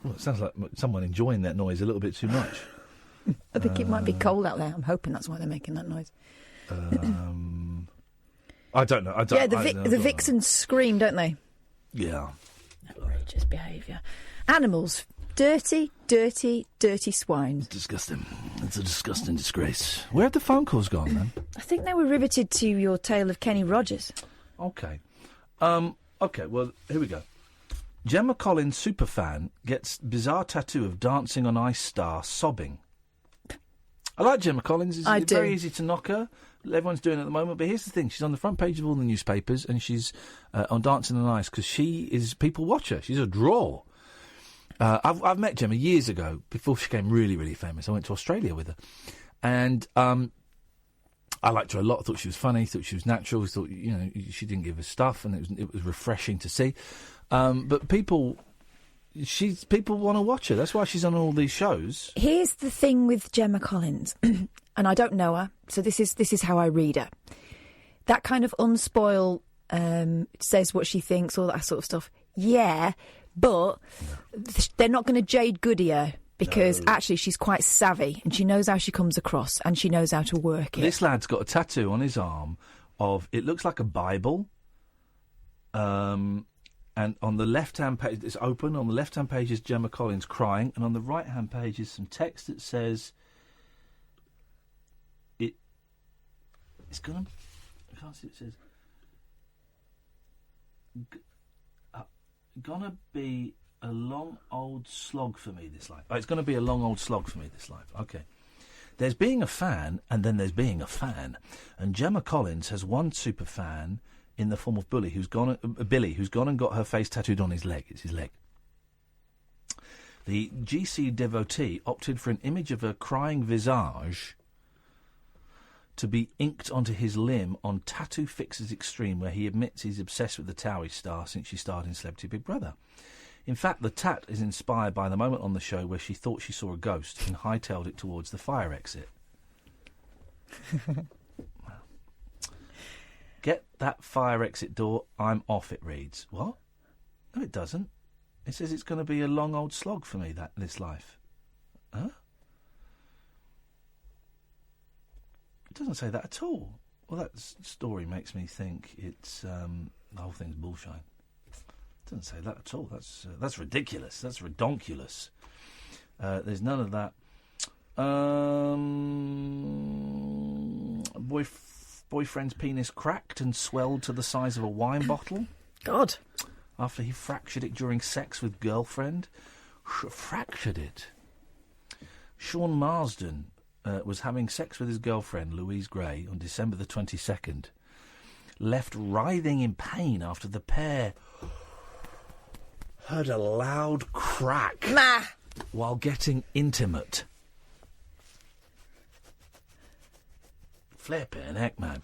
Well, it sounds like someone enjoying that noise a little bit too much. I think it might be cold out there. I'm hoping that's why they're making that noise. I don't know. The vixens scream, don't they? Yeah. Outrageous behaviour. Animals. Dirty, dirty, dirty swine. Disgusting. It's a disgusting disgrace. Where have the phone calls gone, then? I think they were riveted to your tale of Kenny Rogers. Okay. Okay, well, here we go. Gemma Collins, superfan, gets bizarre tattoo of dancing on ice star sobbing. I like Gemma Collins. It's very easy to knock her. Everyone's doing it at the moment. But here's the thing. She's on the front page of all the newspapers, and she's on Dancing on Ice because people watch her. She's a draw. I've met Gemma years ago, before she became really, really famous. I went to Australia with her. And I liked her a lot. I thought she was funny. Thought she was natural. Thought she didn't give us stuff, and it was refreshing to see. But people want to watch her. That's why she's on all these shows. Here's the thing with Gemma Collins, and I don't know her, so this is how I read her. That kind of unspoiled, says what she thinks, all that sort of stuff. Yeah, but they're not going to Jade Goody her. Because actually she's quite savvy and she knows how she comes across and she knows how to work it. This lad's got a tattoo on his arm of, it looks like a Bible. And on the left-hand page, it's open. On the left-hand page is Gemma Collins crying. And on the right-hand page is some text that says, it's going to... I can't see what it says. Gonna be... a long old slog for me this life. Oh, it's going to be a long old slog for me this life. Okay. There's being a fan, and then there's being a fan. And Gemma Collins has one super fan in the form of Billy, who's gone and got her face tattooed on his leg. It's his leg. The GC devotee opted for an image of her crying visage to be inked onto his limb on Tattoo Fixers Extreme, where he admits he's obsessed with the Towie star since she starred in Celebrity Big Brother. In fact, the tat is inspired by the moment on the show where she thought she saw a ghost and hightailed it towards the fire exit. Get that fire exit door, I'm off, it reads. What? No, it doesn't. It says it's going to be a long old slog for me, this life. Huh? It doesn't say that at all. Well, that story makes me think it's the whole thing's bullshit. Doesn't say that at all. That's ridiculous. That's redonkulous. There's none of that. Boyfriend's penis cracked and swelled to the size of a wine bottle. God. After he fractured it during sex with girlfriend. Fractured it. Sean Marsden was having sex with his girlfriend, Louise Gray, on December the 22nd. Left writhing in pain after the pair... heard a loud crack while getting intimate. Flippin' heck, man.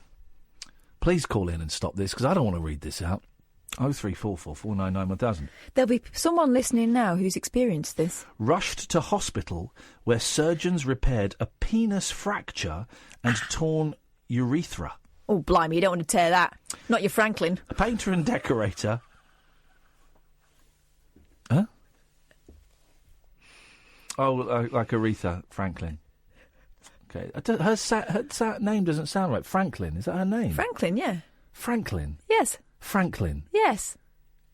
Please call in and stop this, because I don't want to read this out. 0344 499 1000. There'll be someone listening now who's experienced this. Rushed to hospital where surgeons repaired a penis fracture and torn urethra. Oh, blimey, you don't want to tear that. Not your Franklin. A painter and decorator... Huh? Oh, like Aretha Franklin. Okay. Her name doesn't sound right. Franklin, is that her name? Franklin, yeah. Franklin? Yes. Franklin? Yes.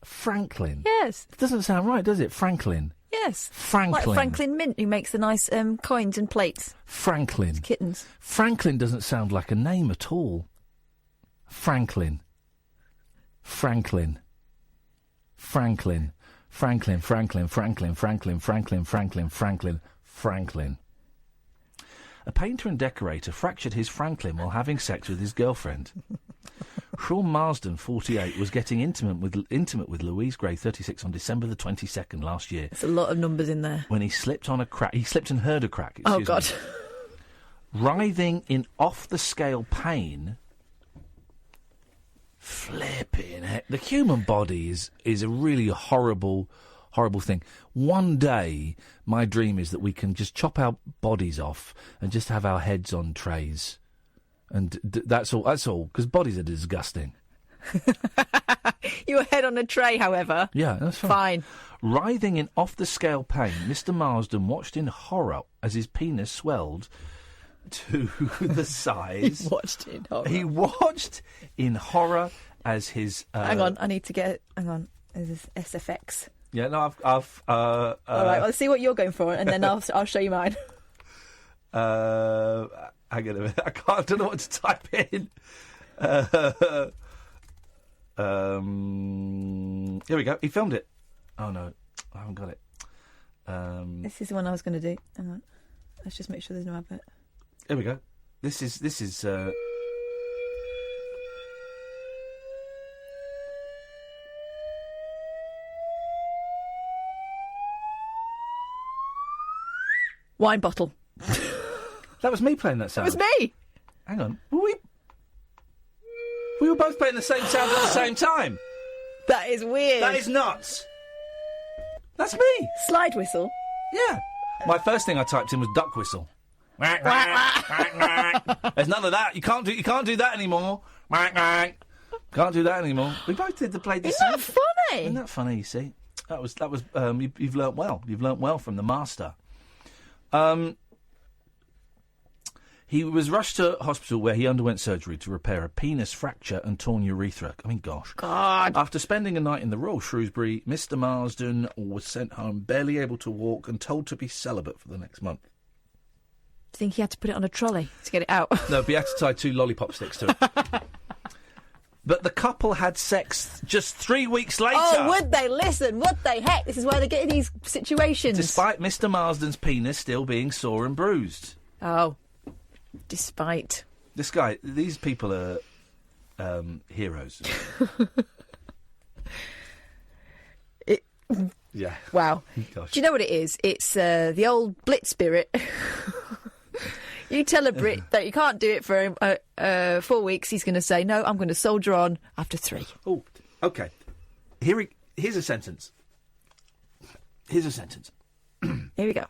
Franklin? Yes. It doesn't sound right, does it? Franklin? Yes. Franklin. Like Franklin Mint, who makes the nice coins and plates. Franklin. It's kittens. Franklin doesn't sound like a name at all. Franklin. Franklin. Franklin. Franklin, Franklin, Franklin, Franklin, Franklin, Franklin, Franklin, Franklin. A painter and decorator fractured his Franklin while having sex with his girlfriend. Sean Marsden, 48, was getting intimate with Louise Gray, 36, on December the 22nd last year. There's a lot of numbers in there. When he slipped on a crack. He slipped and heard a crack. Oh, God. Writhing in off-the-scale pain... Flipping heck. The human body is a really horrible thing. One day, my dream is that we can just chop our bodies off and just have our heads on trays. And that's all, because bodies are disgusting. Your head on a tray, however. Yeah, that's fine. Writhing in off-the-scale pain, Mr. Marsden watched in horror as his penis swelled to the size... He watched in horror as his... Hang on, I need to get... Hang on, there's SFX. Yeah, no, I've all right, let's see what you're going for, and then I'll show you mine. Hang on a minute, I don't know what to type in. Here we go, he filmed it. Oh, no, I haven't got it. This is the one I was going to do. Hang on, let's just make sure there's no advert. Here we go. This is wine bottle. That was me playing that sound. It was me. Hang on. We were both playing the same sound at the same time. That is weird. That is nuts. That's me. Slide whistle? Yeah. My first thing I typed in was duck whistle. There's none of that. You can't do that anymore. Can't do that anymore. We both played the same. Isn't that funny? Isn't that funny? You see, that was. You've learnt well. You've learnt well from the master. He was rushed to hospital where he underwent surgery to repair a penis fracture and torn urethra. I mean, gosh. God. After spending a night in the Royal Shrewsbury, Mr. Marsden was sent home barely able to walk and told to be celibate for the next month. Do you think he had to put it on a trolley to get it out? No, but he had to tie 2 lollipop sticks to it. But the couple had sex just 3 weeks later. Oh, would they? Listen, what the heck? This is why they get in these situations. Despite Mr. Marsden's penis still being sore and bruised. Oh. Despite. These people are heroes. Yeah. Wow. Gosh. Do you know what it is? It's the old Blitz spirit. You tell a Brit that you can't do it for 4 weeks, he's going to say, no, I'm going to soldier on after 3. Oh, OK. Here's a sentence. Here we go.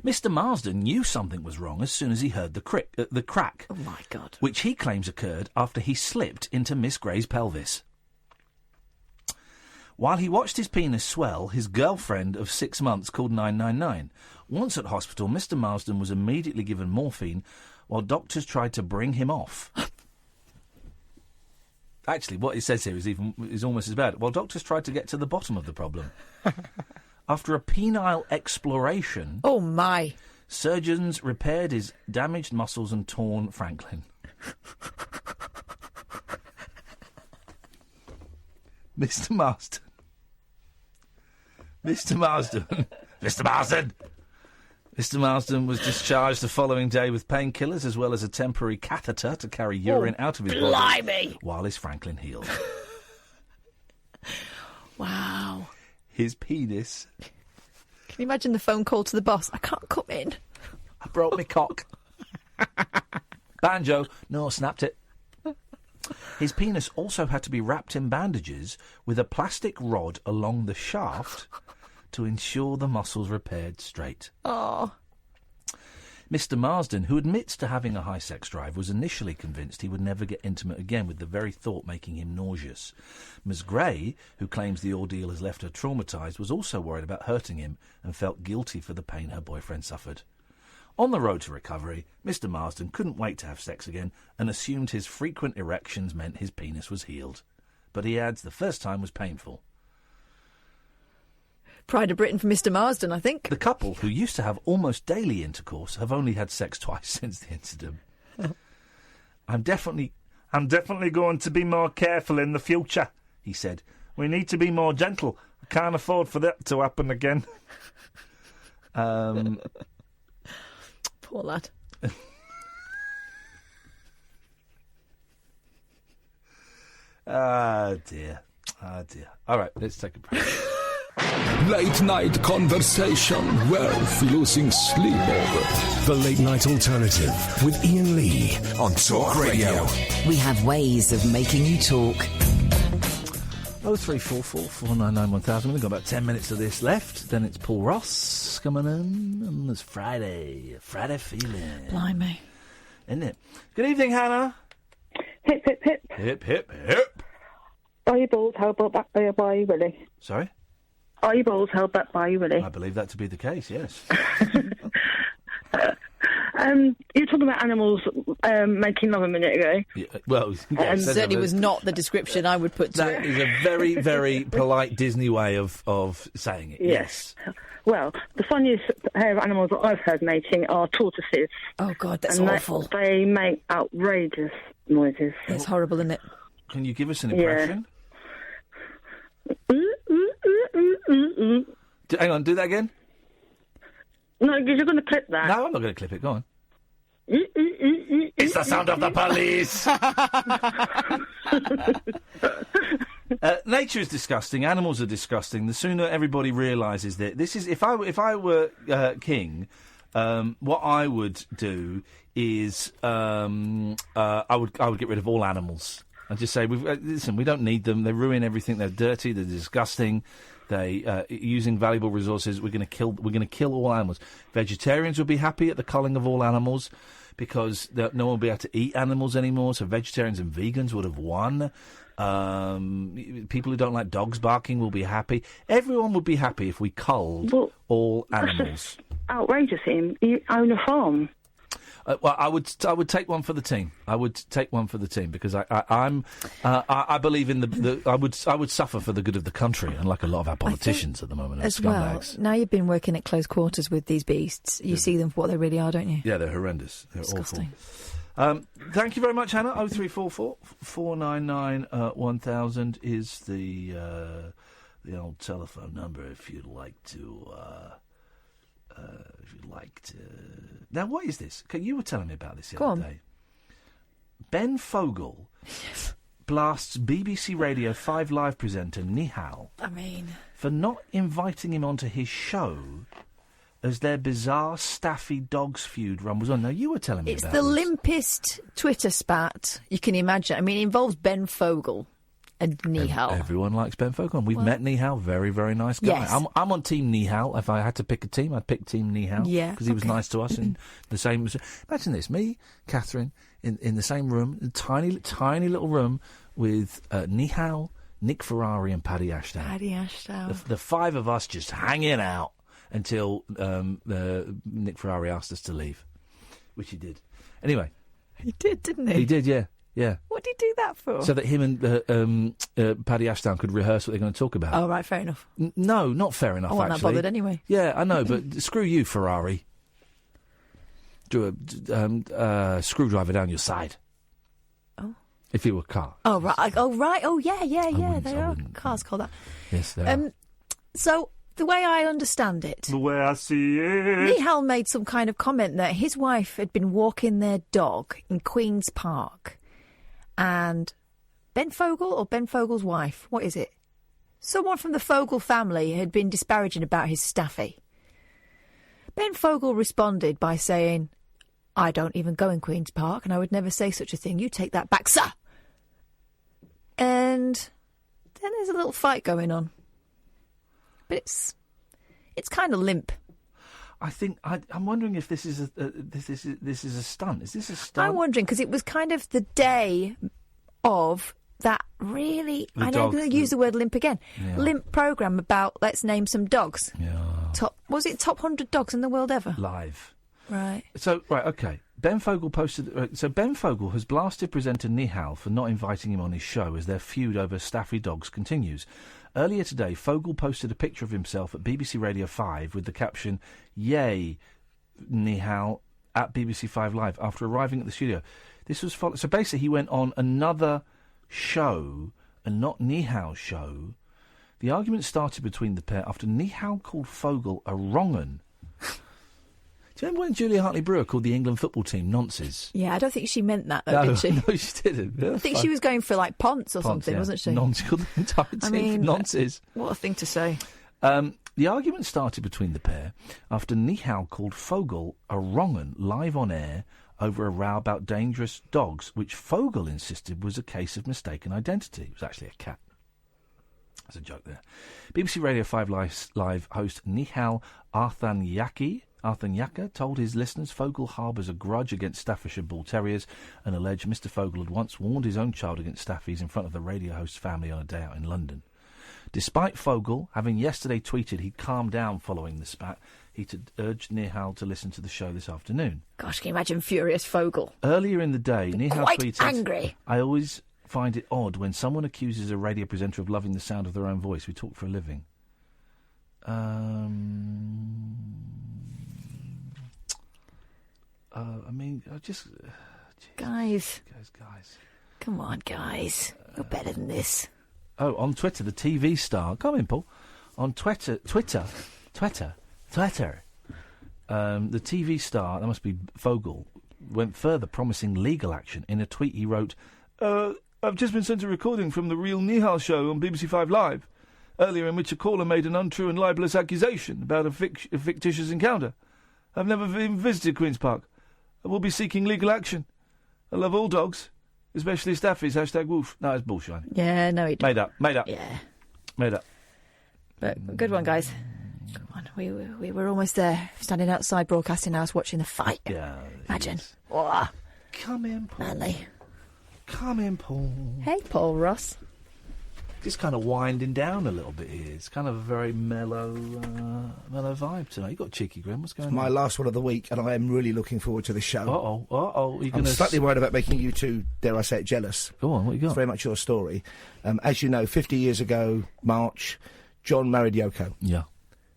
Mr. Marsden knew something was wrong as soon as he heard the crack. Oh, my God. Which he claims occurred after he slipped into Miss Gray's pelvis. While he watched his penis swell, his girlfriend of 6 months called 999. Once at hospital, Mr. Marsden was immediately given morphine while doctors tried to bring him off. Actually, what it says here is almost as bad. While doctors tried to get to the bottom of the problem. After a penile exploration... Oh, my. Surgeons repaired his damaged muscles and torn Franklin. Mr. Marsden. Mr. Marsden was discharged the following day with painkillers as well as a temporary catheter to carry urine out of his body while his Franklin healed. Wow. His penis. Can you imagine the phone call to the boss? I can't come in. I broke my cock. Banjo. No, snapped it. His penis also had to be wrapped in bandages with a plastic rod along the shaft to ensure the muscles repaired straight. Oh. Mr. Marsden, who admits to having a high sex drive, was initially convinced he would never get intimate again, with the very thought making him nauseous. Ms. Gray, who claims the ordeal has left her traumatised, was also worried about hurting him and felt guilty for the pain her boyfriend suffered. On the road to recovery, Mr. Marsden couldn't wait to have sex again and assumed his frequent erections meant his penis was healed. But he adds the first time was painful. Pride of Britain for Mr. Marsden, I think. The couple, who used to have almost daily intercourse, have only had sex twice since the incident. I'm definitely going to be more careful in the future, he said. We need to be more gentle. I can't afford for that to happen again. Poor lad. Dear. All right, let's take a break. Late night conversation worth losing sleep over. The Late Night Alternative with Iain Lee on Talk Radio. We have ways of making you talk. 0344 499 1000. We've got about 10 minutes of this left. Then it's Paul Ross coming in, and there's Friday feeling. Blimey. Isn't it? Good evening, Hannah. Hip, hip, hip. Hip, hip, hip. Are your balls held back by you, Willie? Sorry? Are your balls held back by you, Willie? I believe that to be the case, yes. You were talking about animals making love a minute ago. Yeah, well, yes, certainly was not the description I would put to that it. Is a very, very polite Disney way of saying it. Yes. Well, the funniest pair of animals that I've heard mating are tortoises. Oh, God, that's and awful. They make outrageous noises. It's horrible, isn't it? Can you give us an impression? Hang on, do that again? No, because you're going to clip that. No, I'm not going to clip it. Go on. It's the sound of the police. Nature is disgusting. Animals are disgusting. The sooner everybody realises that this is, if I were king, What I would do is I would get rid of all animals. I'd just say, listen, we don't need them. They ruin everything. They're dirty. They're disgusting. They using valuable resources. We're going to kill all animals. Vegetarians would be happy at the culling of all animals because no one will be able to eat animals anymore. So vegetarians and vegans would have won. People who don't like dogs barking will be happy. Everyone would be happy if we culled all animals. That's outrageous, Ian. You own a farm. Well, I would take one for the team. I would take one for the team because I believe in I would suffer for the good of the country, unlike a lot of our politicians at the moment. As well, now you've been working at close quarters with these beasts, you see them for what they really are, don't you? Yeah, they're horrendous. They're disgusting. Awful. Thank you very much, Hannah. 0344 499 1000 is the old telephone number if you'd like to. Now, what is this? Okay, you were telling me about this the other day. Ben Fogle blasts BBC Radio 5 Live presenter Nihal for not inviting him onto his show as their bizarre Staffy Dogs feud rumbles on. Now, you were telling me about this. It's the limpest Twitter spat you can imagine. I mean, it involves Ben Fogle and Nihal. Everyone likes Ben Fogle. And we've met Nihal. Very, very nice guy. Yes. I'm on Team Nihal. If I had to pick a team, I'd pick Team Nihal. Yeah. Because he was nice to us in the same... Imagine this. Me, Katherine, in the same room, a tiny little room with Nihal, Nick Ferrari and Paddy Ashdown. The five of us just hanging out until Nick Ferrari asked us to leave, which he did. Anyway. He did, didn't he? He did, yeah. Yeah. What did he do that for? So that him and Paddy Ashdown could rehearse what they're going to talk about. Oh, right, fair enough. No, not fair enough, I wasn't actually. that bothered anyway. Yeah, I know, but screw you, Ferrari. Drew a screwdriver down your side. Oh. If it were a car. Oh, right. Oh, yeah. There are cars called that. Yes, there are. So, the way I understand it... The way I see it... Nihal made some kind of comment that his wife had been walking their dog in Queen's Park... And Ben Fogle or Ben Fogle's wife, what is it? Someone from the Fogle family had been disparaging about his Staffy. Ben Fogle responded by saying, I don't even go in Queen's Park and I would never say such a thing. You take that back, sir. And then there's a little fight going on. But it's kind of limp. I think I'm wondering if this is a stunt. Is this a stunt? I'm wondering because it was kind of the day of that really. I'm going to use the word limp again. Yeah. Limp program about let's name some dogs. Yeah. Top 100 dogs in the world ever? Live. Right. So okay. Ben Fogle posted. So Ben Fogle has blasted presenter Nihal for not inviting him on his show as their feud over Staffy dogs continues. Earlier today, Fogle posted a picture of himself at BBC Radio 5 with the caption, Yay, Nihal, at BBC 5 Live, after arriving at the studio. This was so basically he went on another show, and not Nihal's show. The argument started between the pair after Nihal called Fogle a wrong-un. Do you remember when Julia Hartley-Brewer called the England football team nonces? Yeah, I don't think she meant that, though, did she? No, she didn't. I think she was going for, like, Ponce or something, yeah. wasn't she? Nonce, called the entire team nonces. What a thing to say. The argument started between the pair after Nihal called Fogle a wrong-un live on air over a row about dangerous dogs, which Fogle insisted was a case of mistaken identity. It was actually a cat. There's a joke there. BBC Radio 5 Live host Nihal Arthanyaka told his listeners Fogle harbours a grudge against Staffordshire Bull Terriers and alleged Mr Fogle had once warned his own child against Staffies in front of the radio host's family on a day out in London. Despite Fogle having yesterday tweeted he'd calmed down following the spat, he'd urged Nihal to listen to the show this afternoon. Gosh, can you imagine furious Fogle? Earlier in the day, Nihal tweeted, angry. I always find it odd when someone accuses a radio presenter of loving the sound of their own voice. We talk for a living. Guys. Come on, guys. You're better than this. Oh, on Twitter, the TV star... Come in, Paul. On Twitter... The TV star, that must be Fogle, went further, promising legal action. In a tweet, he wrote, I've just been sent a recording from the Real Nihal show on BBC 5 Live, earlier in which a caller made an untrue and libellous accusation about a fictitious encounter. I've never even visited Queen's Park. I will be seeking legal action. I love all dogs, especially staffies. #Wolf. No, it's bullshit. Yeah, no, he Made up. Yeah. Made up. But good one, guys. Good one. We were almost there, standing outside Broadcasting House watching the fight. Yeah. Imagine. Oh, come in, Paul. Manly. Come in, Paul. Hey, Paul Ross. Just kind of winding down a little bit here. It's kind of a very mellow vibe tonight. You got a cheeky grin. What's going on? My last one of the week, and I am really looking forward to this show. I'm slightly worried about making you two, dare I say it, jealous. Go on, what you got? It's very much your story. As you know, 50 years ago, March, John married Yoko. Yeah.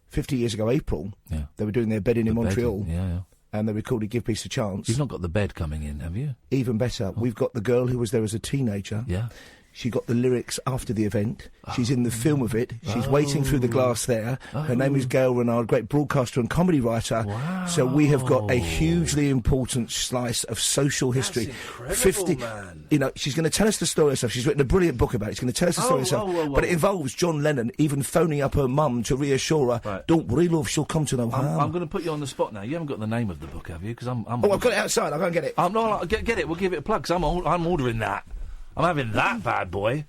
50 years ago, April, they were doing their bedding in Montreal. Yeah. And they recorded Give Peace a Chance. You've not got the bed coming in, have you? Even better. We've got the girl who was there as a teenager. Yeah. She got the lyrics after the event. She's in the film of it. She's waiting through the glass there. Her name is Gail Renard, great broadcaster and comedy writer. Wow. So we have got a hugely important slice of social history. That's incredible, man. You know, she's going to tell us the story herself. She's written a brilliant book about it. She's going to tell us the story herself. But it involves John Lennon even phoning up her mum to reassure her, Right. Don't worry, love, she'll come to no harm. I'm going to put you on the spot now. You haven't got the name of the book, have you? Because I'm I've got it outside. I'll go and get it. Get it. We'll give it a plug, because I'm ordering that. I'm having that bad boy.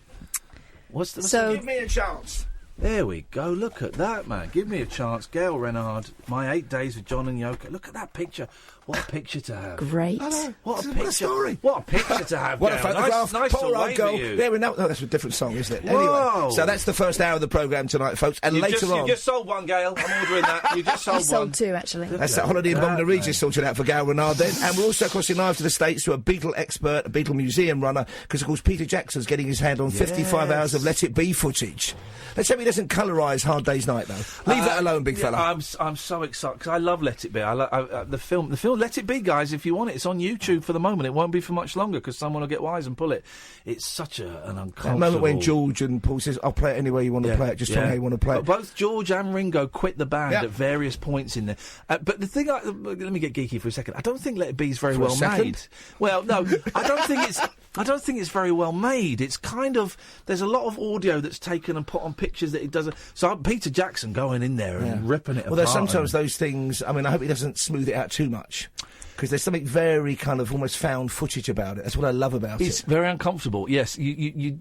Give me a chance. There we go. Look at that, man. Give me a chance. Gail Renard, My 8 Days with John and Yoko. Look at that picture. What a picture to have. Great. What a What picture. a story. What a picture to have, What a Gail. photograph. Nice Poor to old wave girl. at you. There we know. No, that's a different song, isn't it? Whoa. Anyway, so that's the first hour of the programme tonight, folks. And later on... You just sold one, Gail. I'm ordering that. You just sold one. You sold two, actually. That's that holiday in Bognor Regis sorted out for Gail Renard then. And we're also crossing live to the States to a Beatle expert, a Beatle museum runner, because, of course, Peter Jackson's getting his hand on 55 hours of Let It Be footage. Let's hope he doesn't colorise Hard Day's Night, though. Leave that alone, big fella. I'm so excited, because I love Let It Be. The film, Let It Be, guys, if you want it, it's on YouTube for the moment. It won't be for much longer, because someone will get wise and pull it. It's such an uncomfortable... That moment when George and Paul says, I'll play it any way you want to play it, just tell me how you want to play it. But both George and Ringo quit the band at various points in there. But the thing, let me get geeky for a second. I don't think Let It Be is very well made. Well, no, I don't think it's very well made. It's kind of, there's a lot of audio that's taken and put on pictures that it doesn't. So Peter Jackson going in there and ripping it apart. Well, there's sometimes those things. I mean, I hope he doesn't smooth it out too much, because there's something very kind of almost found footage about it. That's what I love about it. It's very uncomfortable. Yes, you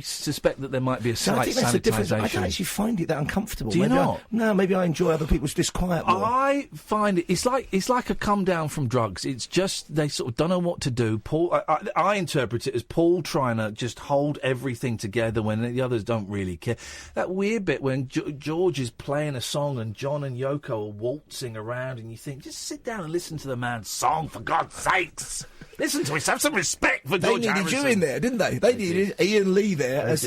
suspect that there might be a slight I think that's the difference. I sanitisation. don't actually find it that uncomfortable. Do you not? No, maybe I enjoy other people's disquiet more. I find it's like a come down from drugs. It's just they sort of don't know what to do. Paul, I interpret it as Paul trying to just hold everything together when the others don't really care. That weird bit when George is playing a song and John and Yoko are waltzing around, and you think, just sit down and listen to the man's song, for God's sakes. Listen to us. Have some respect for George Harrison. They needed you in there, didn't they? They needed Ian Lee there as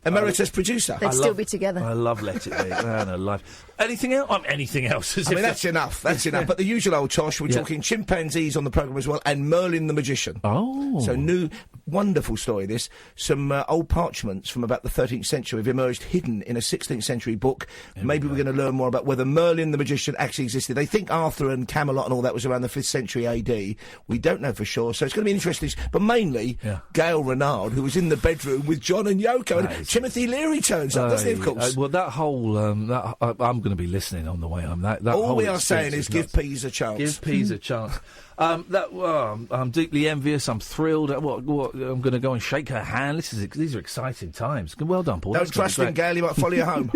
emeritus producer. They'd still be together. I love Let It Be. Man alive. Anything else? Anything else. I mean, that's enough. That's enough. But the usual old tosh, we're talking chimpanzees on the programme as well, and Merlin the Magician. Oh. So new, wonderful story, this. Some old parchments from about the 13th century have emerged hidden in a 16th century book. Maybe we're going to learn more about whether Merlin the Magician actually existed. They think Arthur and Camelot and all that was around the 5th century AD. We don't know for sure, so it's going to be interesting. But mainly, Gail Renard, who was in the bedroom with John and Yoko, and Timothy Leary turns up, doesn't he, of course? Well, that whole... I'm going to be listening on the way home. All we are saying is give peas a chance. Give peas a chance. I'm deeply envious. I'm thrilled. I'm going to go and shake her hand. These are exciting times. Well done, Paul. Don't trust in Gail. You might follow you home.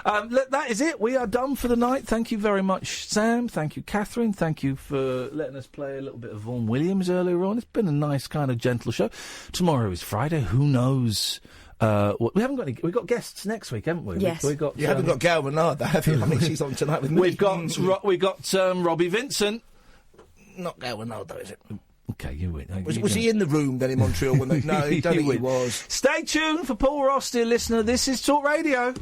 That is it. We are done for the night. Thank you very much, Sam. Thank you, Katherine. Thank you for letting us play a little bit of Vaughan Williams earlier on. It's been a nice kind of gentle show. Tomorrow is Friday. Who knows? We haven't got any. We've got guests next week, haven't we? Yes. We got. You haven't got Gail Renard, though, have you? I mean, she's on tonight with me. We've got Robbie Vincent. Not Gail Renard, though, is it? Okay, you win. Was he in the room then in Montreal when they... No, he don't think he was. Stay tuned for Paul Ross, dear listener. This is Talk Radio.